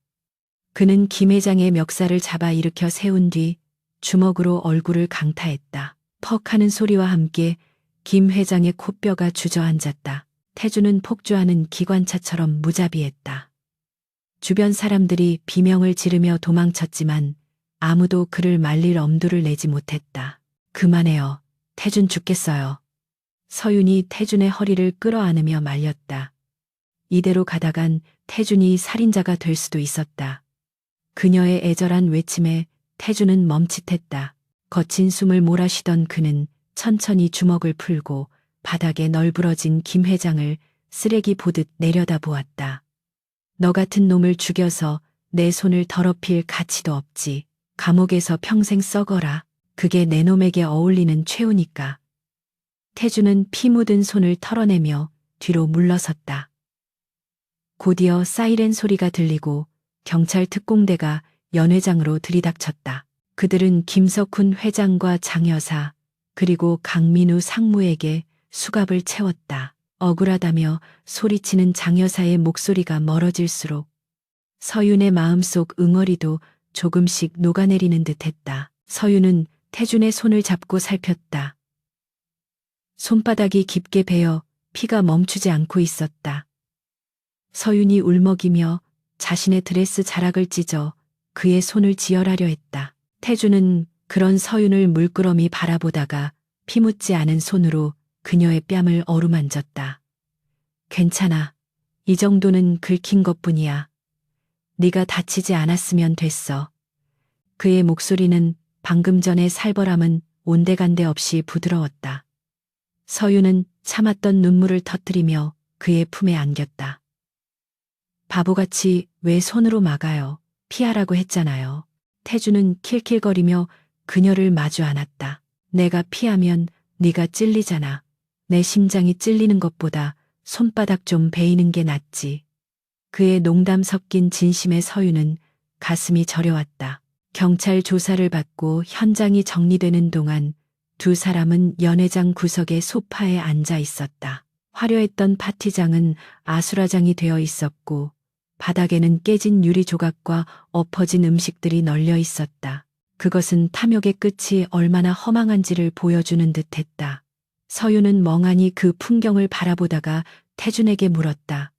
Speaker 1: 그는 김 회장의 멱살을 잡아 일으켜 세운 뒤 주먹으로 얼굴을 강타했다. 퍽 하는 소리와 함께 김 회장의 코뼈가 주저앉았다. 태준은 폭주하는 기관차처럼 무자비했다. 주변 사람들이 비명을 지르며 도망쳤지만 아무도 그를 말릴 엄두를 내지 못했다. 그만해요. 태준 죽겠어요. 서윤이 태준의 허리를 끌어안으며 말렸다. 이대로 가다간 태준이 살인자가 될 수도 있었다. 그녀의 애절한 외침에 태준은 멈칫했다. 거친 숨을 몰아쉬던 그는 천천히 주먹을 풀고 바닥에 널브러진 김 회장을 쓰레기 보듯 내려다보았다. 너 같은 놈을 죽여서 내 손을 더럽힐 가치도 없지. 감옥에서 평생 썩어라. 그게 내 놈에게 어울리는 최후니까. 태준은 피 묻은 손을 털어내며 뒤로 물러섰다. 곧이어 사이렌 소리가 들리고 경찰 특공대가 연 회장으로 들이닥쳤다. 그들은 김석훈 회장과 장 여사 그리고 강민우 상무에게 수갑을 채웠다. 억울하다며 소리치는 장 여사의 목소리가 멀어질수록 서윤의 마음속 응어리도 조금씩 녹아내리는 듯했다. 서윤은 태준의 손을 잡고 살폈다. 손바닥이 깊게 베어 피가 멈추지 않고 있었다. 서윤이 울먹이며 자신의 드레스 자락을 찢어 그의 손을 지혈하려 했다. 태준은 그런 서윤을 물끄러미 바라보다가 피 묻지 않은 손으로 그녀의 뺨을 어루만졌다. 괜찮아. 이 정도는 긁힌 것뿐이야. 네가 다치지 않았으면 됐어. 그의 목소리는 방금 전의 살벌함은 온데간데 없이 부드러웠다. 서윤은 참았던 눈물을 터뜨리며 그의 품에 안겼다. 바보같이 왜 손으로 막아요? 피하라고 했잖아요. 태준은 킬킬거리며 그녀를 마주 안았다. 내가 피하면 네가 찔리잖아. 내 심장이 찔리는 것보다 손바닥 좀 베이는 게 낫지. 그의 농담 섞인 진심의 서윤은 가슴이 저려왔다. 경찰 조사를 받고 현장이 정리되는 동안 두 사람은 연회장 구석의 소파에 앉아 있었다. 화려했던 파티장은 아수라장이 되어 있었고 바닥에는 깨진 유리 조각과 엎어진 음식들이 널려 있었다. 그것은 탐욕의 끝이 얼마나 허망한지를 보여주는 듯했다. 서윤은 멍하니 그 풍경을 바라보다가 태준에게 물었다.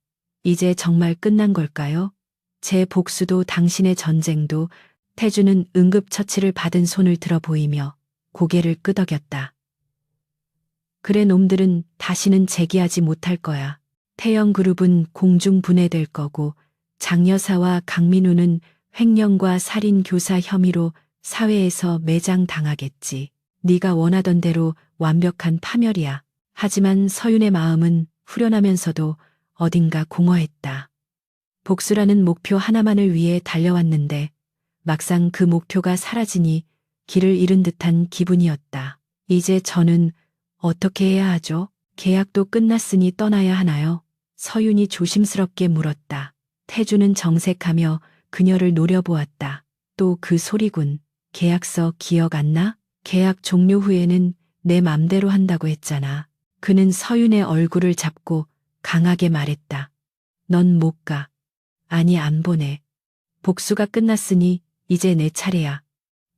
Speaker 1: 이제 정말 끝난 걸까요? 제 복수도 당신의 전쟁도. 태준은 응급처치를 받은 손을 들어 보이며 고개를 끄덕였다. 그래, 놈들은 다시는 재기하지 못할 거야. 태영그룹은 공중 분해될 거고 장 여사와 강민우는 횡령과 살인 교사 혐의로 사회에서 매장 당하겠지. 네가 원하던 대로 완벽한 파멸이야. 하지만 서윤의 마음은 후련하면서도 어딘가 공허했다. 복수라는 목표 하나만을 위해 달려왔는데 막상 그 목표가 사라지니 길을 잃은 듯한 기분이었다. 이제 저는 어떻게 해야 하죠? 계약도 끝났으니 떠나야 하나요? 서윤이 조심스럽게 물었다. 태주는 정색하며 그녀를 노려보았다. 또 그 소리군. 계약서 기억 안 나? 계약 종료 후에는 내 맘대로 한다고 했잖아. 그는 서윤의 얼굴을 잡고 강하게 말했다. 넌 못 가. 아니, 안 보내. 복수가 끝났으니 이제 내 차례야.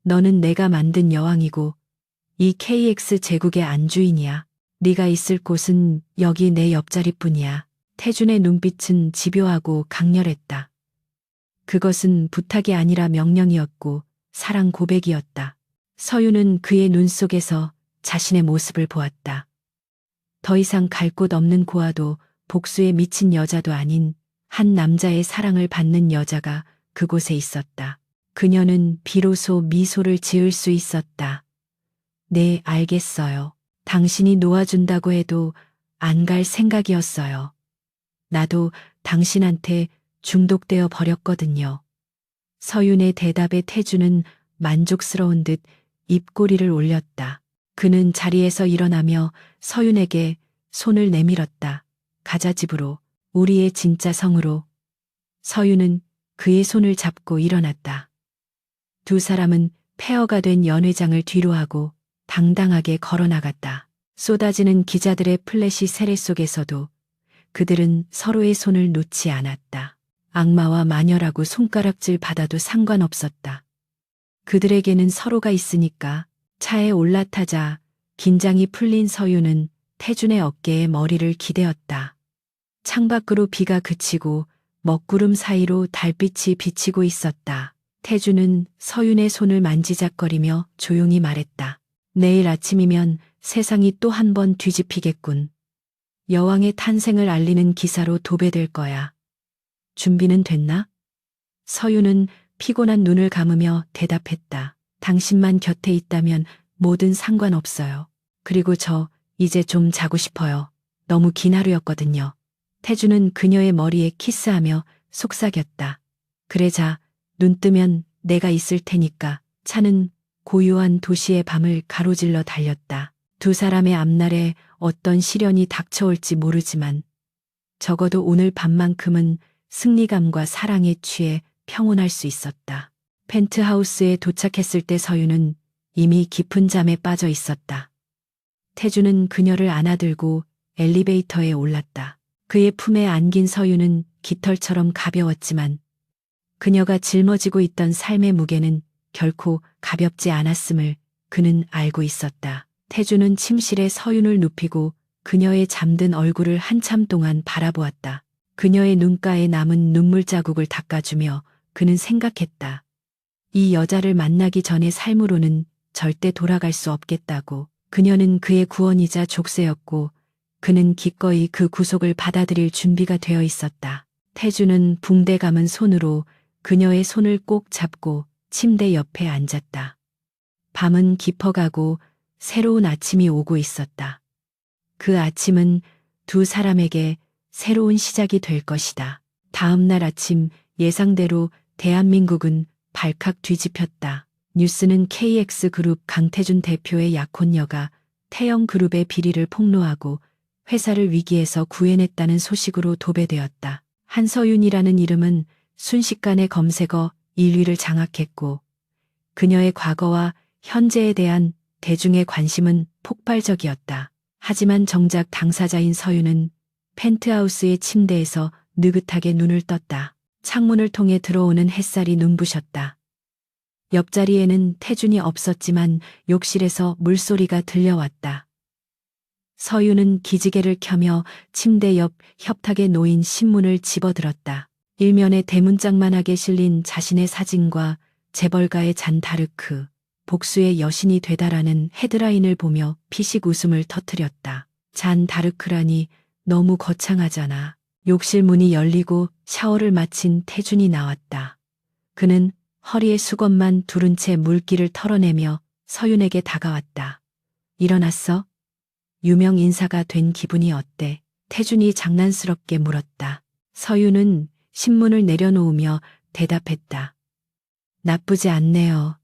Speaker 1: 너는 내가 만든 여왕이고 이 KX 제국의 안주인이야. 네가 있을 곳은 여기 내 옆자리뿐이야. 태준의 눈빛은 집요하고 강렬했다. 그것은 부탁이 아니라 명령이었고 사랑 고백이었다. 서윤은 그의 눈 속에서 자신의 모습을 보았다. 더 이상 갈 곳 없는 고아도 복수에 미친 여자도 아닌 한 남자의 사랑을 받는 여자가 그곳에 있었다. 그녀는 비로소 미소를 지을 수 있었다. 네, 알겠어요. 당신이 놓아준다고 해도 안 갈 생각이었어요. 나도 당신한테 중독되어 버렸거든요. 서윤의 대답에 태주는 만족스러운 듯 입꼬리를 올렸다. 그는 자리에서 일어나며 서윤에게 손을 내밀었다. 가자, 집으로. 우리의 진짜 성으로. 서윤은 그의 손을 잡고 일어났다. 두 사람은 폐허가 된 연회장을 뒤로하고 당당하게 걸어나갔다. 쏟아지는 기자들의 플래시 세례 속에서도 그들은 서로의 손을 놓지 않았다. 악마와 마녀라고 손가락질 받아도 상관없었다. 그들에게는 서로가 있으니까. 차에 올라타자 긴장이 풀린 서윤은 태준의 어깨에 머리를 기대었다. 창밖으로 비가 그치고 먹구름 사이로 달빛이 비치고 있었다. 태준은 서윤의 손을 만지작거리며 조용히 말했다. 내일 아침이면 세상이 또 한 번 뒤집히겠군. 여왕의 탄생을 알리는 기사로 도배될 거야. 준비는 됐나? 서윤은 피곤한 눈을 감으며 대답했다. 당신만 곁에 있다면 뭐든 상관없어요. 그리고 저 이제 좀 자고 싶어요. 너무 긴 하루였거든요. 태주는 그녀의 머리에 키스하며 속삭였다. 그래, 자, 눈 뜨면 내가 있을 테니까. 차는 고요한 도시의 밤을 가로질러 달렸다. 두 사람의 앞날에 어떤 시련이 닥쳐올지 모르지만 적어도 오늘 밤만큼은 승리감과 사랑에 취해 평온할 수 있었다. 펜트하우스에 도착했을 때 서윤은 이미 깊은 잠에 빠져 있었다. 태주는 그녀를 안아들고 엘리베이터에 올랐다. 그의 품에 안긴 서윤은 깃털처럼 가벼웠지만 그녀가 짊어지고 있던 삶의 무게는 결코 가볍지 않았음을 그는 알고 있었다. 태주는 침실에 서윤을 눕히고 그녀의 잠든 얼굴을 한참 동안 바라보았다. 그녀의 눈가에 남은 눈물 자국을 닦아주며 그는 생각했다. 이 여자를 만나기 전의 삶으로는 절대 돌아갈 수 없겠다고. 그녀는 그의 구원이자 족쇄였고 그는 기꺼이 그 구속을 받아들일 준비가 되어 있었다. 태주는 붕대 감은 손으로 그녀의 손을 꼭 잡고 침대 옆에 앉았다. 밤은 깊어가고 새로운 아침이 오고 있었다. 그 아침은 두 사람에게 새로운 시작이 될 것이다. 다음 날 아침 예상대로 대한민국은 발칵 뒤집혔다. 뉴스는 KX그룹 강태준 대표의 약혼녀가 태영그룹의 비리를 폭로하고 회사를 위기에서 구해냈다는 소식으로 도배되었다. 한서윤이라는 이름은 순식간에 검색어 1위를 장악했고 그녀의 과거와 현재에 대한 대중의 관심은 폭발적이었다. 하지만 정작 당사자인 서윤은 펜트하우스의 침대에서 느긋하게 눈을 떴다. 창문을 통해 들어오는 햇살이 눈부셨다. 옆자리에는 태준이 없었지만 욕실에서 물소리가 들려왔다. 서윤은 기지개를 켜며 침대 옆 협탁에 놓인 신문을 집어들었다. 일면에 대문짝만하게 실린 자신의 사진과 재벌가의 잔 다르크, 복수의 여신이 되다라는 헤드라인을 보며 피식 웃음을 터뜨렸다. 잔 다르크라니 너무 거창하잖아. 욕실 문이 열리고 샤워를 마친 태준이 나왔다. 그는 허리에 수건만 두른 채 물기를 털어내며 서윤에게 다가왔다. 일어났어? 유명 인사가 된 기분이 어때? 태준이 장난스럽게 물었다. 서윤은 신문을 내려놓으며 대답했다. 나쁘지 않네요.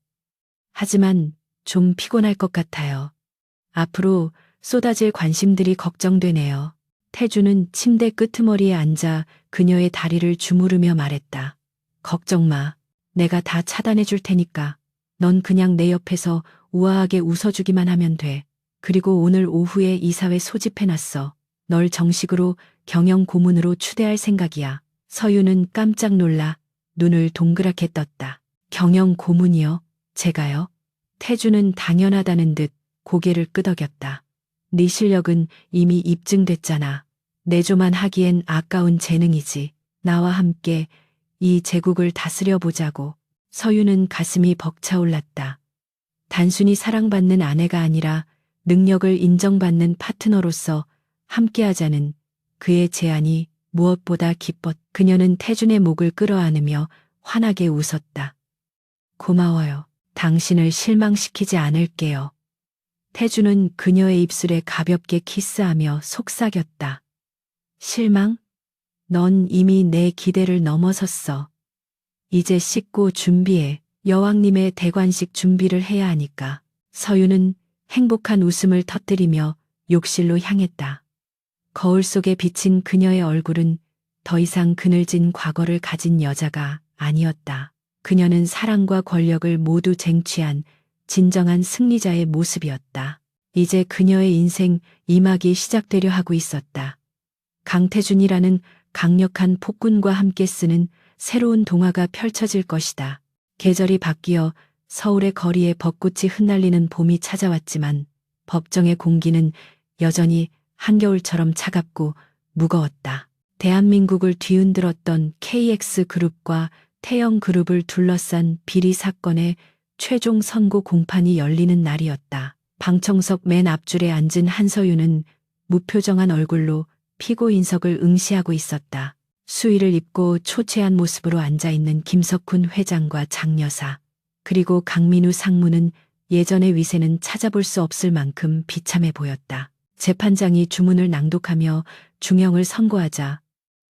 Speaker 1: 하지만 좀 피곤할 것 같아요. 앞으로 쏟아질 관심들이 걱정되네요. 태주는 침대 끄트머리에 앉아 그녀의 다리를 주무르며 말했다. 걱정 마. 내가 다 차단해 줄 테니까. 넌 그냥 내 옆에서 우아하게 웃어주기만 하면 돼. 그리고 오늘 오후에 이사회 소집해놨어. 널 정식으로 경영 고문으로 추대할 생각이야. 서유는 깜짝 놀라 눈을 동그랗게 떴다. 경영 고문이요? 제가요? 태주는 당연하다는 듯 고개를 끄덕였다. 네 실력은 이미 입증됐잖아. 내조만 하기엔 아까운 재능이지. 나와 함께 이 제국을 다스려 보자고. 서유는 가슴이 벅차올랐다. 단순히 사랑받는 아내가 아니라 능력을 인정받는 파트너로서 함께하자는 그의 제안이 무엇보다 기뻤. 그녀는 태준의 목을 끌어안으며 환하게 웃었다. 고마워요. 당신을 실망시키지 않을게요. 태준은 그녀의 입술에 가볍게 키스하며 속삭였다. 실망? 넌 이미 내 기대를 넘어섰어. 이제 씻고 준비해. 여왕님의 대관식 준비를 해야 하니까. 서유는 행복한 웃음을 터뜨리며 욕실로 향했다. 거울 속에 비친 그녀의 얼굴은 더 이상 그늘진 과거를 가진 여자가 아니었다. 그녀는 사랑과 권력을 모두 쟁취한 진정한 승리자의 모습이었다. 이제 그녀의 인생 2막이 시작되려 하고 있었다. 강태준이라는 강력한 폭군과 함께 쓰는 새로운 동화가 펼쳐질 것이다. 계절이 바뀌어 서울의 거리에 벚꽃이 흩날리는 봄이 찾아왔지만 법정의 공기는 여전히 한겨울처럼 차갑고 무거웠다. 대한민국을 뒤흔들었던 KX그룹과 태영그룹을 둘러싼 비리 사건의 최종 선고 공판이 열리는 날이었다. 방청석 맨 앞줄에 앉은 한서윤은 무표정한 얼굴로 피고인석을 응시하고 있었다. 수의를 입고 초췌한 모습으로 앉아있는 김석훈 회장과 장 여사, 그리고 강민우 상무는 예전의 위세는 찾아볼 수 없을 만큼 비참해 보였다. 재판장이 주문을 낭독하며 중형을 선고하자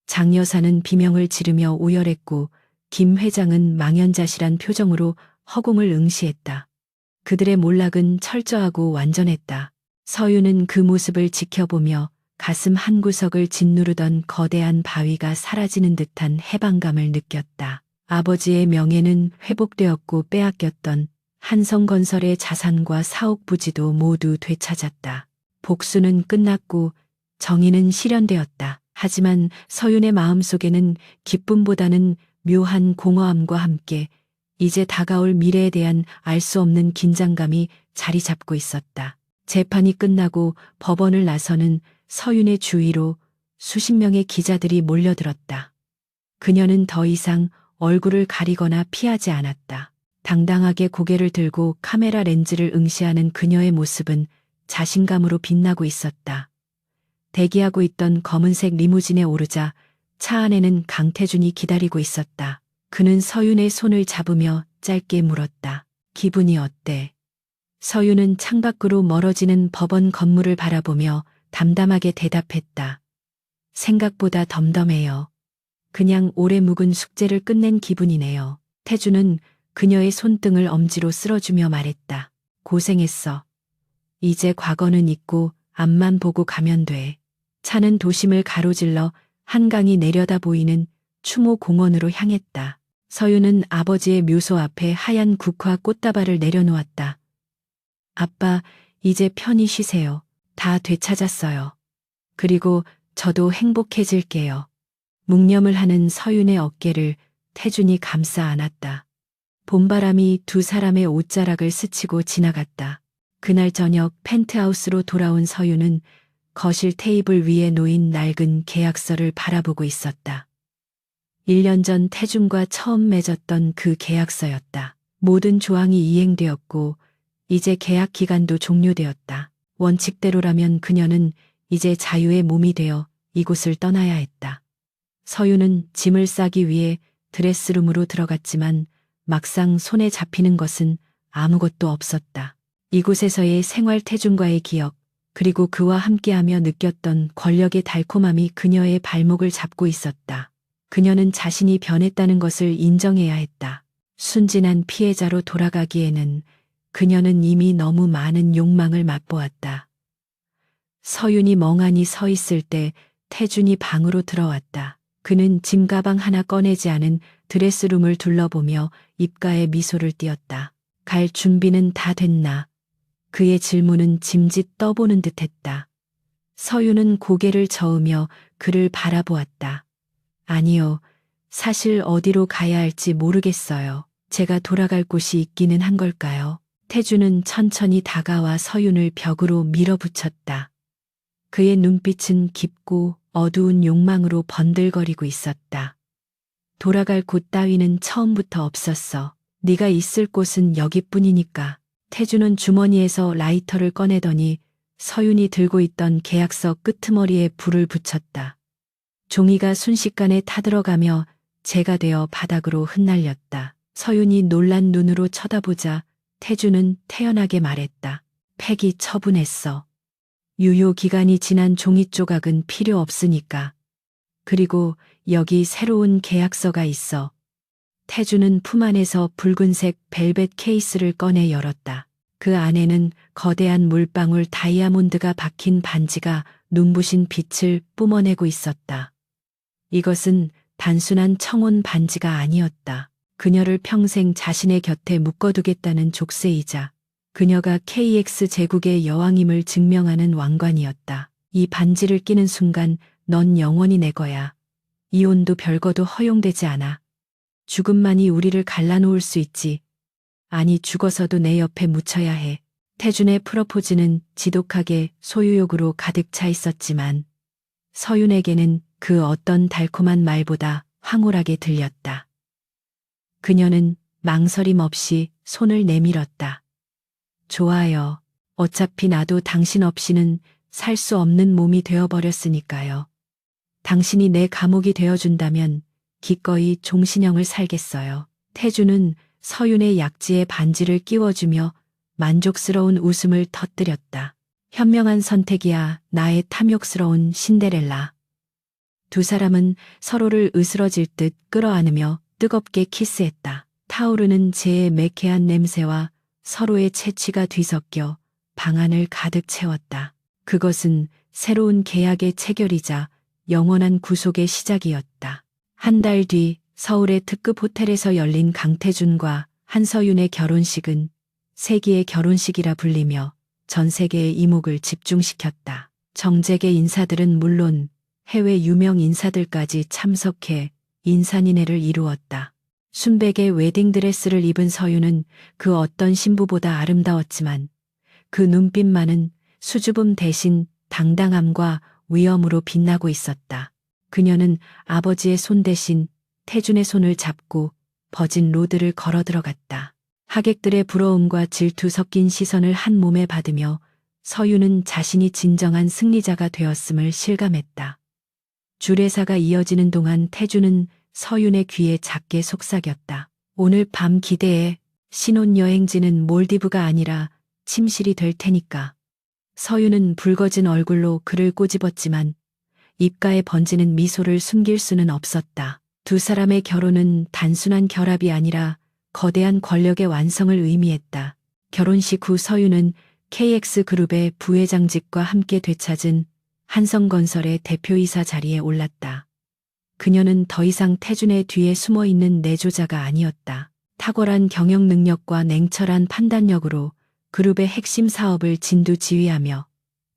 Speaker 1: 장 여사는 비명을 지르며 오열했고 김 회장은 망연자실한 표정으로 허공을 응시했다. 그들의 몰락은 철저하고 완전했다. 서유는 그 모습을 지켜보며 가슴 한구석을 짓누르던 거대한 바위가 사라지는 듯한 해방감을 느꼈다. 아버지의 명예는 회복되었고 빼앗겼던 한성건설의 자산과 사옥 부지도 모두 되찾았다. 복수는 끝났고 정의는 실현되었다. 하지만 서윤의 마음속에는 기쁨보다는 묘한 공허함과 함께 이제 다가올 미래에 대한 알 수 없는 긴장감이 자리 잡고 있었다. 재판이 끝나고 법원을 나서는 서윤의 주위로 수십 명의 기자들이 몰려들었다. 그녀는 더 이상 얼굴을 가리거나 피하지 않았다. 당당하게 고개를 들고 카메라 렌즈를 응시하는 그녀의 모습은 자신감으로 빛나고 있었다. 대기하고 있던 검은색 리무진에 오르자 차 안에는 강태준이 기다리고 있었다. 그는 서윤의 손을 잡으며 짧게 물었다. 기분이 어때? 서윤은 창밖으로 멀어지는 법원 건물을 바라보며 담담하게 대답했다. 생각보다 덤덤해요. 그냥 오래 묵은 숙제를 끝낸 기분이네요. 태준은 그녀의 손등을 엄지로 쓸어주며 말했다. 고생했어. 이제 과거는 잊고 앞만 보고 가면 돼. 차는 도심을 가로질러 한강이 내려다 보이는 추모 공원으로 향했다. 서윤은 아버지의 묘소 앞에 하얀 국화 꽃다발을 내려놓았다. 아빠, 이제 편히 쉬세요. 다 되찾았어요. 그리고 저도 행복해질게요. 묵념을 하는 서윤의 어깨를 태준이 감싸 안았다. 봄바람이 두 사람의 옷자락을 스치고 지나갔다. 그날 저녁 펜트하우스로 돌아온 서윤은 거실 테이블 위에 놓인 낡은 계약서를 바라보고 있었다. 1년 전 태준과 처음 맺었던 그 계약서였다. 모든 조항이 이행되었고 이제 계약 기간도 종료되었다. 원칙대로라면 그녀는 이제 자유의 몸이 되어 이곳을 떠나야 했다. 서윤은 짐을 싸기 위해 드레스룸으로 들어갔지만 막상 손에 잡히는 것은 아무것도 없었다. 이곳에서의 생활 태준과의 기억, 그리고 그와 함께하며 느꼈던 권력의 달콤함이 그녀의 발목을 잡고 있었다. 그녀는 자신이 변했다는 것을 인정해야 했다. 순진한 피해자로 돌아가기에는 그녀는 이미 너무 많은 욕망을 맛보았다. 서윤이 멍하니 서 있을 때 태준이 방으로 들어왔다. 그는 짐가방 하나 꺼내지 않은 드레스룸을 둘러보며 입가에 미소를 띄었다. 갈 준비는 다 됐나? 그의 질문은 짐짓 떠보는 듯했다. 서윤은 고개를 저으며 그를 바라보았다. 아니요. 사실 어디로 가야 할지 모르겠어요. 제가 돌아갈 곳이 있기는 한 걸까요? 태주는 천천히 다가와 서윤을 벽으로 밀어붙였다. 그의 눈빛은 깊고 어두운 욕망으로 번들거리고 있었다. 돌아갈 곳 따위는 처음부터 없었어. 네가 있을 곳은 여기뿐이니까. 태주는 주머니에서 라이터를 꺼내더니 서윤이 들고 있던 계약서 끄트머리에 불을 붙였다. 종이가 순식간에 타들어가며 재가 되어 바닥으로 흩날렸다. 서윤이 놀란 눈으로 쳐다보자 태주는 태연하게 말했다. 폐기 처분했어. 유효 기간이 지난 종이 조각은 필요 없으니까. 그리고 여기 새로운 계약서가 있어. 태주는 품 안에서 붉은색 벨벳 케이스를 꺼내 열었다. 그 안에는 거대한 물방울 다이아몬드가 박힌 반지가 눈부신 빛을 뿜어내고 있었다. 이것은 단순한 청혼 반지가 아니었다. 그녀를 평생 자신의 곁에 묶어두겠다는 족쇄이자 그녀가 KX 제국의 여왕임을 증명하는 왕관이었다. 이 반지를 끼는 순간 넌 영원히 내 거야. 이혼도 별거도 허용되지 않아. 죽음만이 우리를 갈라놓을 수 있지. 아니 죽어서도 내 옆에 묻혀야 해. 태준의 프로포즈는 지독하게 소유욕으로 가득 차 있었지만 서윤에게는 그 어떤 달콤한 말보다 황홀하게 들렸다. 그녀는 망설임 없이 손을 내밀었다. 좋아요. 어차피 나도 당신 없이는 살 수 없는 몸이 되어버렸으니까요. 당신이 내 감옥이 되어준다면 기꺼이 종신형을 살겠어요. 태주는 서윤의 약지에 반지를 끼워주며 만족스러운 웃음을 터뜨렸다. 현명한 선택이야 나의 탐욕스러운 신데렐라. 두 사람은 서로를 으스러질 듯 끌어안으며 뜨겁게 키스했다. 타오르는 재의 매캐한 냄새와 서로의 채취가 뒤섞여 방 안을 가득 채웠다. 그것은 새로운 계약의 체결이자 영원한 구속의 시작이었다. 한 달 뒤 서울의 특급 호텔에서 열린 강태준과 한서윤의 결혼식은 세기의 결혼식이라 불리며 전 세계의 이목을 집중시켰다. 정재계 인사들은 물론 해외 유명 인사들까지 참석해 인산인해를 이루었다. 순백의 웨딩드레스를 입은 서윤은 그 어떤 신부보다 아름다웠지만 그 눈빛만은 수줍음 대신 당당함과 위엄으로 빛나고 있었다. 그녀는 아버지의 손 대신 태준의 손을 잡고 버진 로드를 걸어 들어갔다. 하객들의 부러움과 질투 섞인 시선을 한 몸에 받으며 서윤은 자신이 진정한 승리자가 되었음을 실감했다. 주례사가 이어지는 동안 태준은 서윤의 귀에 작게 속삭였다. 오늘 밤 기대해. 신혼여행지는 몰디브가 아니라 침실이 될 테니까. 서윤은 붉어진 얼굴로 그를 꼬집었지만 입가에 번지는 미소를 숨길 수는 없었다. 두 사람의 결혼은 단순한 결합이 아니라 거대한 권력의 완성을 의미했다. 결혼식 후 서윤은 KX그룹의 부회장직과 함께 되찾은 한성건설의 대표이사 자리에 올랐다. 그녀는 더 이상 태준의 뒤에 숨어있는 내조자가 아니었다. 탁월한 경영 능력과 냉철한 판단력으로 그룹의 핵심 사업을 진두지휘하며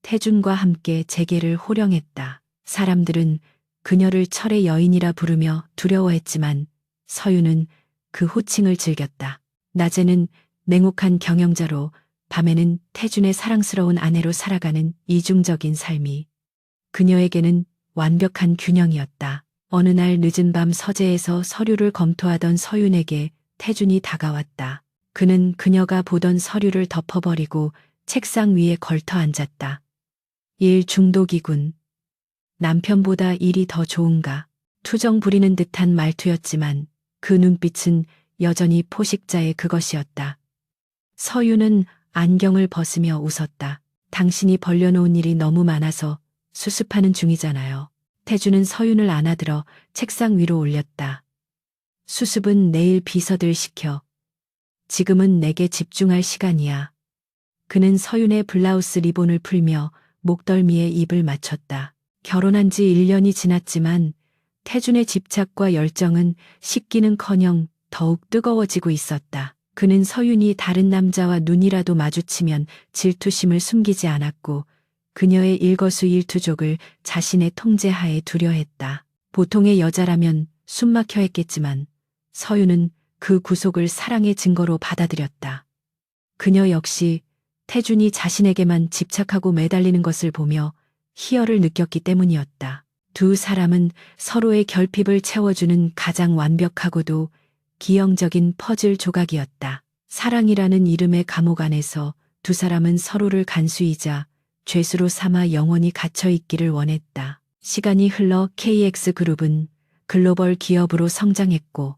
Speaker 1: 태준과 함께 재계를 호령했다. 사람들은 그녀를 철의 여인이라 부르며 두려워했지만 서윤은 그 호칭을 즐겼다. 낮에는 냉혹한 경영자로 밤에는 태준의 사랑스러운 아내로 살아가는 이중적인 삶이 그녀에게는 완벽한 균형이었다. 어느 날 늦은 밤 서재에서 서류를 검토하던 서윤에게 태준이 다가왔다. 그는 그녀가 보던 서류를 덮어버리고 책상 위에 걸터 앉았다. 일 중독이군. 남편보다 일이 더 좋은가? 투정 부리는 듯한 말투였지만 그 눈빛은 여전히 포식자의 그것이었다. 서유는 안경을 벗으며 웃었다. 당신이 벌려놓은 일이 너무 많아서 수습하는 중이잖아요. 태주는 서윤을 안아들어 책상 위로 올렸다. 수습은 내일 비서들 시켜. 지금은 내게 집중할 시간이야. 그는 서윤의 블라우스 리본을 풀며 목덜미에 입을 맞췄다. 결혼한 지 1년이 지났지만 태준의 집착과 열정은 식기는커녕 더욱 뜨거워지고 있었다. 그는 서윤이 다른 남자와 눈이라도 마주치면 질투심을 숨기지 않았고 그녀의 일거수일투족을 자신의 통제하에 두려했다. 보통의 여자라면 숨막혀 했겠지만 서윤은 그 구속을 사랑의 증거로 받아들였다. 그녀 역시 태준이 자신에게만 집착하고 매달리는 것을 보며 희열을 느꼈기 때문이었다. 두 사람은 서로의 결핍을 채워주는 가장 완벽하고도 기형적인 퍼즐 조각이었다. 사랑이라는 이름의 감옥 안에서 두 사람은 서로를 간수이자 죄수로 삼아 영원히 갇혀있기를 원했다. 시간이 흘러 KX그룹은 글로벌 기업으로 성장했고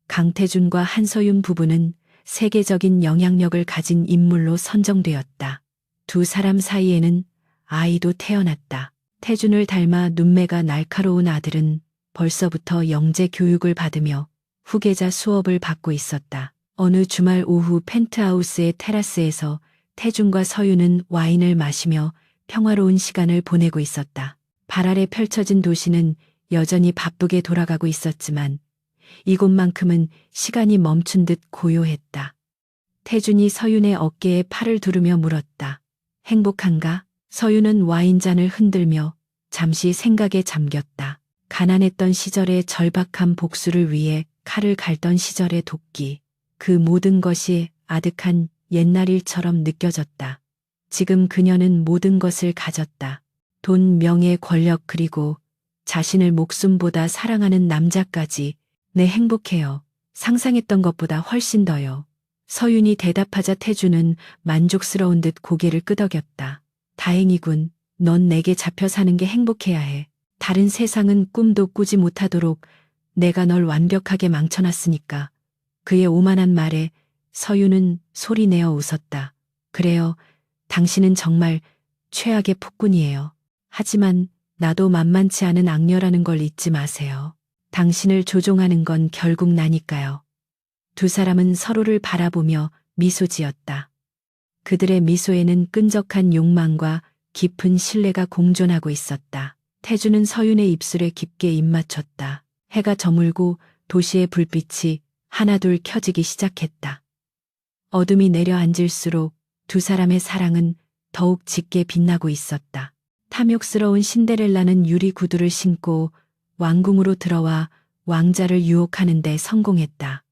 Speaker 1: 강태준과 한서윤 부부는 세계적인 영향력을 가진 인물로 선정되었다. 두 사람 사이에는 아이도 태어났다. 태준을 닮아 눈매가 날카로운 아들은 벌써부터 영재 교육을 받으며 후계자 수업을 받고 있었다. 어느 주말 오후 펜트하우스의 테라스에서 태준과 서윤은 와인을 마시며 평화로운 시간을 보내고 있었다. 발 아래 펼쳐진 도시는 여전히 바쁘게 돌아가고 있었지만 이곳만큼은 시간이 멈춘 듯 고요했다. 태준이 서윤의 어깨에 팔을 두르며 물었다. 행복한가? 서윤은 와인잔을 흔들며 잠시 생각에 잠겼다. 가난했던 시절의 절박한 복수를 위해 칼을 갈던 시절의 도끼. 그 모든 것이 아득한 옛날 일처럼 느껴졌다. 지금 그녀는 모든 것을 가졌다. 돈, 명예, 권력 그리고 자신을 목숨보다 사랑하는 남자까지. 네, 행복해요. 상상했던 것보다 훨씬 더요. 서윤이 대답하자 태주는 만족스러운 듯 고개를 끄덕였다. 다행이군. 넌 내게 잡혀 사는 게 행복해야 해. 다른 세상은 꿈도 꾸지 못하도록 내가 널 완벽하게 망쳐놨으니까. 그의 오만한 말에 서윤은 소리내어 웃었다. 그래요. 당신은 정말 최악의 폭군이에요. 하지만 나도 만만치 않은 악녀라는 걸 잊지 마세요. 당신을 조종하는 건 결국 나니까요. 두 사람은 서로를 바라보며 미소 지었다. 그들의 미소에는 끈적한 욕망과 깊은 신뢰가 공존하고 있었다. 태주는 서윤의 입술에 깊게 입 맞췄다. 해가 저물고 도시의 불빛이 하나둘 켜지기 시작했다. 어둠이 내려앉을수록 두 사람의 사랑은 더욱 짙게 빛나고 있었다. 탐욕스러운 신데렐라는 유리 구두를 신고 왕궁으로 들어와 왕자를 유혹하는 데 성공했다.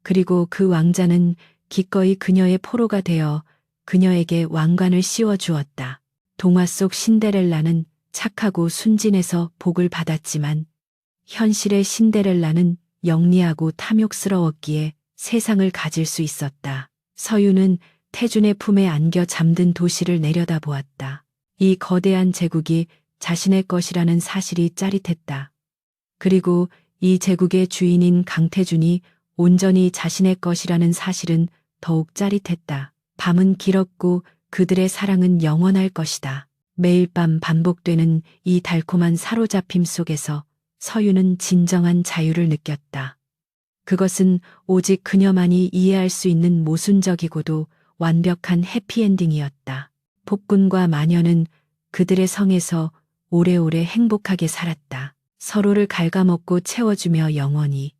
Speaker 1: 그리고 그 왕자는 기꺼이 그녀의 포로가 되어 그녀에게 왕관을 씌워 주었다. 동화 속 신데렐라는 착하고 순진해서 복을 받았지만 현실의 신데렐라는 영리하고 탐욕스러웠기에 세상을 가질 수 있었다. 서윤은 태준의 품에 안겨 잠든 도시를 내려다보았다. 이 거대한 제국이 자신의 것이라는 사실이 짜릿했다. 그리고 이 제국의 주인인 강태준이 온전히 자신의 것이라는 사실은 더욱 짜릿했다. 밤은 길었고 그들의 사랑은 영원할 것이다. 매일 밤 반복되는 이 달콤한 사로잡힘 속에서 서윤은 진정한 자유를 느꼈다. 그것은 오직 그녀만이 이해할 수 있는 모순적이고도 완벽한 해피엔딩이었다. 폭군과 마녀는 그들의 성에서 오래오래 행복하게 살았다. 서로를 갉아먹고 채워주며 영원히.